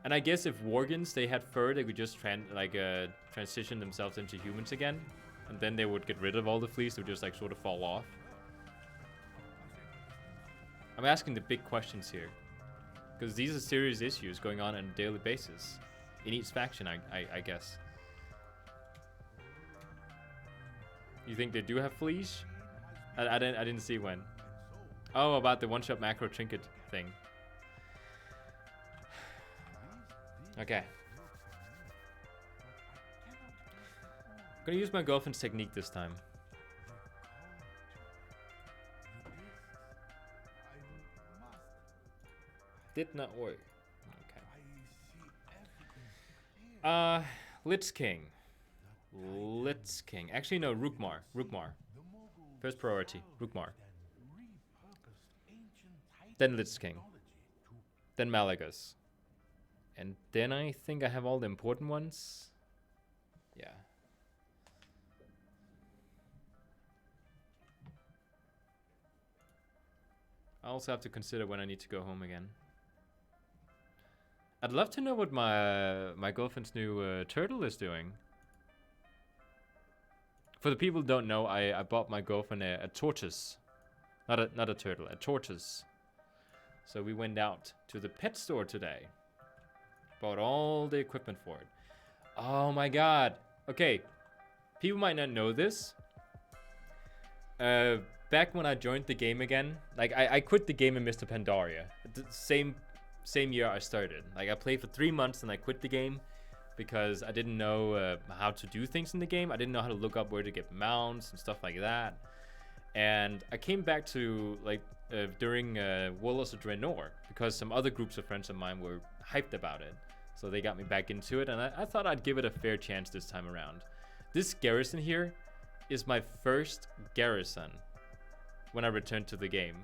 And I guess if Worgans, they had fur, they could just transition themselves into humans again. And then they would get rid of all the fleas. They would just like sort of fall off. I'm asking the big questions here. Because these are serious issues going on a daily basis. In each faction, I guess. You think they do have fleas? I didn't see when. Oh, about the one-shot macro trinket thing. Okay. I'm gonna use my girlfriend's technique this time. Did not work. Okay. Lich King. Lich King. Actually, no, Rookmar. Rookmar. First priority, Rookmar. Then Lich King. Then Malagas. And then I think I have all the important ones. Yeah. I also have to consider when I need to go home again. I'd love to know what my girlfriend's new turtle is doing. For the people who don't know, I bought my girlfriend a tortoise. Not a turtle, a tortoise. So we went out to the pet store today. Bought all the equipment for it. Oh my god. Okay. People might not know this. Back when I joined the game again, like I quit the game in Mr. Pandaria. The same year I started. Like I played for 3 months and I quit the game because I didn't know how to do things in the game. I didn't know how to look up where to get mounts and stuff like that. And I came back to like during Warlords of Draenor because some other groups of friends of mine were hyped about it. So they got me back into it, and I thought I'd give it a fair chance this time around. This garrison here is my first garrison when I returned to the game.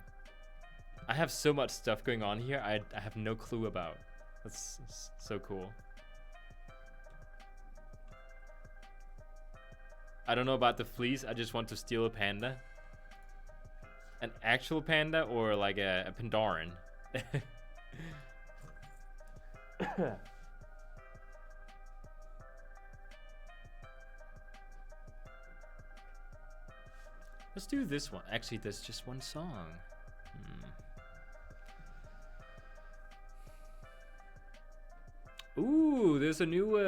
I have so much stuff going on here I have no clue about. That's so cool. I don't know about the fleas. I just want to steal a panda. An actual panda or like a Pandaren. Let's do this one. Actually, there's just one song. Ooh, there's a new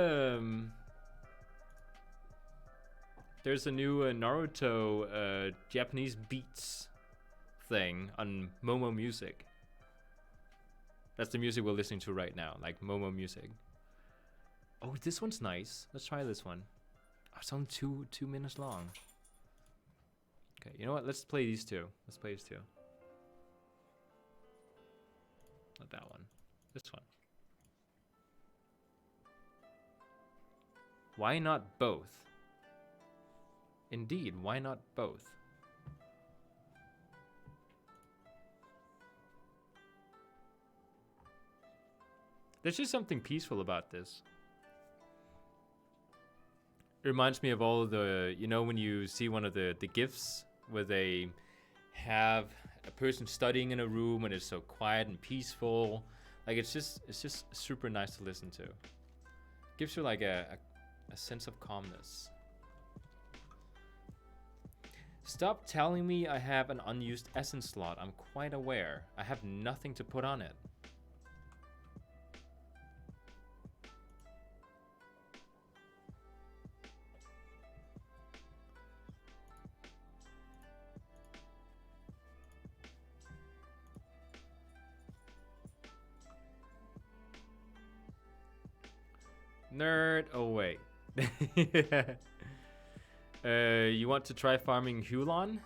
Naruto Japanese beats thing on Momo Music. That's the music we're listening to right now, like Momo Music. Oh, this one's nice. Let's try this one. Oh, it's only two minutes long. Okay, you know what? Let's play these two. Let's play these two. Not that one. This one. Why not both? Indeed, why not both? There's just something peaceful about this. It reminds me of all the, you know, when you see one of the GIFs where they have a person studying in a room and it's so quiet and peaceful. Like it's just super nice to listen to. Gives you like a sense of calmness. Stop telling me I have an unused essence slot. I'm quite aware. I have nothing to put on it. Nerd. Oh wait. You want to try farming Hulan?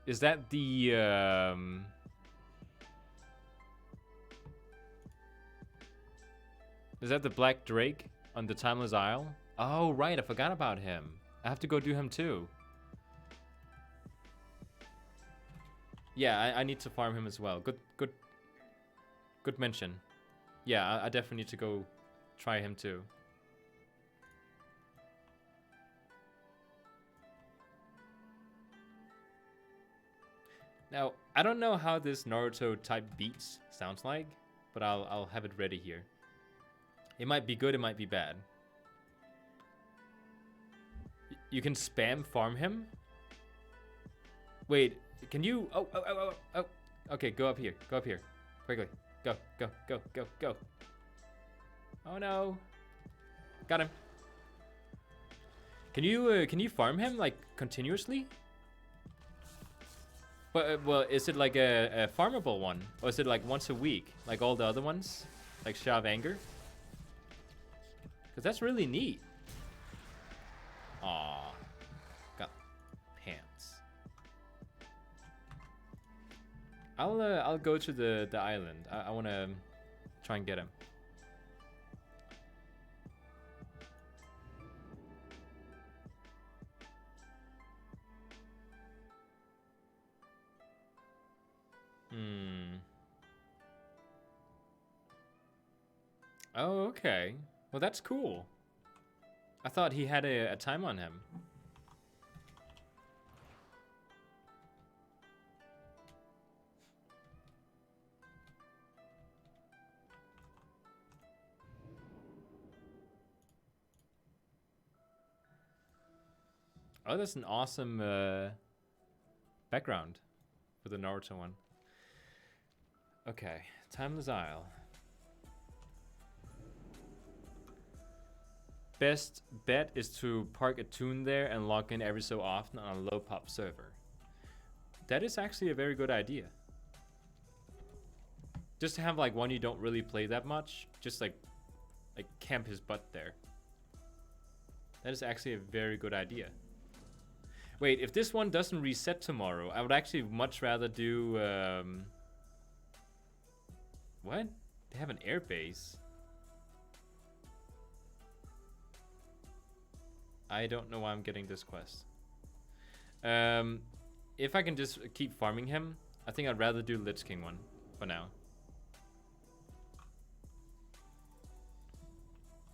Is that the Is that the Black Drake on the Timeless Isle? Oh right, I forgot about him. I have to go do him too. Yeah, I need to farm him as well. Good mention. Yeah, I definitely need to go try him too. Now, I don't know how this Naruto type beats sounds like, but I'll have it ready here. It might be good, it might be bad. You can spam farm him? Wait, can you? Oh. Okay, go up here. Go up here. Quickly. Go. Oh no. Got him. Can you farm him like continuously? But well, is it like a farmable one, or is it like once a week, like all the other ones, like Shah of Anger? Cause that's really neat. Aw, got pants. I'll go to the island. I wanna try and get him. Oh, okay. Well, that's cool. I thought he had a time on him. Oh, that's an awesome background for the Naruto one. Okay, Timeless Isle. Best bet is to park a tune there and log in every so often on a low pop server. That is actually a very good idea. Just to have like one you don't really play that much, just like camp his butt there. That is actually a very good idea. Wait, if this one doesn't reset tomorrow, I would actually much rather do what? They have an air base. I don't know why I'm getting this quest. If I can just keep farming him, I think I'd rather do Lich King one for now.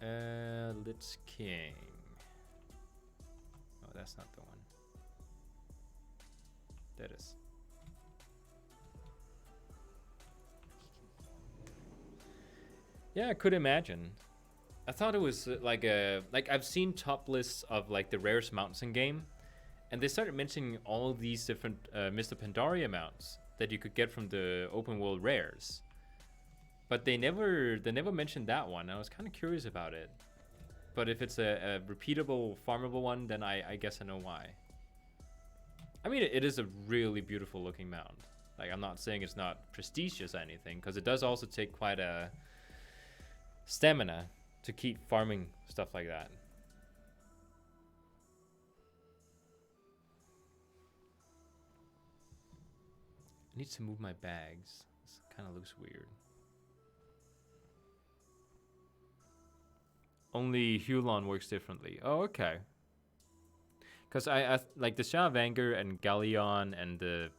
Lich King. Oh, that's not the one. That is. Yeah, I could imagine. I thought it was like I've seen top lists of like the rarest mounts in game, and they started mentioning all these different Mr. Pandaria mounts that you could get from the open world rares. But they never mentioned that one. I was kind of curious about it. But if it's a repeatable, farmable one, then I guess I know why. I mean, it is a really beautiful looking mount. Like, I'm not saying it's not prestigious or anything, because it does also take quite a stamina to keep farming stuff like that. I need to move my bags. This kind of looks weird. Only Hulan works differently. Oh, okay. Because I like the Shah of Anger and Galleon and the,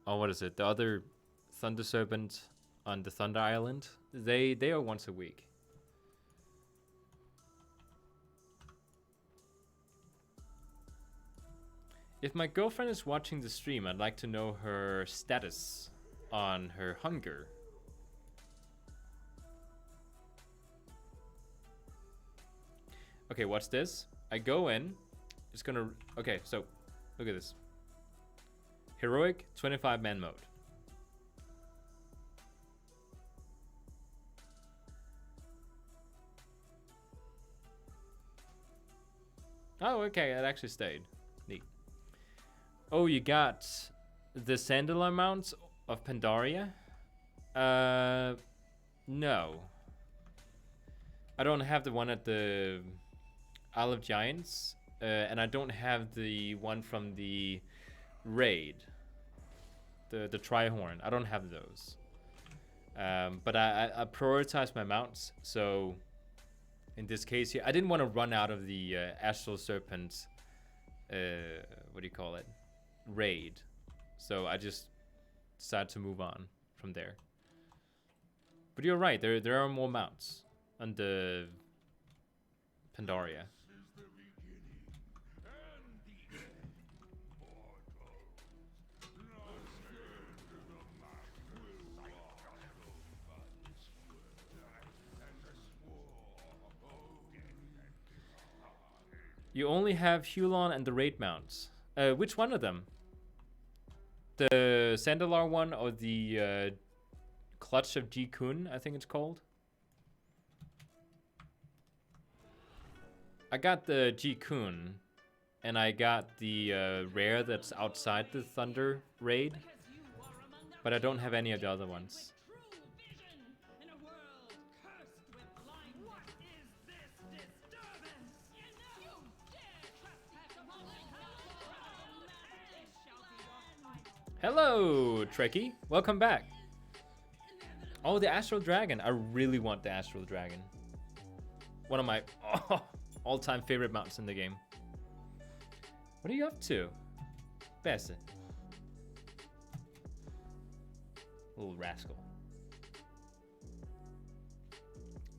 oh, what is it? The other Thunder Serpent on the Thunder Island. They are once a week. If my girlfriend is watching the stream, I'd like to know her status on her hunger. Okay, what's this? I go in. It's gonna... Okay, so look at this. Heroic 25-man mode. Oh, okay, it actually stayed. Neat. Oh, you got the Sandalor mounts of Pandaria? No. I don't have the one at the Isle of Giants, and I don't have the one from the raid, the Trihorn. I don't have those. But I prioritize my mounts, so in this case here, I didn't want to run out of the Astral Serpent, what do you call it, raid. So I just decided to move on from there. But you're right, there are more mounts on the Pandaria. You only have Hulon and the raid mounts. Which one of them? The Sandalar one or the Clutch of Ji Kun, I think it's called. I got the Ji Kun, and I got the rare that's outside the Thunder raid, but I don't have any of the other ones. Hello, Trekkie. Welcome back. Oh, the Astral Dragon. I really want the Astral Dragon. One of my all-time favorite mounts in the game. What are you up to? Besse. Little rascal.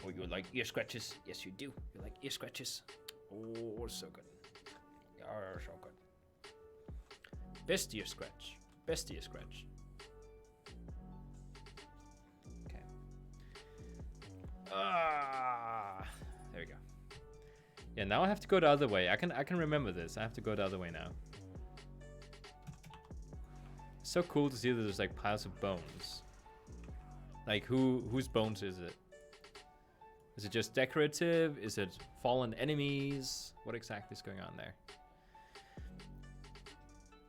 Oh, you like ear scratches? Yes, you do. You like ear scratches? Oh, so good. You're so good. Best ear scratch. Best ear scratch. Okay. There we go. Yeah, now I have to go the other way. I can remember this. I have to go the other way now. It's so cool to see that there's like piles of bones. Like whose bones is it? Is it just decorative? Is it fallen enemies? What exactly is going on there?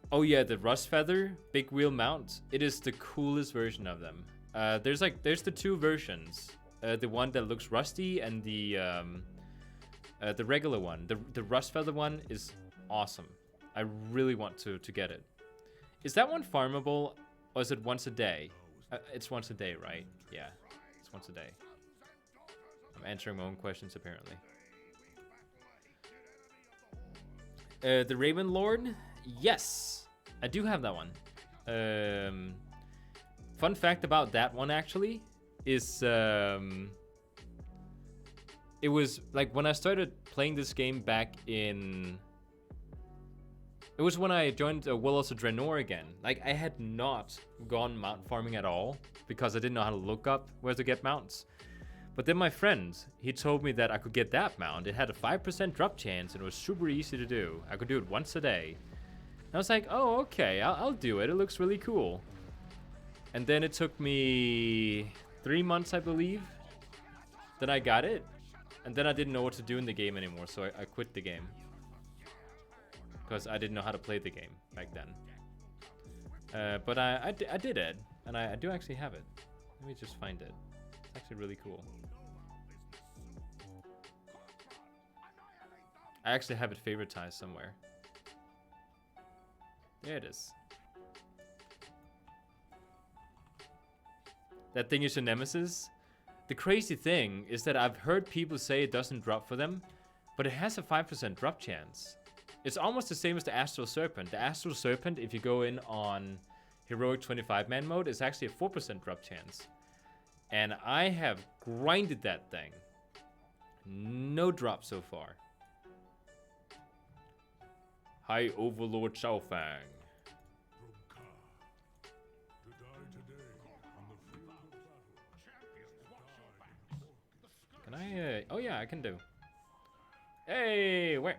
Oh yeah, the Rust Feather big wheel mount. It is the coolest version of them. There's the two versions. The one that looks rusty and the regular one. The Rust Feather one is awesome. I really want to get it. Is that one farmable, or is it once a day? It's once a day, right? Yeah, it's once a day. I'm answering my own questions apparently. The Raven Lord. Yes, I do have that one. Fun fact about that one actually is it was like when I started playing this game back in... It was when I joined Willows of Draenor again. Like I had not gone mount farming at all because I didn't know how to look up where to get mounts. But then my friend, he told me that I could get that mount. It had a 5% drop chance and it was super easy to do. I could do it once a day. And I was like, oh, okay, I'll do it. It looks really cool. And then it took me 3 months, I believe. Then I got it. And then I didn't know what to do in the game anymore, so I quit the game. Because I didn't know how to play the game back then. But I did it. And I do actually have it. Let me just find it. It's actually really cool. I actually have it favoritized somewhere. There it is. That thing is your nemesis. The crazy thing is that I've heard people say it doesn't drop for them, but it has a 5% drop chance. It's almost the same as the Astral Serpent. The Astral Serpent, if you go in on Heroic 25-man mode, is actually a 4% drop chance. And I have grinded that thing. No drop so far. Hi, Overlord Shaofang. Can I, oh yeah, I can do. Hey, wait.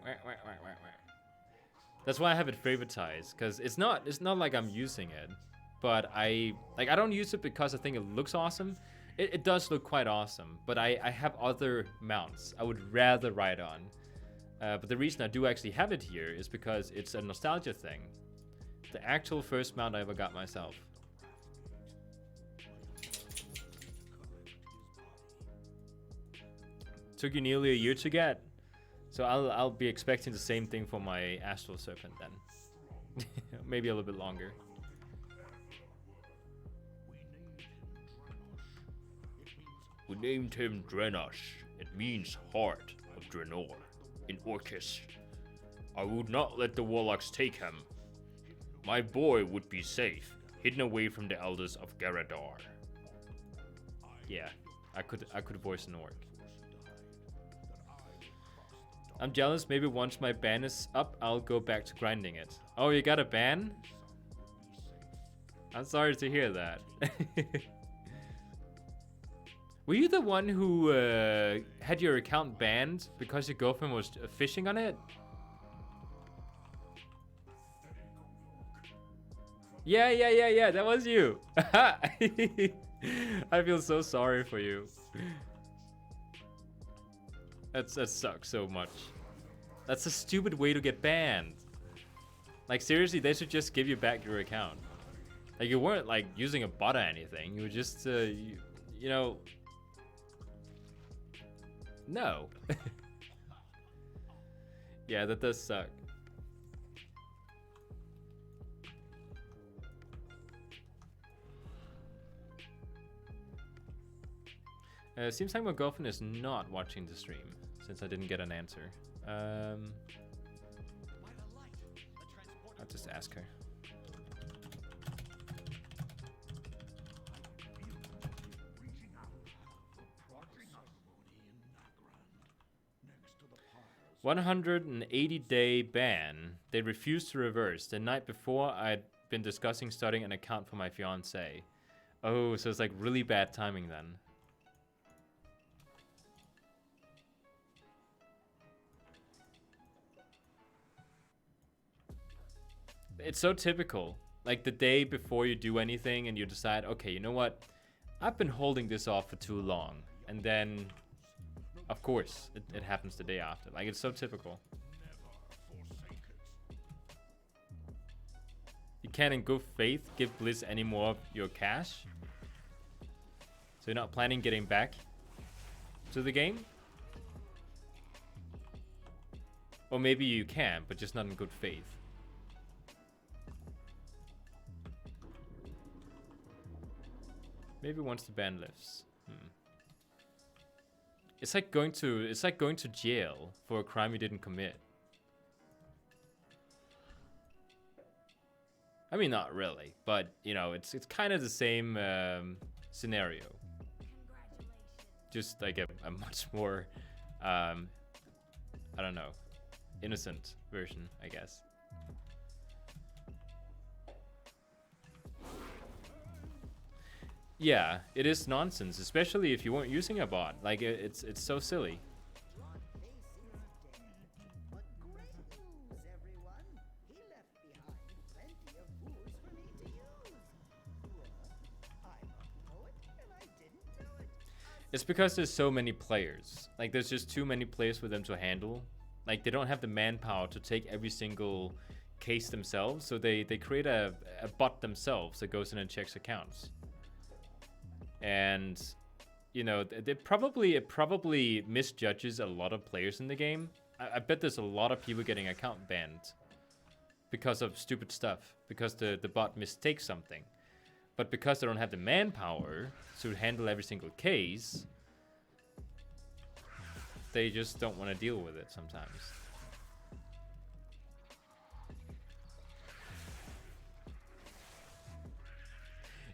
That's why I have it favoritized, because it's not like I'm using it, but I don't use it because I think it looks awesome. It does look quite awesome, but I have other mounts I would rather ride on. But the reason I do actually have it here is because it's a nostalgia thing. The actual first mount I ever got myself. Took you nearly a year to get. So I'll be expecting the same thing for my Astral Serpent then. Maybe a little bit longer. We named him Drenash. It means heart of Draenor in Orcish. I would not let the warlocks take him. My boy would be safe, hidden away from the elders of Garadar. Yeah, I could voice an orc. I'm jealous. Maybe once my ban is up, I'll go back to grinding it. Oh, you got a ban? I'm sorry to hear that. Were you the one who had your account banned because your girlfriend was fishing on it? Yeah, that was you. I feel so sorry for you. That sucks so much. That's a stupid way to get banned. Like seriously, they should just give you back your account. Like you weren't like using a bot or anything. You were just, you know. No. Yeah, that does suck. Seems like my girlfriend is not watching the stream since I didn't get an answer. I'll just ask her. $180-day ban. They refused to reverse. The night before, I'd been discussing starting an account for my fiance. Oh, so it's like really bad timing then. It's so typical. Like the day before you do anything and you decide, okay, you know what? I've been holding this off for too long. And then, of course, it happens the day after. Like, it's so typical. You can't in good faith give Blizz any more of your cash. So you're not planning getting back to the game? Or maybe you can, but just not in good faith. Maybe once the ban lifts. It's like going to jail for a crime you didn't commit. I mean, not really, but you know, it's kind of the same scenario. Just like a much more, I don't know, innocent version, I guess. Yeah, it is nonsense, especially if you weren't using a bot. Like, it's so silly. It's because there's so many players. Like, there's just too many players for them to handle. Like, they don't have the manpower to take every single case themselves, so they create a bot themselves that goes in and checks accounts. And you know, it probably misjudges a lot of players in the game. I bet there's a lot of people getting account banned because of stupid stuff, because the bot mistakes something. But because they don't have the manpower to handle every single case, they just don't want to deal with it sometimes.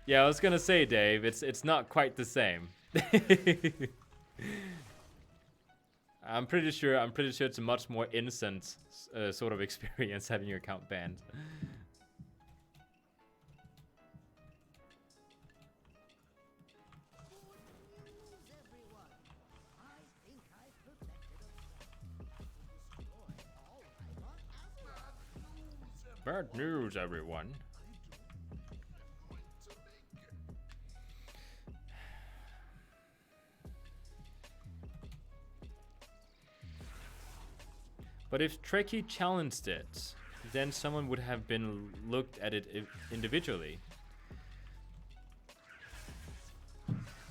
Yeah, I was gonna say, Dave, it's not quite the same. I'm pretty sure it's a much more innocent sort of experience having your account banned. Bad news, everyone. But if Trekkie challenged it, then someone would have been looked at it individually.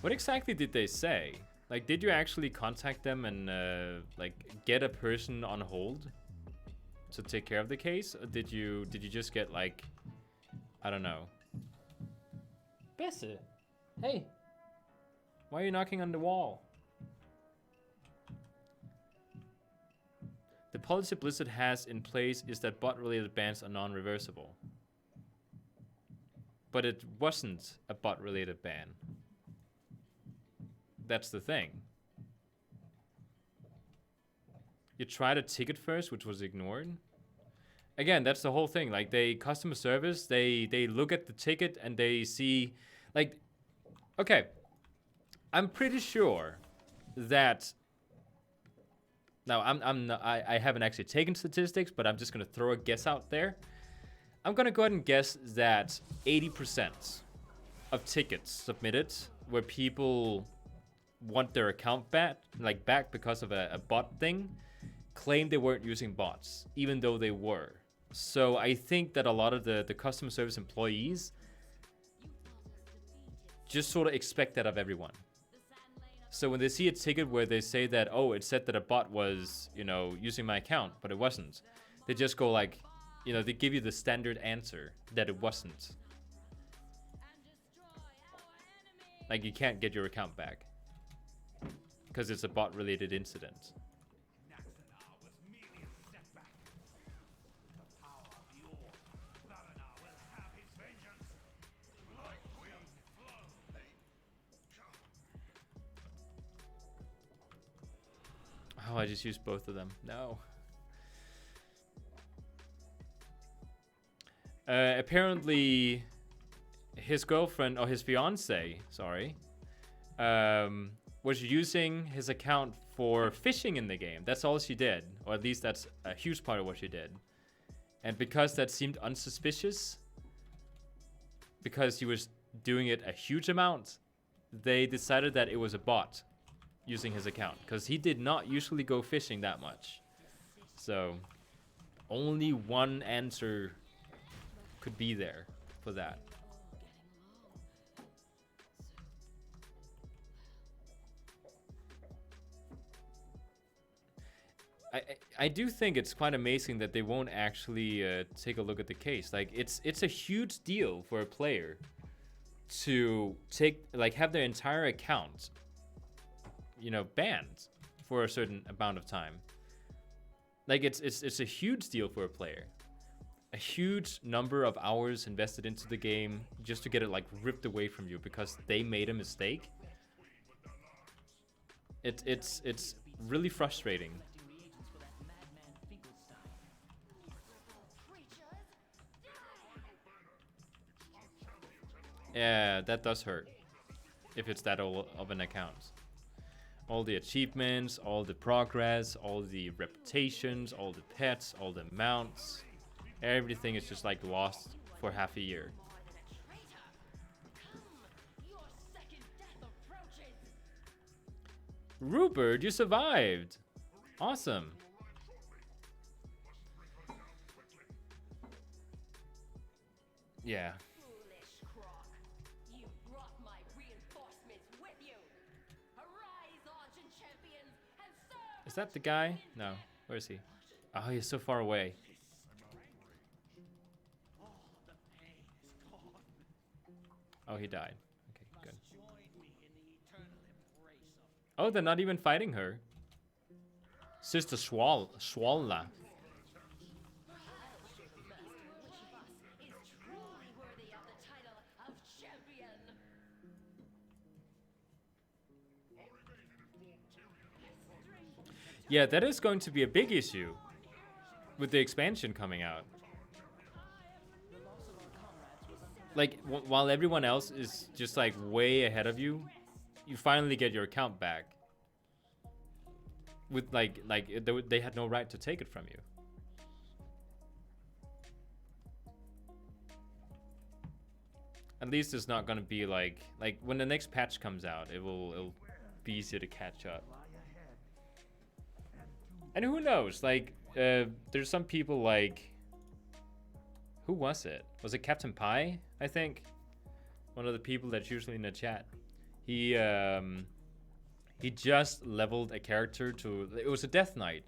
What exactly did they say? Like, did you actually contact them and like get a person on hold to take care of the case, or did you just get like, I don't know. Bessie, hey, why are you knocking on the wall? The policy Blizzard has in place is that bot-related bans are non-reversible. But it wasn't a bot-related ban. That's the thing. You tried a ticket first, which was ignored. Again, that's the whole thing. Like, they customer service, they look at the ticket and they see, like, okay, I'm pretty sure that. Now, I haven't actually taken statistics, but I'm just gonna throw a guess out there. I'm gonna go ahead and guess that 80% of tickets submitted where people want their account back because of a bot thing, claim they weren't using bots, even though they were. So I think that a lot of the customer service employees just sort of expect that of everyone. So when they see a ticket where they say that, oh, it said that a bot was, you know, using my account, but it wasn't, they just go like, you know, they give you the standard answer that it wasn't. Like, you can't get your account back because it's a bot-related incident. Oh, I just used both of them. No. Apparently, his girlfriend, or his fiance, sorry, was using his account for fishing in the game. That's all she did. Or at least that's a huge part of what she did. And because that seemed unsuspicious, because he was doing it a huge amount, they decided that it was a bot using his account, because he did not usually go fishing that much. So only one answer could be there for that. I do think it's quite amazing that they won't actually take a look at the case. Like, it's a huge deal for a player to have their entire account, you know, banned for a certain amount of time. Like, it's a huge deal for a player. A huge number of hours invested into the game just to get it like ripped away from you because they made a mistake. It's really frustrating. Yeah, that does hurt if it's that old of an account. All the achievements, all the progress, all the reputations, all the pets, all the mounts, everything is just like lost for half a year. Rupert, you survived! Awesome. Yeah. Is that the guy? No. Where is he? Oh, he's so far away. Oh, he died. Okay, good. Oh, they're not even fighting her. Sister Swalla. Yeah, that is going to be a big issue with the expansion coming out. Like, while everyone else is just like way ahead of you, you finally get your account back. With they had no right to take it from you. At least it's not gonna be like when the next patch comes out, it'll be easier to catch up. And who knows? Like, there's some people like Who was it? Was it Captain Pie? I think one of the people that's usually in the chat. He just leveled a character to, it was a Death Knight,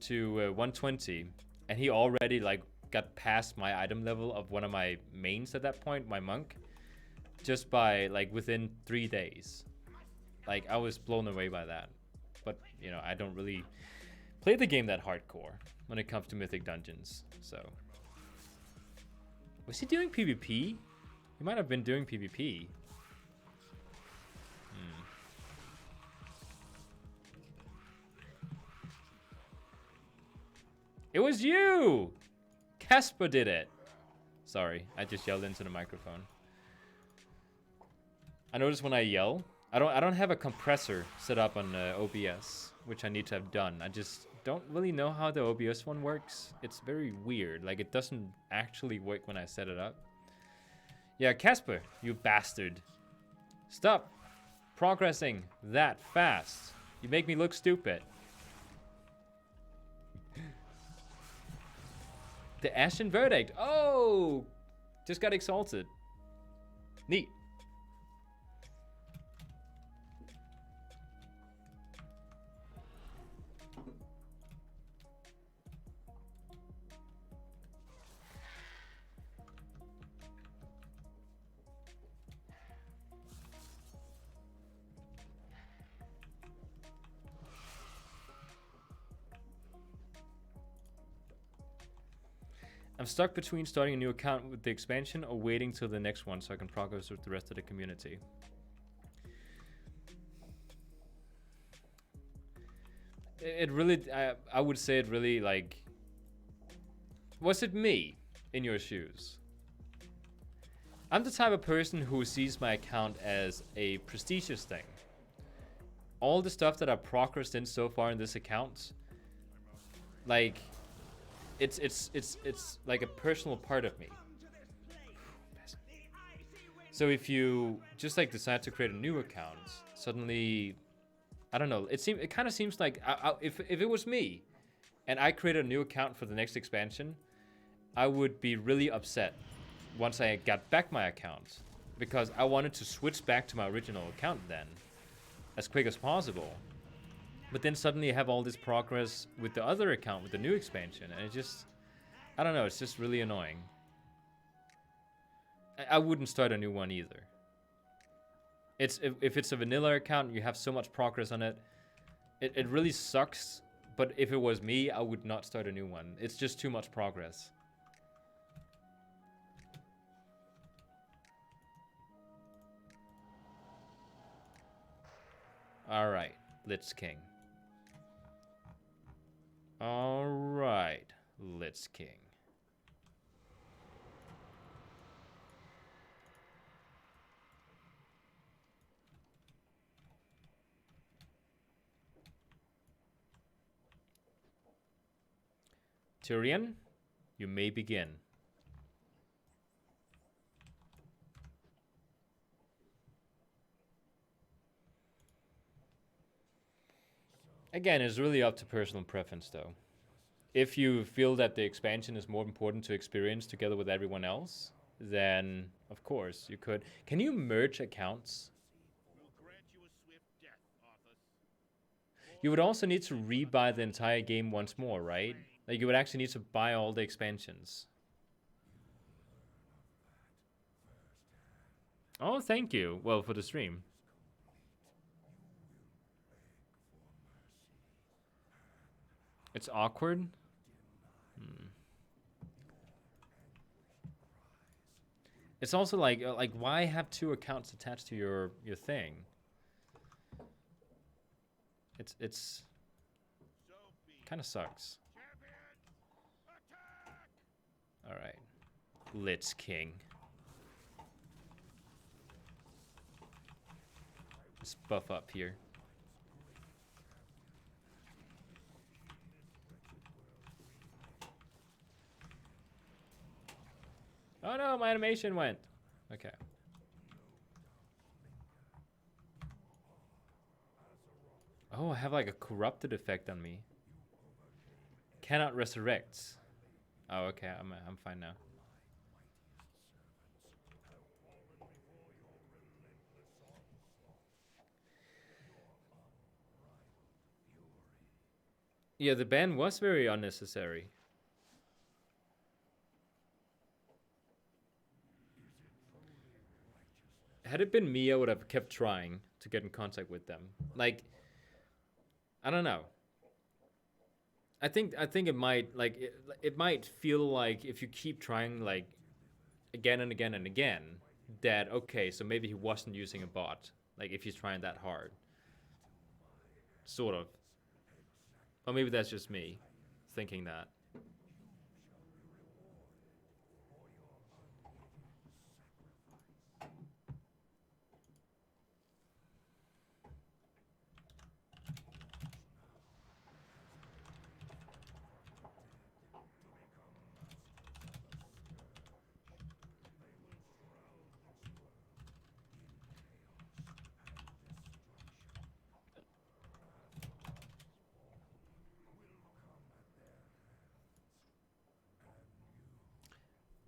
to 120, and he already like got past my item level of one of my mains at that point, my monk, just by like within 3 days. Like I was blown away by that. But you know, I don't really play the game that hardcore when it comes to Mythic Dungeons. So was he doing PvP? He might have been doing PvP. It was you! Casper did it. Sorry, I just yelled into the microphone. I notice when I yell, I don't have a compressor set up on OBS, which I need to have done. I just don't really know how the OBS one works. It's very weird. Like it doesn't actually work when I set it up. Yeah, Casper, you bastard. Stop progressing that fast. You make me look stupid. The Ashen Verdict. Oh! Just got exalted. Neat. I'm stuck between starting a new account with the expansion or waiting till the next one so I can progress with the rest of the community. It really, I would say it really like, was it me in your shoes? I'm the type of person who sees my account as a prestigious thing. All the stuff that I've progressed in so far in this account, like, it's like a personal part of me. So if you just like decide to create a new account, suddenly, I don't know. It kind of seems like if it was me, and I created a new account for the next expansion, I would be really upset once I got back my account, because I wanted to switch back to my original account then, as quick as possible. But then suddenly you have all this progress with the other account, with the new expansion, and it just, I don't know, it's just really annoying. I wouldn't start a new one either. If it's a vanilla account, you have so much progress on it, it really sucks, but if it was me, I would not start a new one. It's just too much progress. Alright, Lich King. Alright, Lich King. Tyrion, you may begin. Again, it's really up to personal preference though. If you feel that the expansion is more important to experience together with everyone else, then of course you could. Can you merge accounts? You would also need to rebuy the entire game once more, right? Like you would actually need to buy all the expansions. Oh, thank you. Well, for the stream. It's awkward. It's also like why have two accounts attached to your thing? It's kind of sucks. All right, Lich King. Let's buff up here. Oh no, my animation went. Okay. Oh, I have like a corrupted effect on me. Cannot resurrect. Oh, okay. I'm fine now. Yeah, the ban was very unnecessary. Had it been me, I would have kept trying to get in contact with them. Like, I don't know. I think it might like it might feel like if you keep trying like again and again and again, that okay, so maybe he wasn't using a bot. Like if he's trying that hard, sort of. Or maybe that's just me thinking that.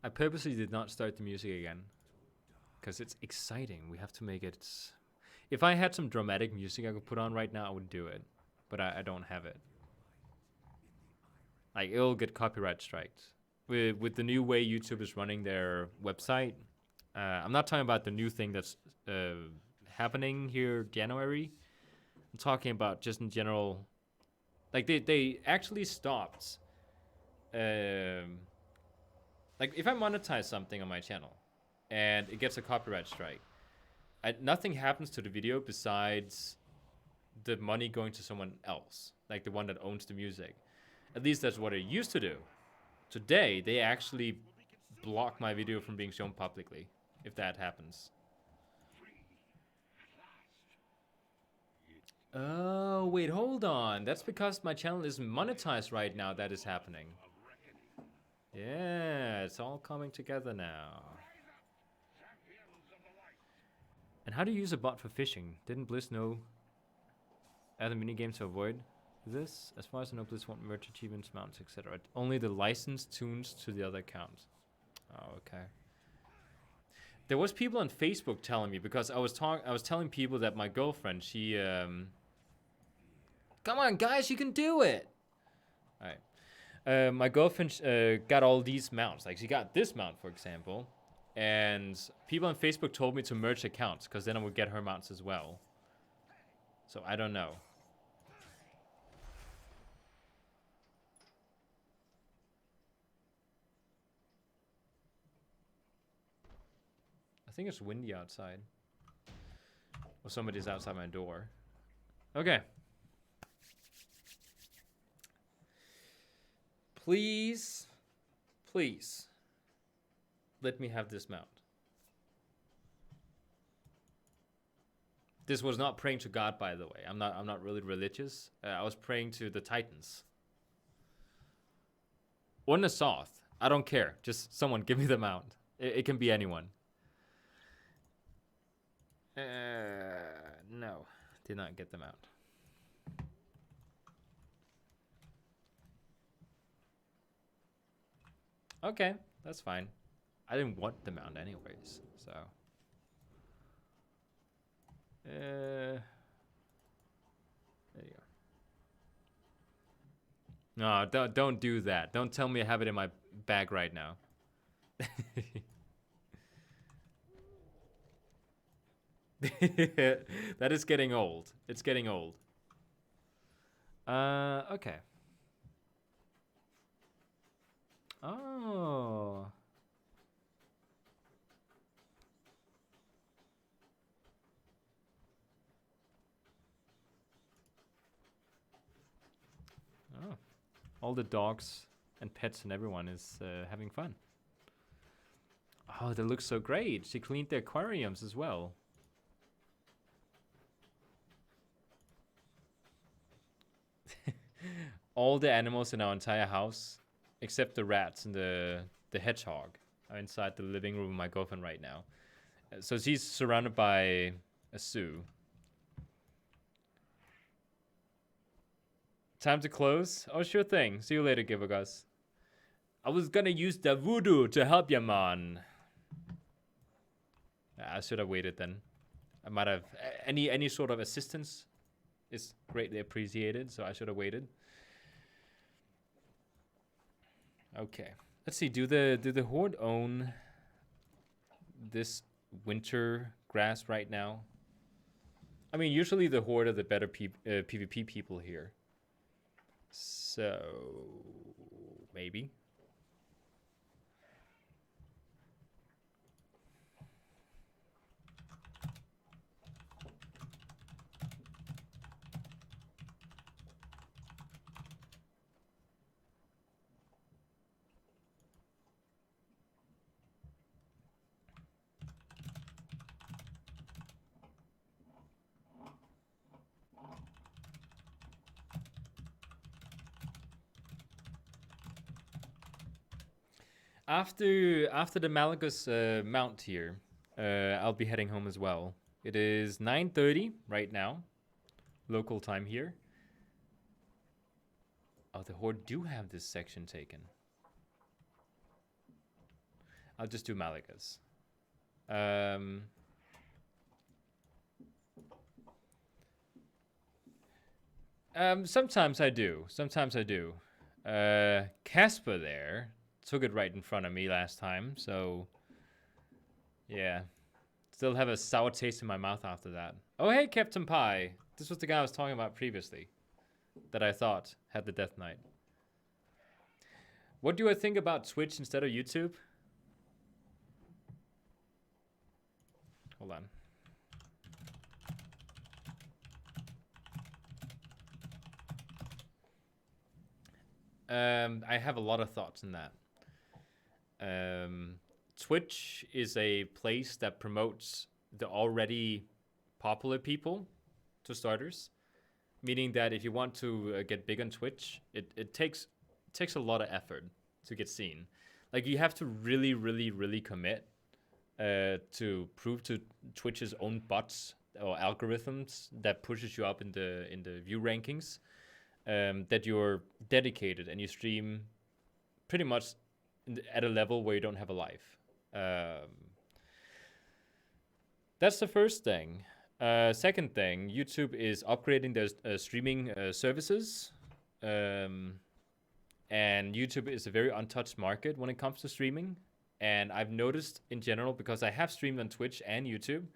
I purposely did not start the music again because it's exciting. We have to make it. If I had some dramatic music I could put on right now, I would do it, but I don't have it. Like it'll get copyright striked. With the new way YouTube is running their website, I'm not talking about the new thing that's happening here January. I'm talking about just in general. Like they actually stopped. Like if I monetize something on my channel and it gets a copyright strike, nothing happens to the video besides the money going to someone else, like the one that owns the music. At least that's what it used to do. Today, they actually block my video from being shown publicly, if that happens. Oh, wait, hold on. That's because my channel isn't monetized right now that is happening. Yeah, it's all coming together now. And how do you use a bot for fishing? Didn't Bliss know other minigames to avoid this? As far as I know, Bliss won't merge achievements, mounts, etc. Only the licensed tunes to the other accounts. Oh, okay. There was people on Facebook telling me, because I was telling people that my girlfriend, she come on guys, you can do it. All right. My girlfriend got all these mounts. Like she got this mount, for example, and people on Facebook told me to merge accounts because then I would get her mounts as well. So I don't know. I think it's windy outside. Or somebody's outside my door. Okay. Please, please, let me have this mount. This was not praying to God, by the way. I'm not really religious. I was praying to the Titans. Or Nasoth. I don't care. Just someone give me the mount. It can be anyone. No, did not get them out. Okay, that's fine. I didn't want the mount anyways, so. There you go. No, don't do that. Don't tell me I have it in my bag right now. That is getting old. It's getting old. Okay. Oh. Oh. All the dogs and pets and everyone is having fun. Oh, that looks so great. She cleaned the aquariums as well. All the animals in our entire house, except the rats and the hedgehog, are inside the living room of my girlfriend right now. So she's surrounded by a zoo. Time to close? Oh, sure thing. See you later, Givagas. I was gonna use the voodoo to help you, man. I should have waited then. I might have any sort of assistance is greatly appreciated, so I should have waited. Okay, let's see. Do the horde own this winter grass right now? I mean, usually the horde are the better PvP people here, so maybe. After the Malagus mount here, I'll be heading home as well. It is 9:30 right now, local time here. Oh, the horde do have this section taken. I'll just do Malagas. Sometimes I do. Sometimes I do. Casper there took it right in front of me last time, so yeah. Still have a sour taste in my mouth after that. Oh, hey, Captain Pie. This was the guy I was talking about previously that I thought had the Death Knight. What do I think about Twitch instead of YouTube? Hold on. I have a lot of thoughts in that. Twitch is a place that promotes the already popular people, to starters. Meaning that if you want to get big on Twitch, it takes a lot of effort to get seen. Like, you have to really commit to prove to Twitch's own bots or algorithms that pushes you up in the view rankings, that you're dedicated and you stream pretty much at a level where you don't have a life. That's the first thing. Second thing, YouTube is upgrading their streaming services. And YouTube is a very untouched market when it comes to streaming. And I've noticed in general, because I have streamed on Twitch and YouTube,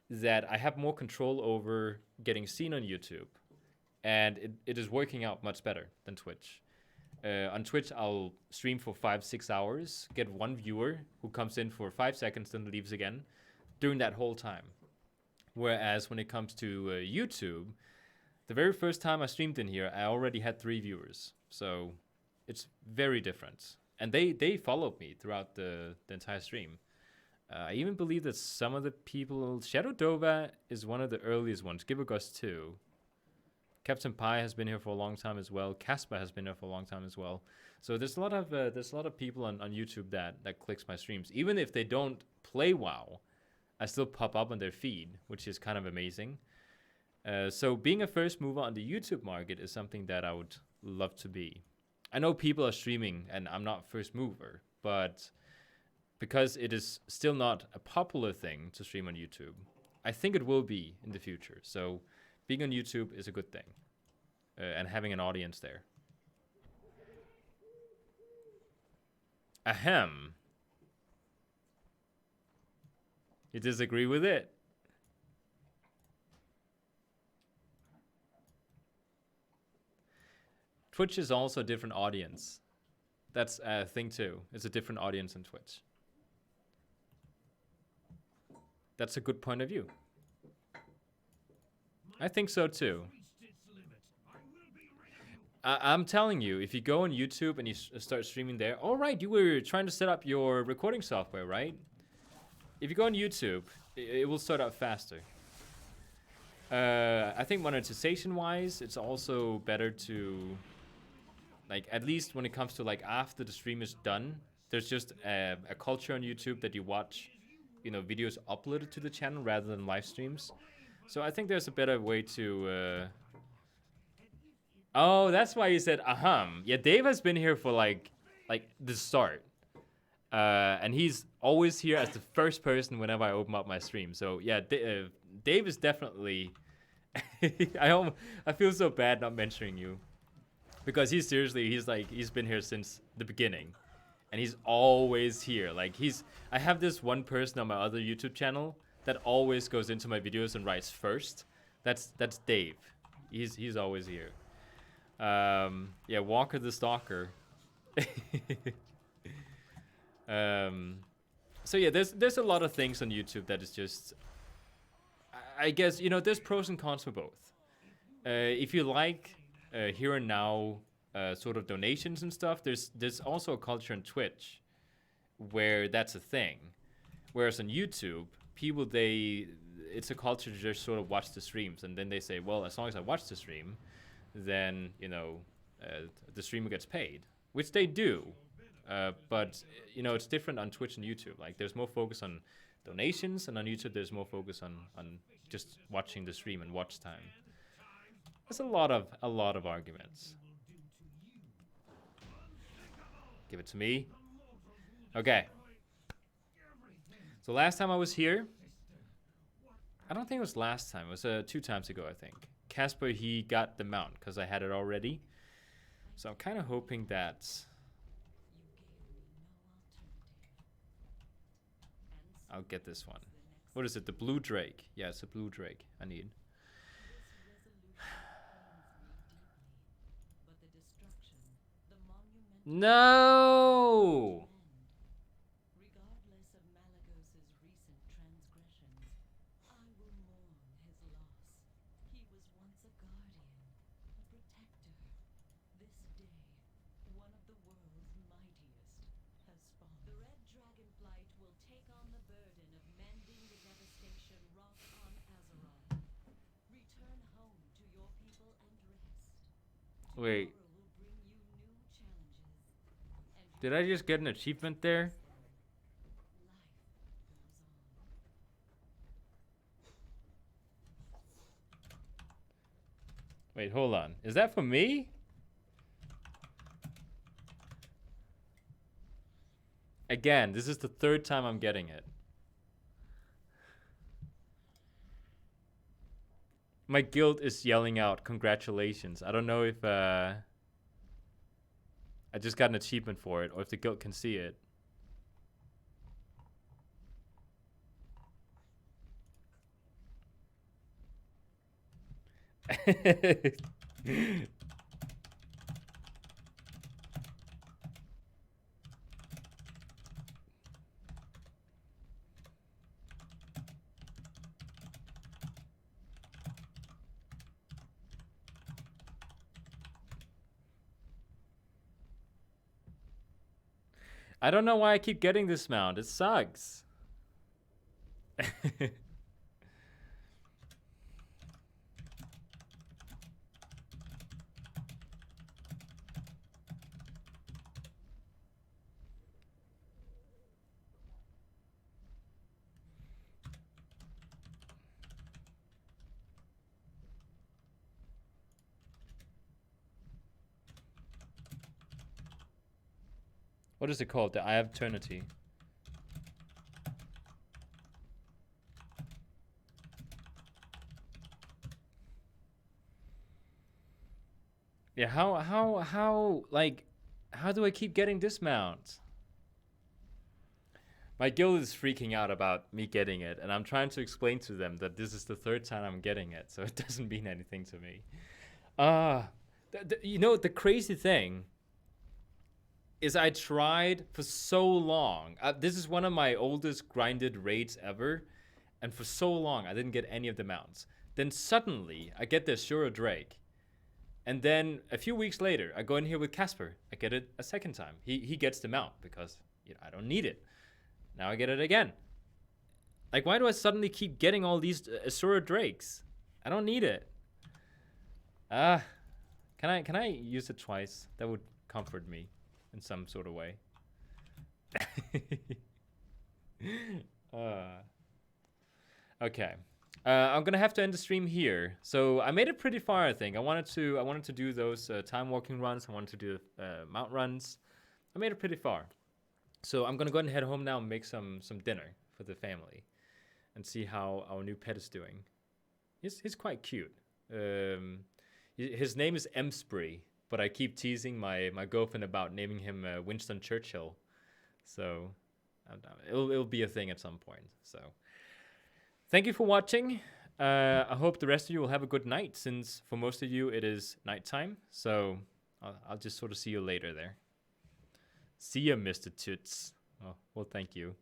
that I have more control over getting seen on YouTube. And it is working out much better than Twitch. On Twitch, I'll stream for 5-6 hours, get one viewer who comes in for 5 seconds and leaves again during that whole time. Whereas when it comes to YouTube, the very first time I streamed in here, I already had 3 viewers. So it's very different. And they followed me throughout the entire stream. I even believe that some of the people... Shadow Dova is one of the earliest ones. Givergus too. Captain Pie has been here for a long time as well. Casper has been here for a long time as well. So there's a lot of people on YouTube that clicks my streams. Even if they don't play WoW, I still pop up on their feed, which is kind of amazing. So being a first mover on the YouTube market is something that I would love to be. I know people are streaming and I'm not first mover, but because it is still not a popular thing to stream on YouTube, I think it will be in the future. So being on YouTube is a good thing, and having an audience there. Ahem. You disagree with it? Twitch is also a different audience. That's a thing too. It's a different audience on Twitch. That's a good point of view. I think so too. I'm telling you, if you go on YouTube and you start streaming there, all right, you were trying to set up your recording software, right? If you go on YouTube, it will start up faster. I think monetization-wise, it's also better to, like, at least when it comes to, like, after the stream is done, there's just a culture on YouTube that you watch, you know, videos uploaded to the channel rather than live streams. So I think there's a better way to... Oh, that's why you said, yeah, Dave has been here for, like, like the start. And he's always here as the first person whenever I open up my stream. So yeah, Dave is definitely. I feel so bad not mentioning you, because he's been here since the beginning, and he's always here. Like I have this one person on my other YouTube channel that always goes into my videos and writes first. That's Dave. He's always here. Yeah, Walker the Stalker. So yeah, there's a lot of things on YouTube that is just, I guess, you know, there's pros and cons for both. If you like here and now sort of donations and stuff, there's also a culture on Twitch where that's a thing. Whereas on YouTube, people, it's a culture to just sort of watch the streams, and then they say, well, as long as I watch the stream, then, you know, the streamer gets paid, which they do. But, you know, it's different on Twitch and YouTube. Like, there's more focus on donations, and on YouTube, there's more focus on just watching the stream and watch time. There's a lot of arguments. Give it to me. Okay. So last time I was here, I don't think it was last time. It was 2 times ago, I think. Casper, he got the mount because I had it already. So I'm kind of hoping that I'll get this one. What is it? The blue drake. Yeah, it's a blue drake I need. No! Regardless of Malagos's recent transgressions, I will mourn his loss. He was once a guardian, a protector. This day, one of the world's mightiest has fallen. The red dragonflight will take on the burden of mending the devastation wrought on Azeroth. Return home to your people and rest. Wait. Tomorrow will bring you new challenges. And Did I just get an achievement there? Wait, hold on. Is that for me? Again, this is the 3rd time I'm getting it. My guild is yelling out congratulations. I don't know if I just got an achievement for it, or if the guild can see it. I don't know why I keep getting this mount. It sucks. What is it called? The Eye of Eternity. Yeah, how do I keep getting this mount? My guild is freaking out about me getting it, and I'm trying to explain to them that this is the 3rd time I'm getting it, so it doesn't mean anything to me. You know, the crazy thing is I tried for so long. This is one of my oldest grinded raids ever, and for so long I didn't get any of the mounts. Then suddenly I get the Ashura Drake, and then a few weeks later I go in here with Casper. I get it a 2nd time. He gets the mount because, you know, I don't need it. Now I get it again. Like, why do I suddenly keep getting all these Ashura Drakes? I don't need it. Can I use it twice? That would comfort me in some sort of way. Okay. I'm gonna have to end the stream here. So I made it pretty far, I think. I wanted to do those time walking runs. I wanted to do mount runs. I made it pretty far. So I'm gonna go ahead and head home now and make some dinner for the family, and see how our new pet is doing. He's quite cute. His name is Emspree, but I keep teasing my girlfriend about naming him Winston Churchill. So it'll be a thing at some point. So thank you for watching. I hope the rest of you will have a good night, since for most of you it is nighttime. So I'll just sort of see you later there. See ya, Mr. Toots. Oh, well, thank you.